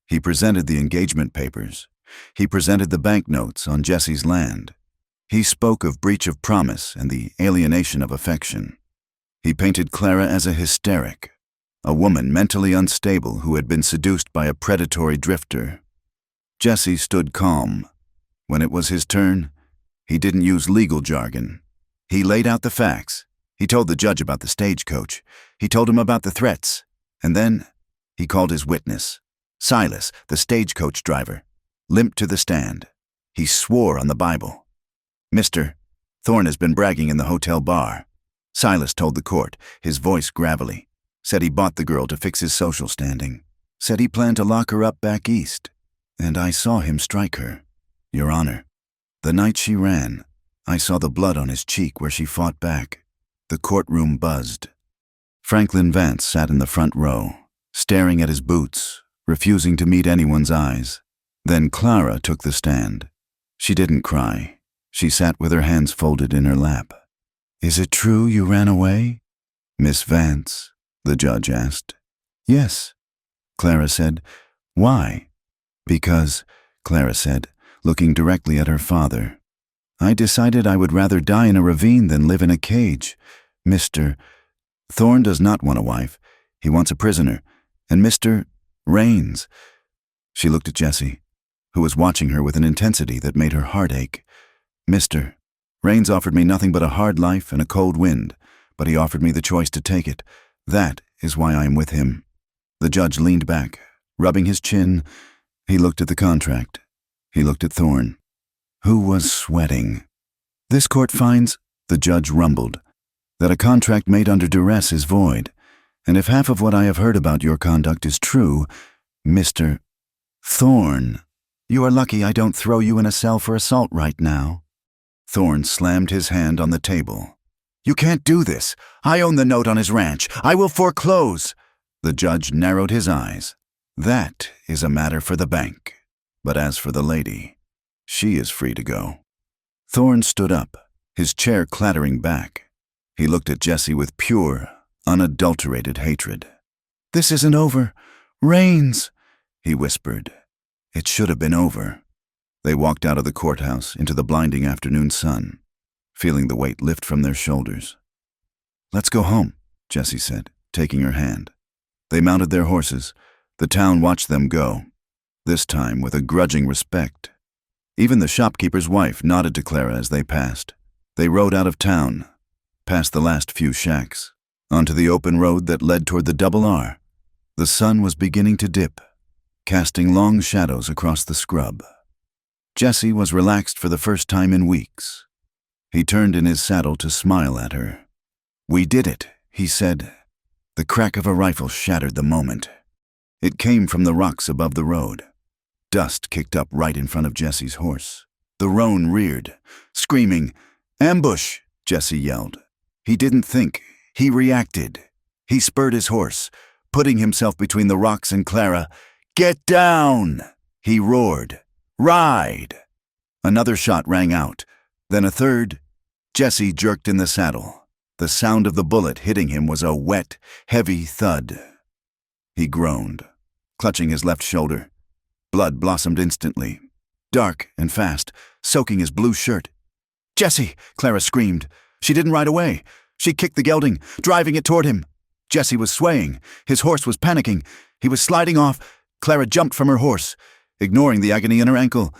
He presented the engagement papers. He presented the banknotes on Jesse's land. He spoke of breach of promise and the alienation of affection. He painted Clara as a hysteric, a woman mentally unstable who had been seduced by a predatory drifter. Jesse stood calm. When it was his turn, he didn't use legal jargon. He laid out the facts. He told the judge about the stagecoach. He told him about the threats. And then he called his witness, Silas, the stagecoach driver, limped to the stand. He swore on the Bible. Mr. Thorne has been bragging in the hotel bar. Silas told the court, his voice gravelly. Said he bought the girl to fix his social standing. Said he planned to lock her up back east. And I saw him strike her, Your Honor. The night she ran, I saw the blood on his cheek where she fought back. The courtroom buzzed. Franklin Vance sat in the front row, staring at his boots, refusing to meet anyone's eyes. Then Clara took the stand. She didn't cry. She sat with her hands folded in her lap. Is it true you ran away, Miss Vance? The judge asked. Yes, Clara said. Why? Because, Clara said, looking directly at her father, I decided I would rather die in a ravine than live in a cage. Mr. Thorne does not want a wife. He wants a prisoner. And Mr. Raines. She looked at Jesse, who was watching her with an intensity that made her heart ache. Mr. Raines offered me nothing but a hard life and a cold wind, but he offered me the choice to take it. That is why I am with him. The judge leaned back, rubbing his chin. He looked at the contract. He looked at Thorne, who was sweating. This court finds, the judge rumbled, that a contract made under duress is void, and if half of what I have heard about your conduct is true, Mr. Thorne, you are lucky I don't throw you in a cell for assault right now. Thorne slammed his hand on the table. "You can't do this. I own the note on his ranch. I will foreclose." The judge narrowed his eyes. "That is a matter for the bank. But as for the lady, she is free to go." Thorne stood up, his chair clattering back. He looked at Jesse with pure, unadulterated hatred. "This isn't over. Rains," he whispered. It should have been over. They walked out of the courthouse into the blinding afternoon sun, feeling the weight lift from their shoulders. "Let's go home," Jesse said, taking her hand. They mounted their horses. The town watched them go, this time with a grudging respect. Even the shopkeeper's wife nodded to Clara as they passed. They rode out of town, past the last few shacks, onto the open road that led toward the Double R. The sun was beginning to dip, casting long shadows across the scrub. Jesse was relaxed for the first time in weeks. He turned in his saddle to smile at her. "We did it," he said. The crack of a rifle shattered the moment. It came from the rocks above the road. Dust kicked up right in front of Jesse's horse. The roan reared, screaming, "Ambush!" Jesse yelled. He didn't think. He reacted. He spurred his horse, putting himself between the rocks and Clara. "Get down!" he roared. "Ride!" Another shot rang out, then a third. Jesse jerked in the saddle. The sound of the bullet hitting him was a wet, heavy thud. He groaned, clutching his left shoulder. Blood blossomed instantly, dark and fast, soaking his blue shirt. "Jesse!" Clara screamed. She didn't ride away. She kicked the gelding, driving it toward him. Jesse was swaying. His horse was panicking. He was sliding off. Clara jumped from her horse, ignoring the agony in her ankle.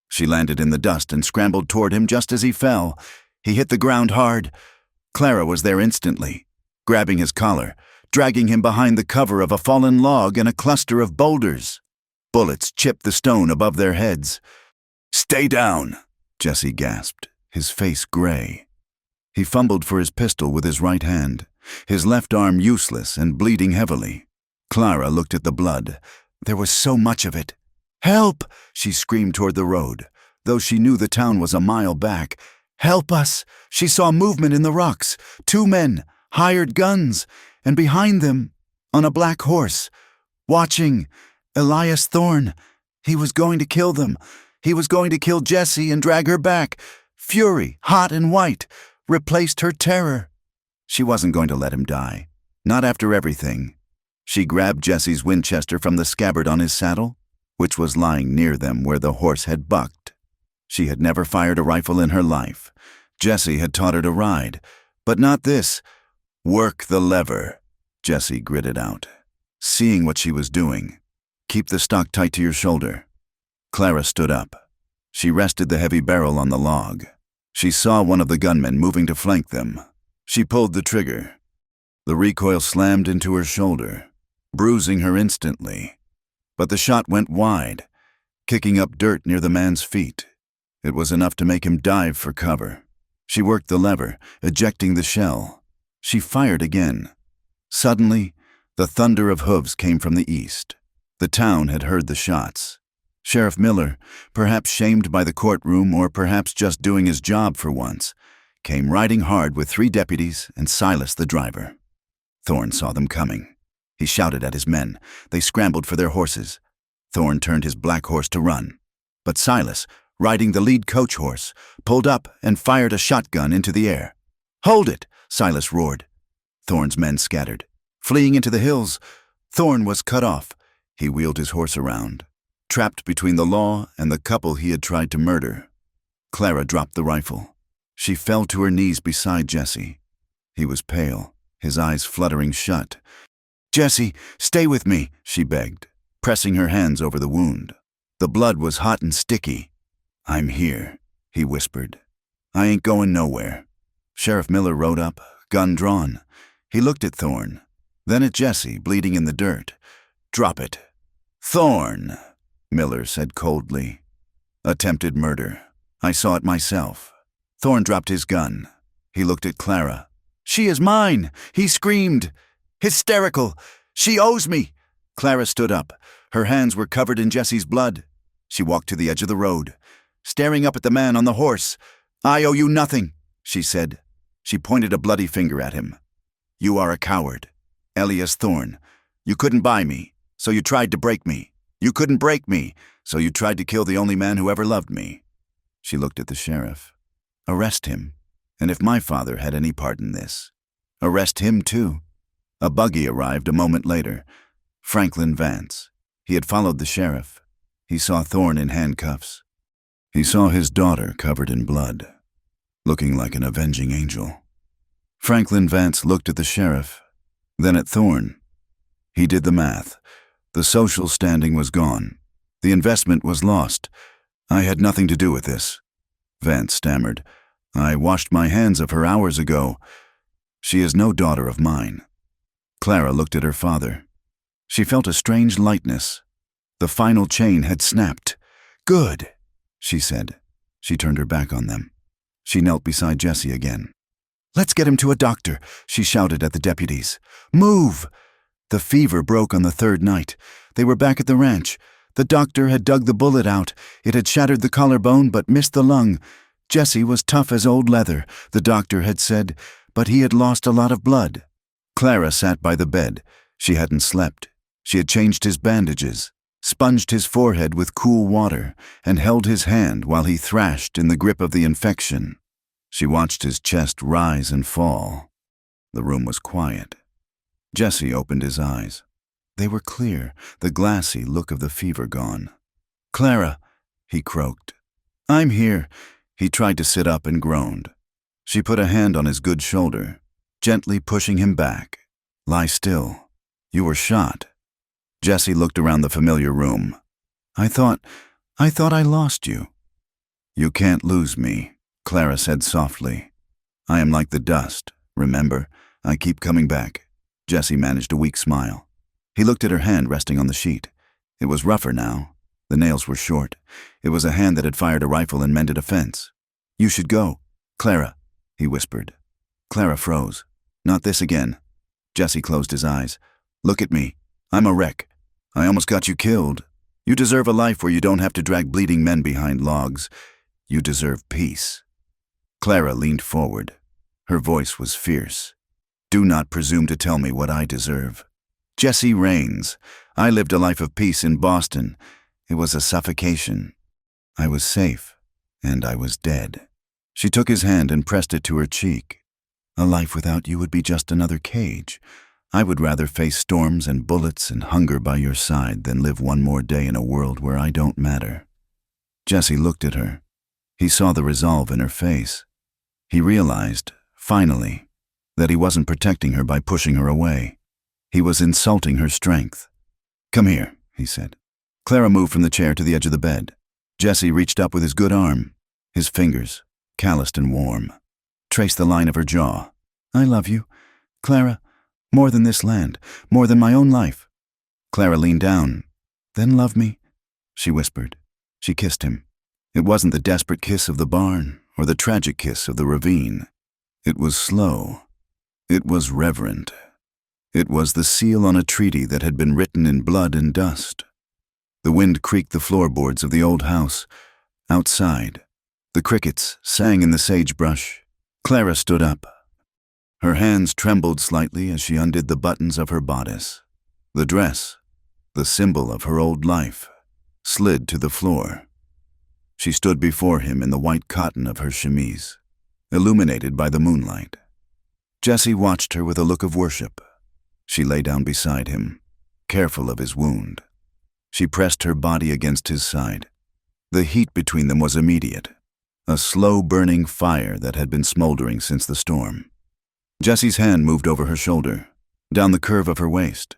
She landed in the dust and scrambled toward him just as he fell. He hit the ground hard. Clara was there instantly, grabbing his collar, dragging him behind the cover of a fallen log and a cluster of boulders. Bullets chipped the stone above their heads. "Stay down," Jesse gasped, his face gray. He fumbled for his pistol with his right hand, his left arm useless and bleeding heavily. Clara looked at the blood. There was so much of it. "Help!" she screamed toward the road, though she knew the town was a mile back. "Help us!" She saw movement in the rocks. 2 men, hired guns, and behind them, on a black horse, watching, Elias Thorne. He was going to kill them. He was going to kill Jessie and drag her back. Fury, hot and white, replaced her terror. She wasn't going to let him die. Not after everything. She grabbed Jessie's Winchester from the scabbard on his saddle, which was lying near them where the horse had bucked. She had never fired a rifle in her life. Jessie had taught her to ride, but not this. "Work the lever," Jessie gritted out, seeing what she was doing. "Keep the stock tight to your shoulder." Clara stood up. She rested the heavy barrel on the log. She saw one of the gunmen moving to flank them. She pulled the trigger. The recoil slammed into her shoulder, bruising her instantly. But the shot went wide, kicking up dirt near the man's feet. It was enough to make him dive for cover. She worked the lever, ejecting the shell. She fired again. Suddenly, the thunder of hooves came from the east. The town had heard the shots. Sheriff Miller, perhaps shamed by the courtroom or perhaps just doing his job for once, came riding hard with 3 deputies and Silas the driver. Thorne saw them coming. He shouted at his men. They scrambled for their horses. Thorne turned his black horse to run. But Silas, riding the lead coach horse, pulled up and fired a shotgun into the air. "Hold it!" Silas roared. Thorne's men scattered, fleeing into the hills. Thorne was cut off. He wheeled his horse around, trapped between the law and the couple he had tried to murder. Clara dropped the rifle. She fell to her knees beside Jesse. He was pale, his eyes fluttering shut. "Jesse, stay with me," she begged, pressing her hands over the wound. The blood was hot and sticky. "I'm here," he whispered. "I ain't going nowhere." Sheriff Miller rode up, gun drawn. He looked at Thorne, then at Jesse, bleeding in the dirt. "Drop it." "Thorne," Miller said coldly. "Attempted murder. I saw it myself." Thorne dropped his gun. He looked at Clara. "She is mine!" he screamed. Hysterical. "She owes me!" Clara stood up. Her hands were covered in Jesse's blood. She walked to the edge of the road, staring up at the man on the horse. "I owe you nothing," she said. She pointed a bloody finger at him. "You are a coward. Elias Thorne. You couldn't buy me, so you tried to break me. You couldn't break me, so you tried to kill the only man who ever loved me." She looked at the sheriff. "Arrest him, and if my father had any part in this, arrest him too." A buggy arrived a moment later. Franklin Vance. He had followed the sheriff. He saw Thorne in handcuffs. He saw his daughter covered in blood, looking like an avenging angel. Franklin Vance looked at the sheriff, then at Thorne. He did the math. The social standing was gone. The investment was lost. "I had nothing to do with this," Vance stammered. "I washed my hands of her hours ago. She is no daughter of mine." Clara looked at her father. She felt a strange lightness. The final chain had snapped. "Good," she said. She turned her back on them. She knelt beside Jesse again. "Let's get him to a doctor," she shouted at the deputies. "Move!" The fever broke on the third night. They were back at the ranch. The doctor had dug the bullet out. It had shattered the collarbone but missed the lung. Jesse was tough as old leather, the doctor had said, but he had lost a lot of blood. Clara sat by the bed. She hadn't slept. She had changed his bandages, sponged his forehead with cool water, and held his hand while he thrashed in the grip of the infection. She watched his chest rise and fall. The room was quiet. Jesse opened his eyes. They were clear, the glassy look of the fever gone. "Clara," he croaked. "I'm here." He tried to sit up and groaned. She put a hand on his good shoulder, gently pushing him back. "Lie still. You were shot." Jesse looked around the familiar room. I thought I lost you." "You can't lose me," Clara said softly. "I am like the dust, remember? I keep coming back." Jesse managed a weak smile. He looked at her hand resting on the sheet. It was rougher now. The nails were short. It was a hand that had fired a rifle and mended a fence. "You should go. Clara," he whispered. Clara froze. "Not this again." Jesse closed his eyes. "Look at me. I'm a wreck. I almost got you killed. You deserve a life where you don't have to drag bleeding men behind logs. You deserve peace." Clara leaned forward. Her voice was fierce. "Do not presume to tell me what I deserve. Jesse Raines. I lived a life of peace in Boston. It was a suffocation. I was safe, and I was dead." She took his hand and pressed it to her cheek. "A life without you would be just another cage. I would rather face storms and bullets and hunger by your side than live one more day in a world where I don't matter." Jesse looked at her. He saw the resolve in her face. He realized, finally, that he wasn't protecting her by pushing her away. He was insulting her strength. "Come here," he said. Clara moved from the chair to the edge of the bed. Jesse reached up with his good arm, his fingers, calloused and warm, traced the line of her jaw. "I love you, Clara, more than this land, more than my own life." Clara leaned down. "Then love me," she whispered. She kissed him. It wasn't the desperate kiss of the barn or the tragic kiss of the ravine. It was slow. It was reverent. It was the seal on a treaty that had been written in blood and dust. The wind creaked the floorboards of the old house. Outside, the crickets sang in the sagebrush. Clara stood up. Her hands trembled slightly as she undid the buttons of her bodice. The dress, the symbol of her old life, slid to the floor. She stood before him in the white cotton of her chemise, illuminated by the moonlight. Jesse watched her with a look of worship. She lay down beside him, careful of his wound. She pressed her body against his side. The heat between them was immediate, a slow-burning fire that had been smoldering since the storm. Jesse's hand moved over her shoulder, down the curve of her waist.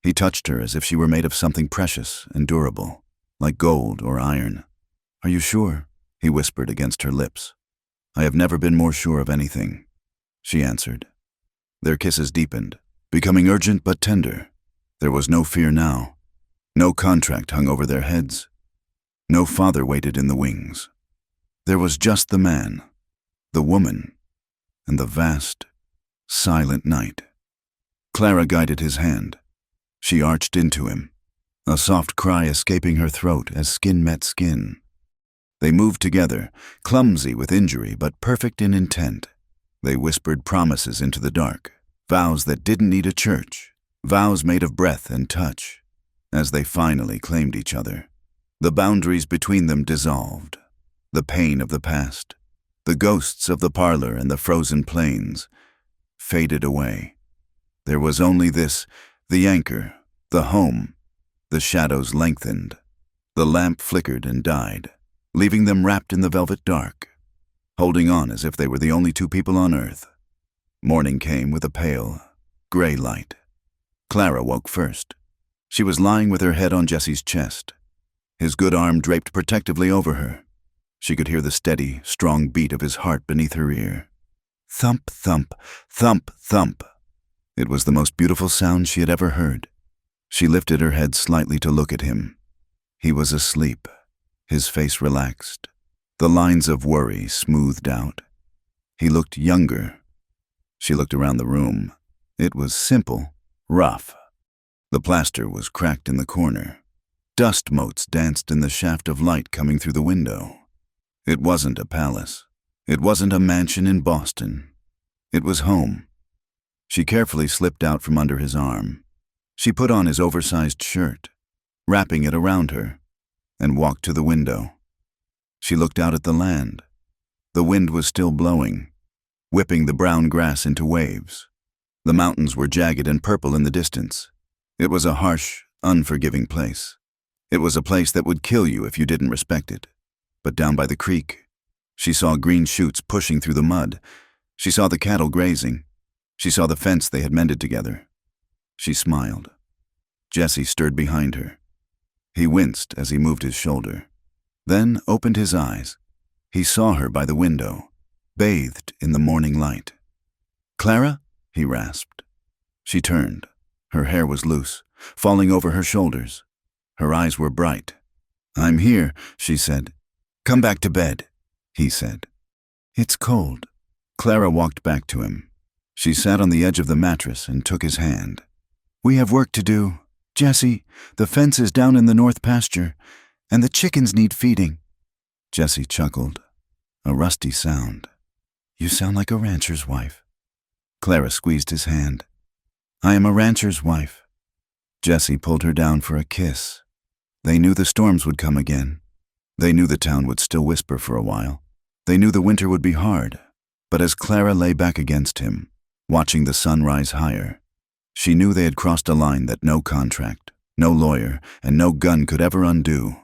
He touched her as if she were made of something precious and durable, like gold or iron. "Are you sure?" he whispered against her lips. "I have never been more sure of anything," she answered. Their kisses deepened, becoming urgent but tender. There was no fear now. No contract hung over their heads. No father waited in the wings. There was just the man, the woman, and the vast, silent night. Clara guided his hand. She arched into him, a soft cry escaping her throat as skin met skin. They moved together, clumsy with injury but perfect in intent. They whispered promises into the dark, vows that didn't need a church, vows made of breath and touch. As they finally claimed each other, the boundaries between them dissolved. The pain of the past, the ghosts of the parlor and the frozen plains, faded away. There was only this, the anchor, the home. The shadows lengthened. The lamp flickered and died, leaving them wrapped in the velvet dark, holding on as if they were the only two people on earth. Morning came with a pale, gray light. Clara woke first. She was lying with her head on Jesse's chest, his good arm draped protectively over her. She could hear the steady, strong beat of his heart beneath her ear. Thump, thump, thump, thump. It was the most beautiful sound she had ever heard. She lifted her head slightly to look at him. He was asleep, his face relaxed, the lines of worry smoothed out. He looked younger. She looked around the room. It was simple, rough. The plaster was cracked in the corner. Dust motes danced in the shaft of light coming through the window. It wasn't a palace. It wasn't a mansion in Boston. It was home. She carefully slipped out from under his arm. She put on his oversized shirt, wrapping it around her, and walked to the window. She looked out at the land. The wind was still blowing, whipping the brown grass into waves. The mountains were jagged and purple in the distance. It was a harsh, unforgiving place. It was a place that would kill you if you didn't respect it. But down by the creek, she saw green shoots pushing through the mud. She saw the cattle grazing. She saw the fence they had mended together. She smiled. Jesse stirred behind her. He winced as he moved his shoulder, then opened his eyes. He saw her by the window, bathed in the morning light. "Clara?" he rasped. She turned. Her hair was loose, falling over her shoulders. Her eyes were bright. "I'm here," she said. "Come back to bed," he said. "It's cold." Clara walked back to him. She sat on the edge of the mattress and took his hand. "We have work to do. Jesse, the fence is down in the north pasture, and the chickens need feeding." Jesse chuckled. A rusty sound. "You sound like a rancher's wife." Clara squeezed his hand. "I am a rancher's wife." Jesse pulled her down for a kiss. They knew the storms would come again. They knew the town would still whisper for a while. They knew the winter would be hard. But as Clara lay back against him, watching the sun rise higher, she knew they had crossed a line that no contract, no lawyer, and no gun could ever undo.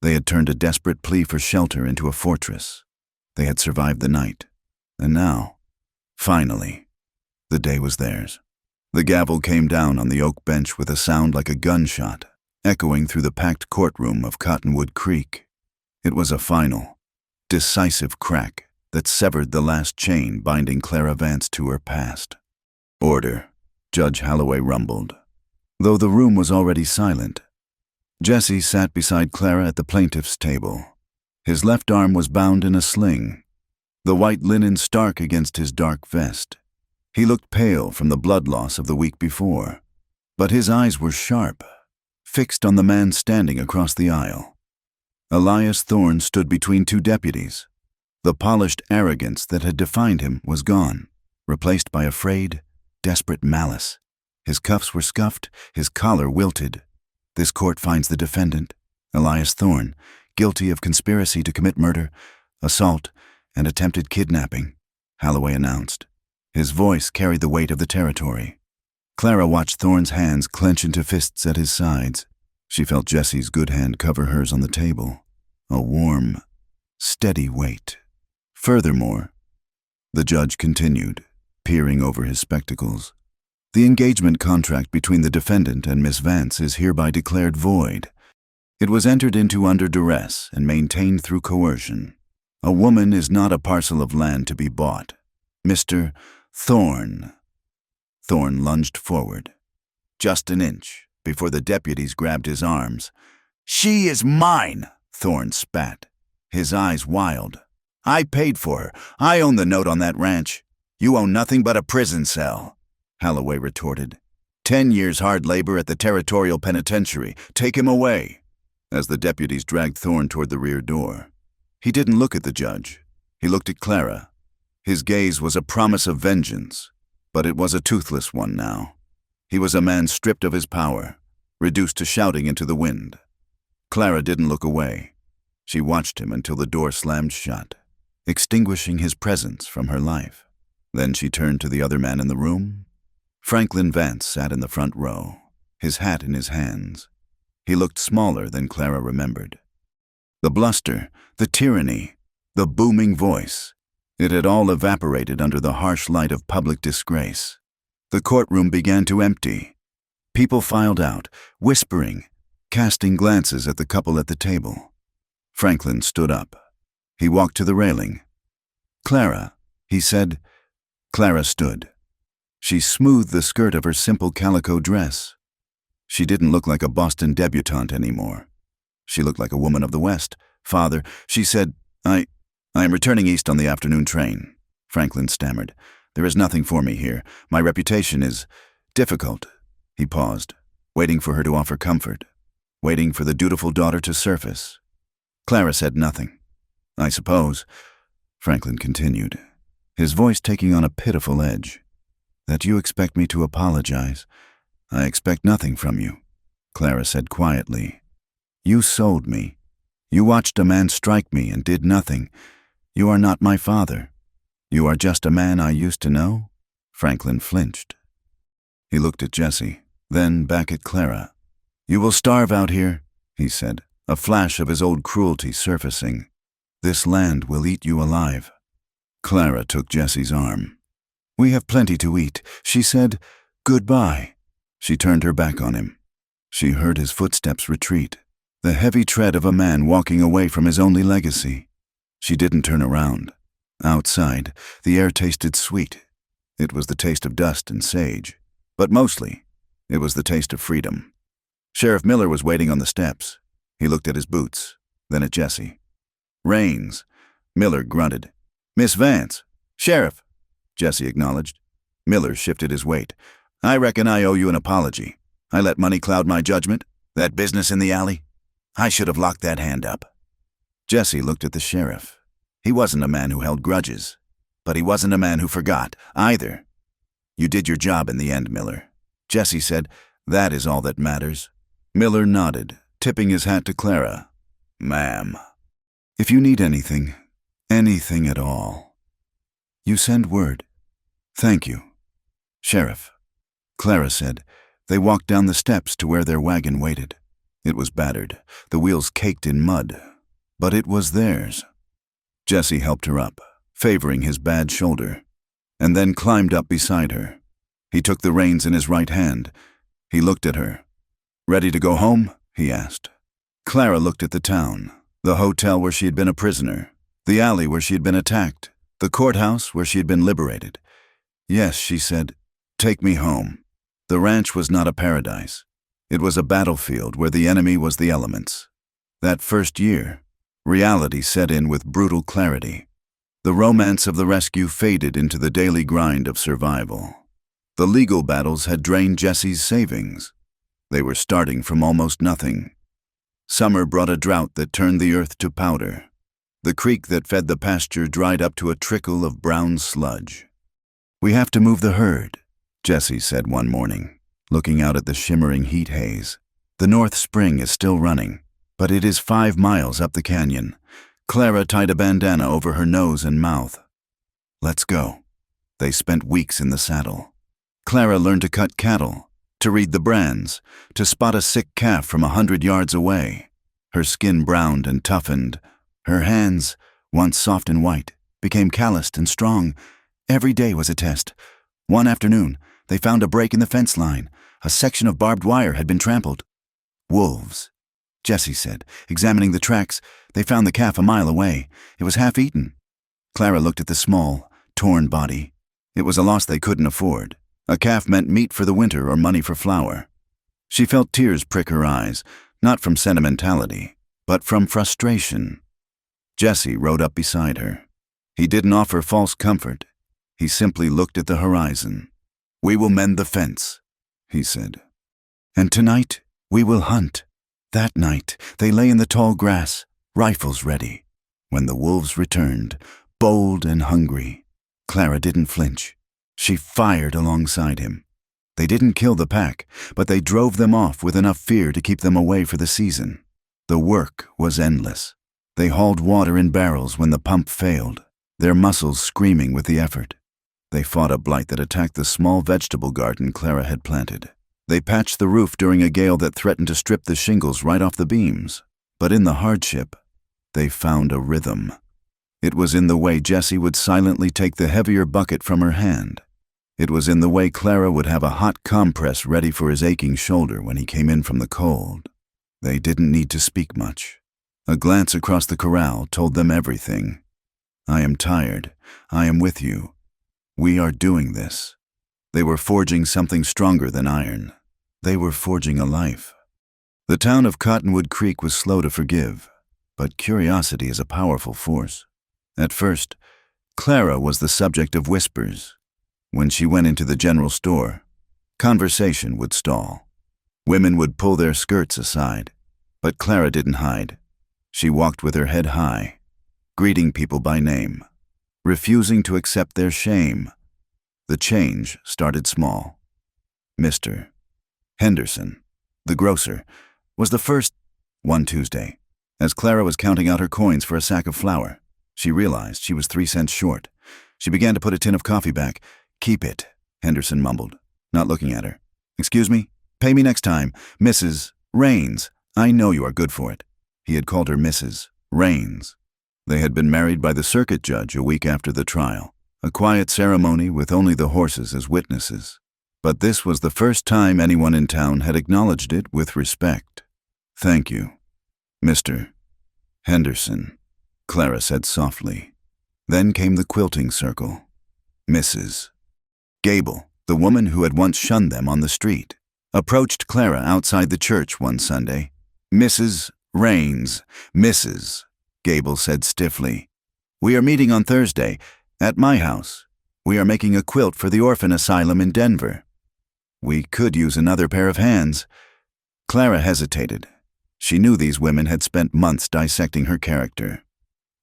They had turned a desperate plea for shelter into a fortress. They had survived the night. And now, finally, the day was theirs. The gavel came down on the oak bench with a sound like a gunshot, echoing through the packed courtroom of Cottonwood Creek. It was a final, decisive crack that severed the last chain binding Clara Vance to her past. "Order," Judge Holloway rumbled, though the room was already silent. Jesse sat beside Clara at the plaintiff's table. His left arm was bound in a sling, the white linen stark against his dark vest. He looked pale from the blood loss of the week before, but his eyes were sharp, fixed on the man standing across the aisle. Elias Thorne stood between two deputies. The polished arrogance that had defined him was gone, replaced by a frayed, desperate malice. His cuffs were scuffed, his collar wilted. "This court finds the defendant, Elias Thorne, guilty of conspiracy to commit murder, assault, and attempted kidnapping," Holloway announced. His voice carried the weight of the territory. Clara watched Thorne's hands clench into fists at his sides. She felt Jesse's good hand cover hers on the table, a warm, steady weight. "Furthermore," the judge continued, peering over his spectacles, "the engagement contract between the defendant and Miss Vance is hereby declared void. It was entered into under duress and maintained through coercion. A woman is not a parcel of land to be bought. Mr. Thorne." Thorne lunged forward, just an inch, before the deputies grabbed his arms. "She is mine," Thorne spat, his eyes wild. "I paid for her. I own the note on that ranch. You own nothing but a prison cell," Holloway retorted. 10 years hard labor at the territorial penitentiary. Take him away." As the deputies dragged Thorne toward the rear door, he didn't look at the judge. He looked at Clara. His gaze was a promise of vengeance, but it was a toothless one now. He was a man stripped of his power, reduced to shouting into the wind. Clara didn't look away. She watched him until the door slammed shut, extinguishing his presence from her life. Then she turned to the other man in the room. Franklin Vance sat in the front row, his hat in his hands. He looked smaller than Clara remembered. The bluster, the tyranny, the booming voice, it had all evaporated under the harsh light of public disgrace. The courtroom began to empty. People filed out, whispering, casting glances at the couple at the table. Franklin stood up. He walked to the railing. "Clara," he said. Clara stood. She smoothed the skirt of her simple calico dress. She didn't look like a Boston debutante anymore. She looked like a woman of the West. "Father," she said, I am returning east on the afternoon train." Franklin stammered. "There is nothing for me here. My reputation is difficult." He paused, waiting for her to offer comfort, waiting for the dutiful daughter to surface. Clara said nothing. "I suppose," Franklin continued, his voice taking on a pitiful edge, "that you expect me to apologize. I expect nothing from you," Clara said quietly. "You sold me. You watched a man strike me and did nothing. You are not my father. You are just a man I used to know." Franklin flinched. He looked at Jessie, then back at Clara. "You will starve out here," he said, a flash of his old cruelty surfacing. "This land will eat you alive." Clara took Jessie's arm. "We have plenty to eat," she said. "Goodbye." She turned her back on him. She heard his footsteps retreat, the heavy tread of a man walking away from his only legacy. She didn't turn around. Outside, the air tasted sweet. It was the taste of dust and sage, but mostly, it was the taste of freedom. Sheriff Miller was waiting on the steps. He looked at his boots, then at Jessie. "Rains," Miller grunted. "Miss Vance." "Sheriff," Jessie acknowledged. Miller shifted his weight. "I reckon I owe you an apology. I let money cloud my judgment. That business in the alley. I should have locked that hand up." Jessie looked at the sheriff. He wasn't a man who held grudges, but he wasn't a man who forgot, either. "You did your job in the end, Miller." Jessie said, "That is all that matters." Miller nodded, tipping his hat to Clara. "Ma'am. If you need anything at all, you send word." "Thank you, Sheriff," Clara said. They walked down the steps to where their wagon waited. It was battered, the wheels caked in mud, but it was theirs. Jessie helped her up, favoring his bad shoulder, and then climbed up beside her. He took the reins in his right hand. He looked at her. "Ready to go home?" he asked. Clara looked at the town, the hotel where she had been a prisoner, the alley where she had been attacked, the courthouse where she had been liberated. "Yes," she said, "take me home." The ranch was not a paradise. It was a battlefield where the enemy was the elements. That first year, reality set in with brutal clarity. The romance of the rescue faded into the daily grind of survival. The legal battles had drained Jessie's savings. They were starting from almost nothing. Summer brought a drought that turned the earth to powder. The creek that fed the pasture dried up to a trickle of brown sludge. "We have to move the herd," Jessie said one morning, looking out at the shimmering heat haze. "The North Spring is still running, but it is 5 miles up the canyon." Clara tied a bandana over her nose and mouth. "Let's go." They spent weeks in the saddle. Clara learned to cut cattle, to read the brands, to spot a sick calf from 100 yards away. Her skin browned and toughened. Her hands, once soft and white, became calloused and strong. Every day was a test. One afternoon, they found a break in the fence line. A section of barbed wire had been trampled. "Wolves," Jessie said, examining the tracks. They found the calf a mile away. It was half-eaten. Clara looked at the small, torn body. It was a loss they couldn't afford. A calf meant meat for the winter or money for flour. She felt tears prick her eyes, not from sentimentality, but from frustration. Jessie rode up beside her. He didn't offer false comfort. He simply looked at the horizon. "We will mend the fence," he said. "And tonight, we will hunt." That night, they lay in the tall grass, rifles ready. When the wolves returned, bold and hungry, Clara didn't flinch. She fired alongside him. They didn't kill the pack, but they drove them off with enough fear to keep them away for the season. The work was endless. They hauled water in barrels when the pump failed, their muscles screaming with the effort. They fought a blight that attacked the small vegetable garden Clara had planted. They patched the roof during a gale that threatened to strip the shingles right off the beams. But in the hardship, they found a rhythm. It was in the way Jessie would silently take the heavier bucket from her hand. It was in the way Clara would have a hot compress ready for his aching shoulder when he came in from the cold. They didn't need to speak much. A glance across the corral told them everything. I am tired. I am with you. We are doing this. They were forging something stronger than iron. They were forging a life. The town of Cottonwood Creek was slow to forgive, but curiosity is a powerful force. At first, Clara was the subject of whispers. When she went into the general store, conversation would stall. Women would pull their skirts aside, but Clara didn't hide. She walked with her head high, greeting people by name, refusing to accept their shame. The change started small. Mr. Henderson, the grocer, was the first one Tuesday. As Clara was counting out her coins for a sack of flour, she realized she was 3 cents short. She began to put a tin of coffee back. Keep it, Henderson mumbled, not looking at her. Excuse me? Pay me next time, Mrs. Raines. I know you are good for it. He had called her Mrs. Raines. They had been married by the circuit judge a week after the trial, a quiet ceremony with only the horses as witnesses. But this was the first time anyone in town had acknowledged it with respect. Thank you, Mr. Henderson, Clara said softly. Then came the quilting circle. Mrs. Gable, the woman who had once shunned them on the street, approached Clara outside the church one Sunday. Mrs. Raines, Mrs. Gable said stiffly. We are meeting on Thursday, at my house. We are making a quilt for the orphan asylum in Denver. We could use another pair of hands. Clara hesitated. She knew these women had spent months dissecting her character.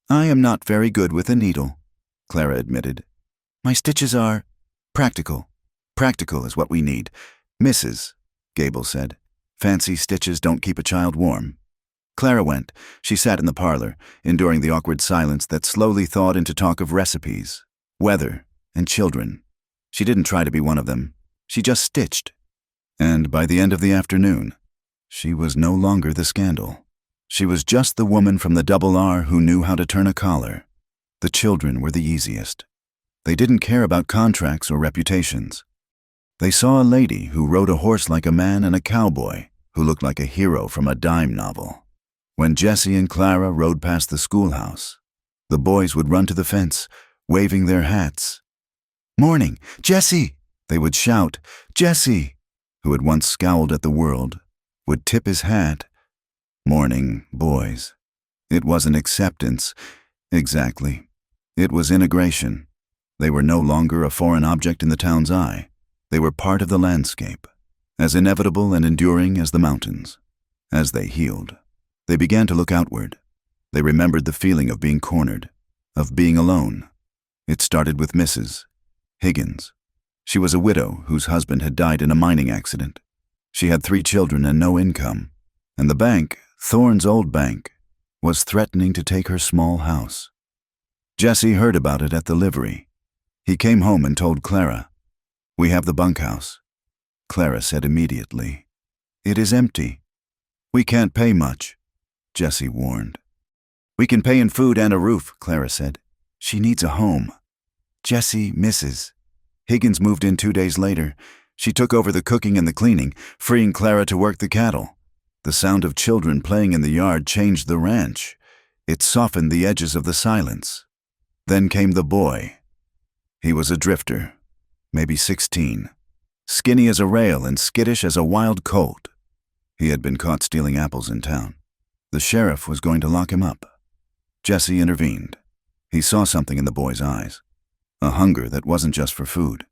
I am not very good with a needle, Clara admitted. My stitches are practical. Practical is what we need. Mrs. Gable said. Fancy stitches don't keep a child warm. Clara went. She sat in the parlor, enduring the awkward silence that slowly thawed into talk of recipes, weather, and children. She didn't try to be one of them. She just stitched. And by the end of the afternoon, she was no longer the scandal. She was just the woman from the Double R who knew how to turn a collar. The children were the easiest. They didn't care about contracts or reputations. They saw a lady who rode a horse like a man and a cowboy who looked like a hero from a dime novel. When Jessie and Clara rode past the schoolhouse, the boys would run to the fence, waving their hats. Morning, Jessie! They would shout. Jessie, who had once scowled at the world, would tip his hat. Morning, boys. It wasn't acceptance. Exactly. It was integration. They were no longer a foreign object in the town's eye. They were part of the landscape, as inevitable and enduring as the mountains. As they healed, they began to look outward. They remembered the feeling of being cornered, of being alone. It started with Mrs. Higgins. She was a widow whose husband had died in a mining accident. She had 3 children and no income, and the bank, Thorne's old bank, was threatening to take her small house. Jessie heard about it at the livery. He came home and told Clara, We have the bunkhouse. Clara said immediately, It is empty. We can't pay much, Jessie warned. We can pay in food and a roof, Clara said. She needs a home. Jessie misses. Higgins moved in 2 days later. She took over the cooking and the cleaning, freeing Clara to work the cattle. The sound of children playing in the yard changed the ranch. It softened the edges of the silence. Then came the boy. He was a drifter, maybe 16, skinny as a rail and skittish as a wild colt. He had been caught stealing apples in town. The sheriff was going to lock him up. Jessie intervened. He saw something in the boy's eyes, a hunger that wasn't just for food.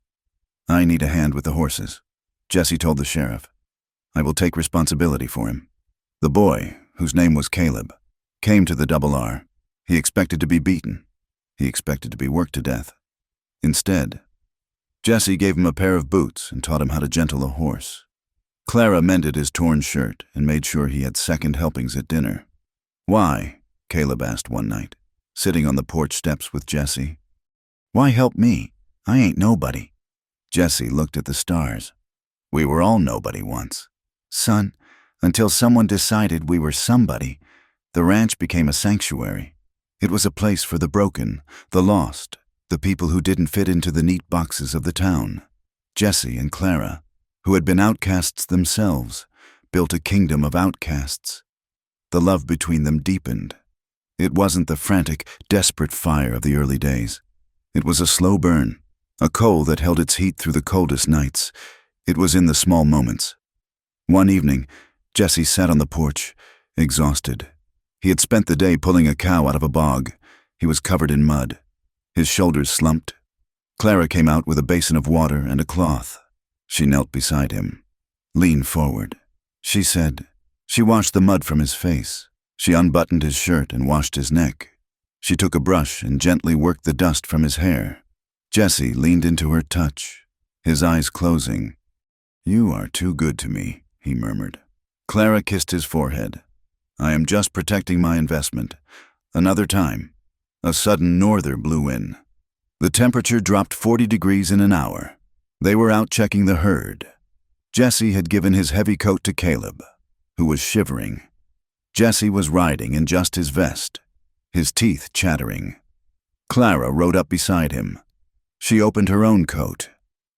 I need a hand with the horses, Jessie told the sheriff. I will take responsibility for him. The boy, whose name was Caleb, came to the Double R. He expected to be beaten. He expected to be worked to death. Instead, Jesse gave him a pair of boots and taught him how to gentle a horse. Clara mended his torn shirt and made sure he had second helpings at dinner. "Why?" Caleb asked one night, sitting on the porch steps with Jesse. "Why help me? I ain't nobody." Jesse looked at the stars. "We were all nobody once. Son, until someone decided we were somebody, the ranch became a sanctuary. It was a place for the broken, the lost, the people who didn't fit into the neat boxes of the town." Jesse and Clara, who had been outcasts themselves, built a kingdom of outcasts. The love between them deepened. It wasn't the frantic, desperate fire of the early days. It was a slow burn, a coal that held its heat through the coldest nights. It was in the small moments. One evening, Jesse sat on the porch, exhausted. He had spent the day pulling a cow out of a bog. He was covered in mud. His shoulders slumped. Clara came out with a basin of water and a cloth. She knelt beside him. "Lean forward," she said. She washed the mud from his face. She unbuttoned his shirt and washed his neck. She took a brush and gently worked the dust from his hair. Jesse leaned into her touch, his eyes closing. "You are too good to me," he murmured. Clara kissed his forehead. "I am just protecting my investment. Another time." A sudden norther blew in. The temperature dropped 40 degrees in an hour. They were out checking the herd. Jesse had given his heavy coat to Caleb, who was shivering. Jesse was riding in just his vest, his teeth chattering. Clara rode up beside him. She opened her own coat,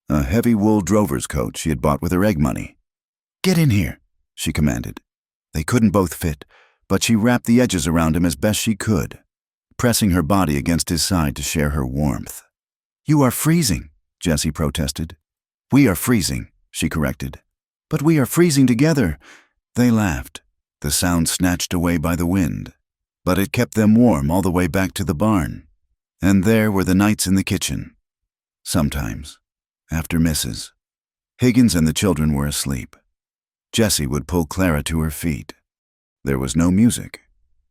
a heavy wool drover's coat she had bought with her egg money. "Get in here," she commanded. They couldn't both fit, but she wrapped the edges around him as best she could, pressing her body against his side to share her warmth. "You are freezing," Jesse protested. "We are freezing," she corrected. "But we are freezing together." They laughed, the sound snatched away by the wind. But it kept them warm all the way back to the barn. And there were the nights in the kitchen. Sometimes, after misses, Higgins and the children were asleep. Jesse would pull Clara to her feet. There was no music,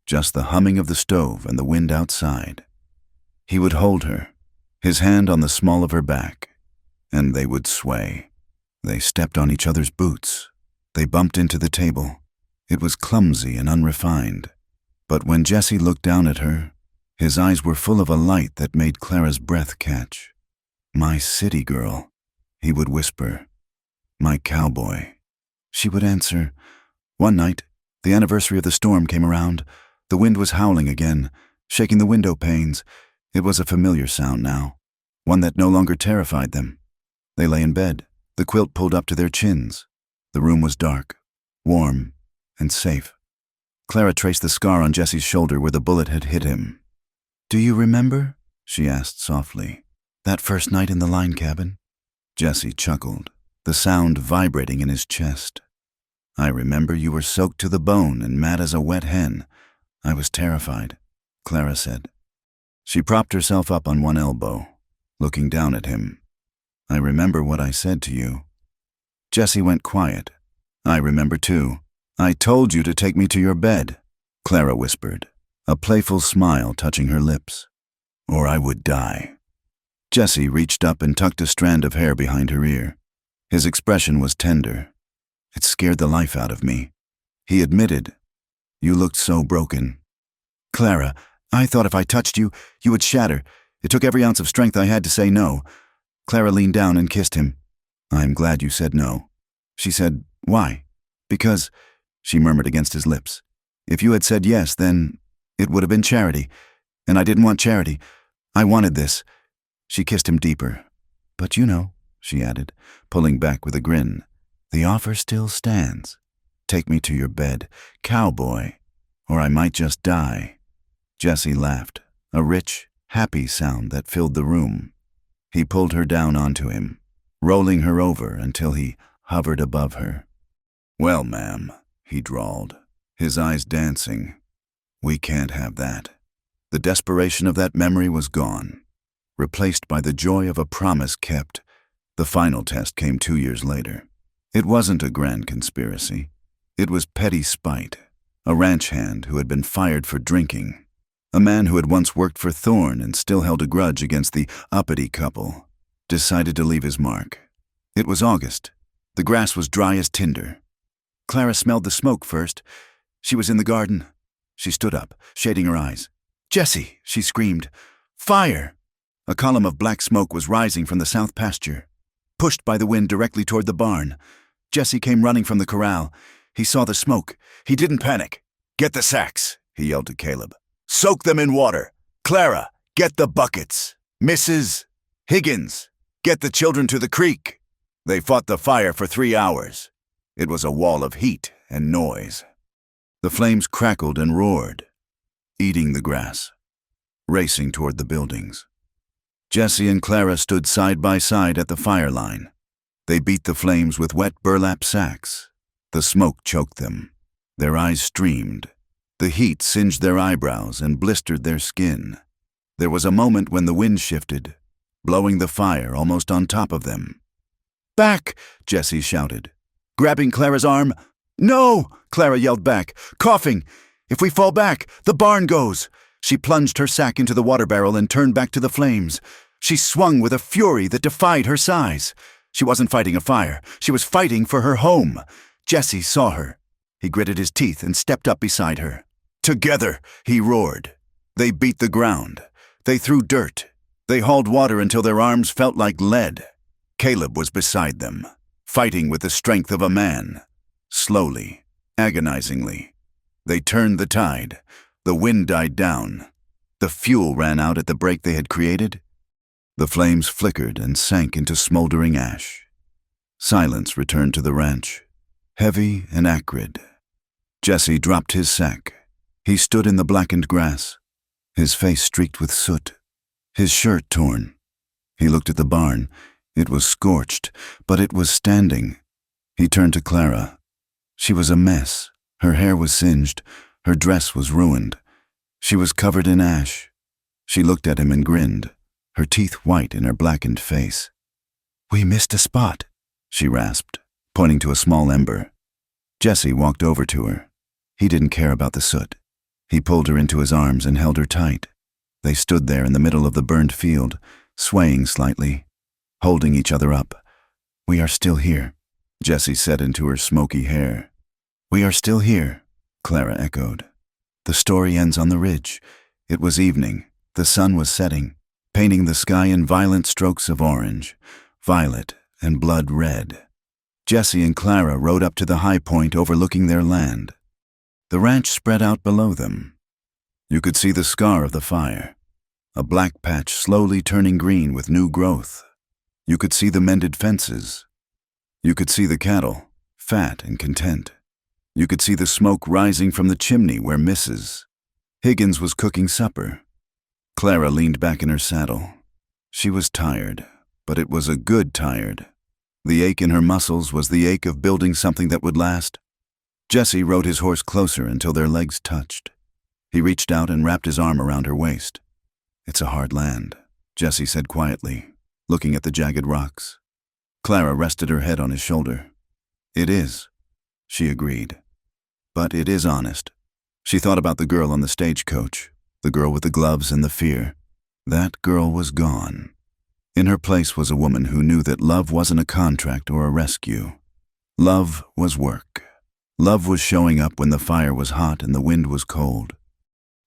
just the humming of the stove and the wind outside. He would hold her, his hand on the small of her back, and they would sway. They stepped on each other's boots. They bumped into the table. It was clumsy and unrefined. But when Jesse looked down at her, his eyes were full of a light that made Clara's breath catch. "My city girl," he would whisper. "My cowboy." She would answer. One night, the anniversary of the storm came around. The wind was howling again, shaking the window panes. It was a familiar sound now, one that no longer terrified them. They lay in bed, the quilt pulled up to their chins. The room was dark, warm, and safe. Clara traced the scar on Jesse's shoulder where the bullet had hit him. "Do you remember?" she asked softly. "That first night in the line cabin?" Jesse chuckled, the sound vibrating in his chest. "I remember you were soaked to the bone and mad as a wet hen. I was terrified," Clara said. She propped herself up on one elbow, looking down at him. "I remember what I said to you." Jesse went quiet. "I remember too. I told you to take me to your bed," Clara whispered, a playful smile touching her lips. "Or I would die." Jesse reached up and tucked a strand of hair behind her ear. His expression was tender. "It scared the life out of me," he admitted. "You looked so broken." "Clara, I thought if I touched you, you would shatter. It took every ounce of strength I had to say no." Clara leaned down and kissed him. "I'm glad you said no." She said, "Why?" "Because," she murmured against his lips, "if you had said yes, then it would have been charity. And I didn't want charity. I wanted this." She kissed him deeper. "But you know," she added, pulling back with a grin, "the offer still stands. Take me to your bed, cowboy, or I might just die." Jesse laughed, a rich, happy sound that filled the room. He pulled her down onto him, rolling her over until he hovered above her. "Well, ma'am," he drawled, his eyes dancing. "We can't have that." The desperation of that memory was gone, replaced by the joy of a promise kept. The final test came 2 years later. It wasn't a grand conspiracy. It was petty spite, a ranch hand who had been fired for drinking. A man who had once worked for Thorne and still held a grudge against the uppity couple decided to leave his mark. It was August. The grass was dry as tinder. Clara smelled the smoke first. She was in the garden. She stood up, shading her eyes. "Jessie!" she screamed. "Fire!" A column of black smoke was rising from the south pasture, pushed by the wind directly toward the barn. Jesse came running from the corral. He saw the smoke. He didn't panic. "Get the sacks," he yelled to Caleb. "Soak them in water. Clara, get the buckets. Mrs. Higgins, get the children to the creek." They fought the fire for 3 hours. It was a wall of heat and noise. The flames crackled and roared, eating the grass, racing toward the buildings. Jesse and Clara stood side by side at the fire line. They beat the flames with wet burlap sacks. The smoke choked them. Their eyes streamed. The heat singed their eyebrows and blistered their skin. There was a moment when the wind shifted, blowing the fire almost on top of them. "Back!" Jesse shouted, grabbing Clara's arm. "No!" Clara yelled back, coughing. "If we fall back, the barn goes." She plunged her sack into the water barrel and turned back to the flames. She swung with a fury that defied her size. She wasn't fighting a fire. She was fighting for her home. Jesse saw her. He gritted his teeth and stepped up beside her. "Together!" he roared. They beat the ground. They threw dirt. They hauled water until their arms felt like lead. Caleb was beside them, fighting with the strength of a man. Slowly, agonizingly, they turned the tide. The wind died down. The fuel ran out at the break they had created. The flames flickered and sank into smoldering ash. Silence returned to the ranch, heavy and acrid. Jesse dropped his sack. He stood in the blackened grass, his face streaked with soot, his shirt torn. He looked at the barn. It was scorched, but it was standing. He turned to Clara. She was a mess. Her hair was singed. Her dress was ruined. She was covered in ash. She looked at him and grinned, her teeth white in her blackened face. "We missed a spot," she rasped, pointing to a small ember. Jesse walked over to her. He didn't care about the soot. He pulled her into his arms and held her tight. They stood there in the middle of the burned field, swaying slightly, holding each other up. "We are still here," Jesse said into her smoky hair. "We are still here," Clara echoed. "The story ends on the ridge." It was evening. The sun was setting, painting the sky in violent strokes of orange, violet, and blood red. Jesse and Clara rode up to the high point overlooking their land. The ranch spread out below them. You could see the scar of the fire, a black patch slowly turning green with new growth. You could see the mended fences. You could see the cattle, fat and content. You could see the smoke rising from the chimney where Mrs. Higgins was cooking supper. Clara leaned back in her saddle. She was tired, but it was a good tired. The ache in her muscles was the ache of building something that would last. Jesse rode his horse closer until their legs touched. He reached out and wrapped his arm around her waist. "It's a hard land," Jesse said quietly, looking at the jagged rocks. Clara rested her head on his shoulder. "It is," she agreed. "But it is honest." She thought about the girl on the stagecoach, the girl with the gloves and the fear. That girl was gone. In her place was a woman who knew that love wasn't a contract or a rescue. Love was work. Love was showing up when the fire was hot and the wind was cold.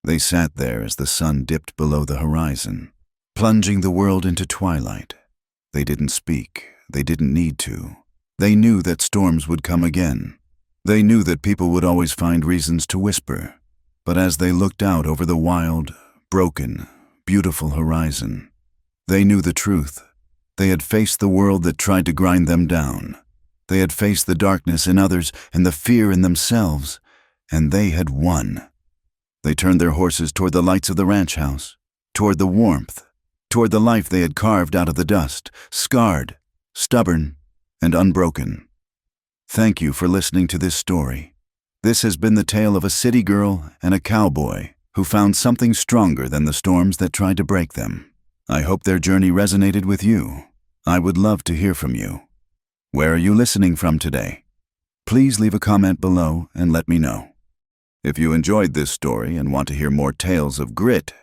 They sat there as the sun dipped below the horizon, plunging the world into twilight. They didn't speak. They didn't need to. They knew that storms would come again. They knew that people would always find reasons to whisper. But as they looked out over the wild, broken, beautiful horizon, they knew the truth. They had faced the world that tried to grind them down. They had faced the darkness in others and the fear in themselves, and they had won. They turned their horses toward the lights of the ranch house, toward the warmth, toward the life they had carved out of the dust, scarred, stubborn, and unbroken. Thank you for listening to this story. This has been the tale of a city girl and a cowboy who found something stronger than the storms that tried to break them. I hope their journey resonated with you. I would love to hear from you. Where are you listening from today? Please leave a comment below and let me know. If you enjoyed this story and want to hear more tales of grit,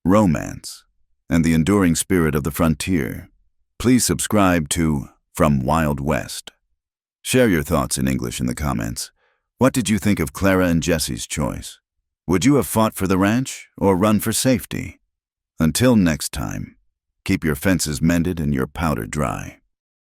romance, and the enduring spirit of the frontier, please subscribe to From Wild West. Share your thoughts in English in the comments. What did you think of Clara and Jesse's choice? Would you have fought for the ranch or run for safety? Until next time, keep your fences mended and your powder dry.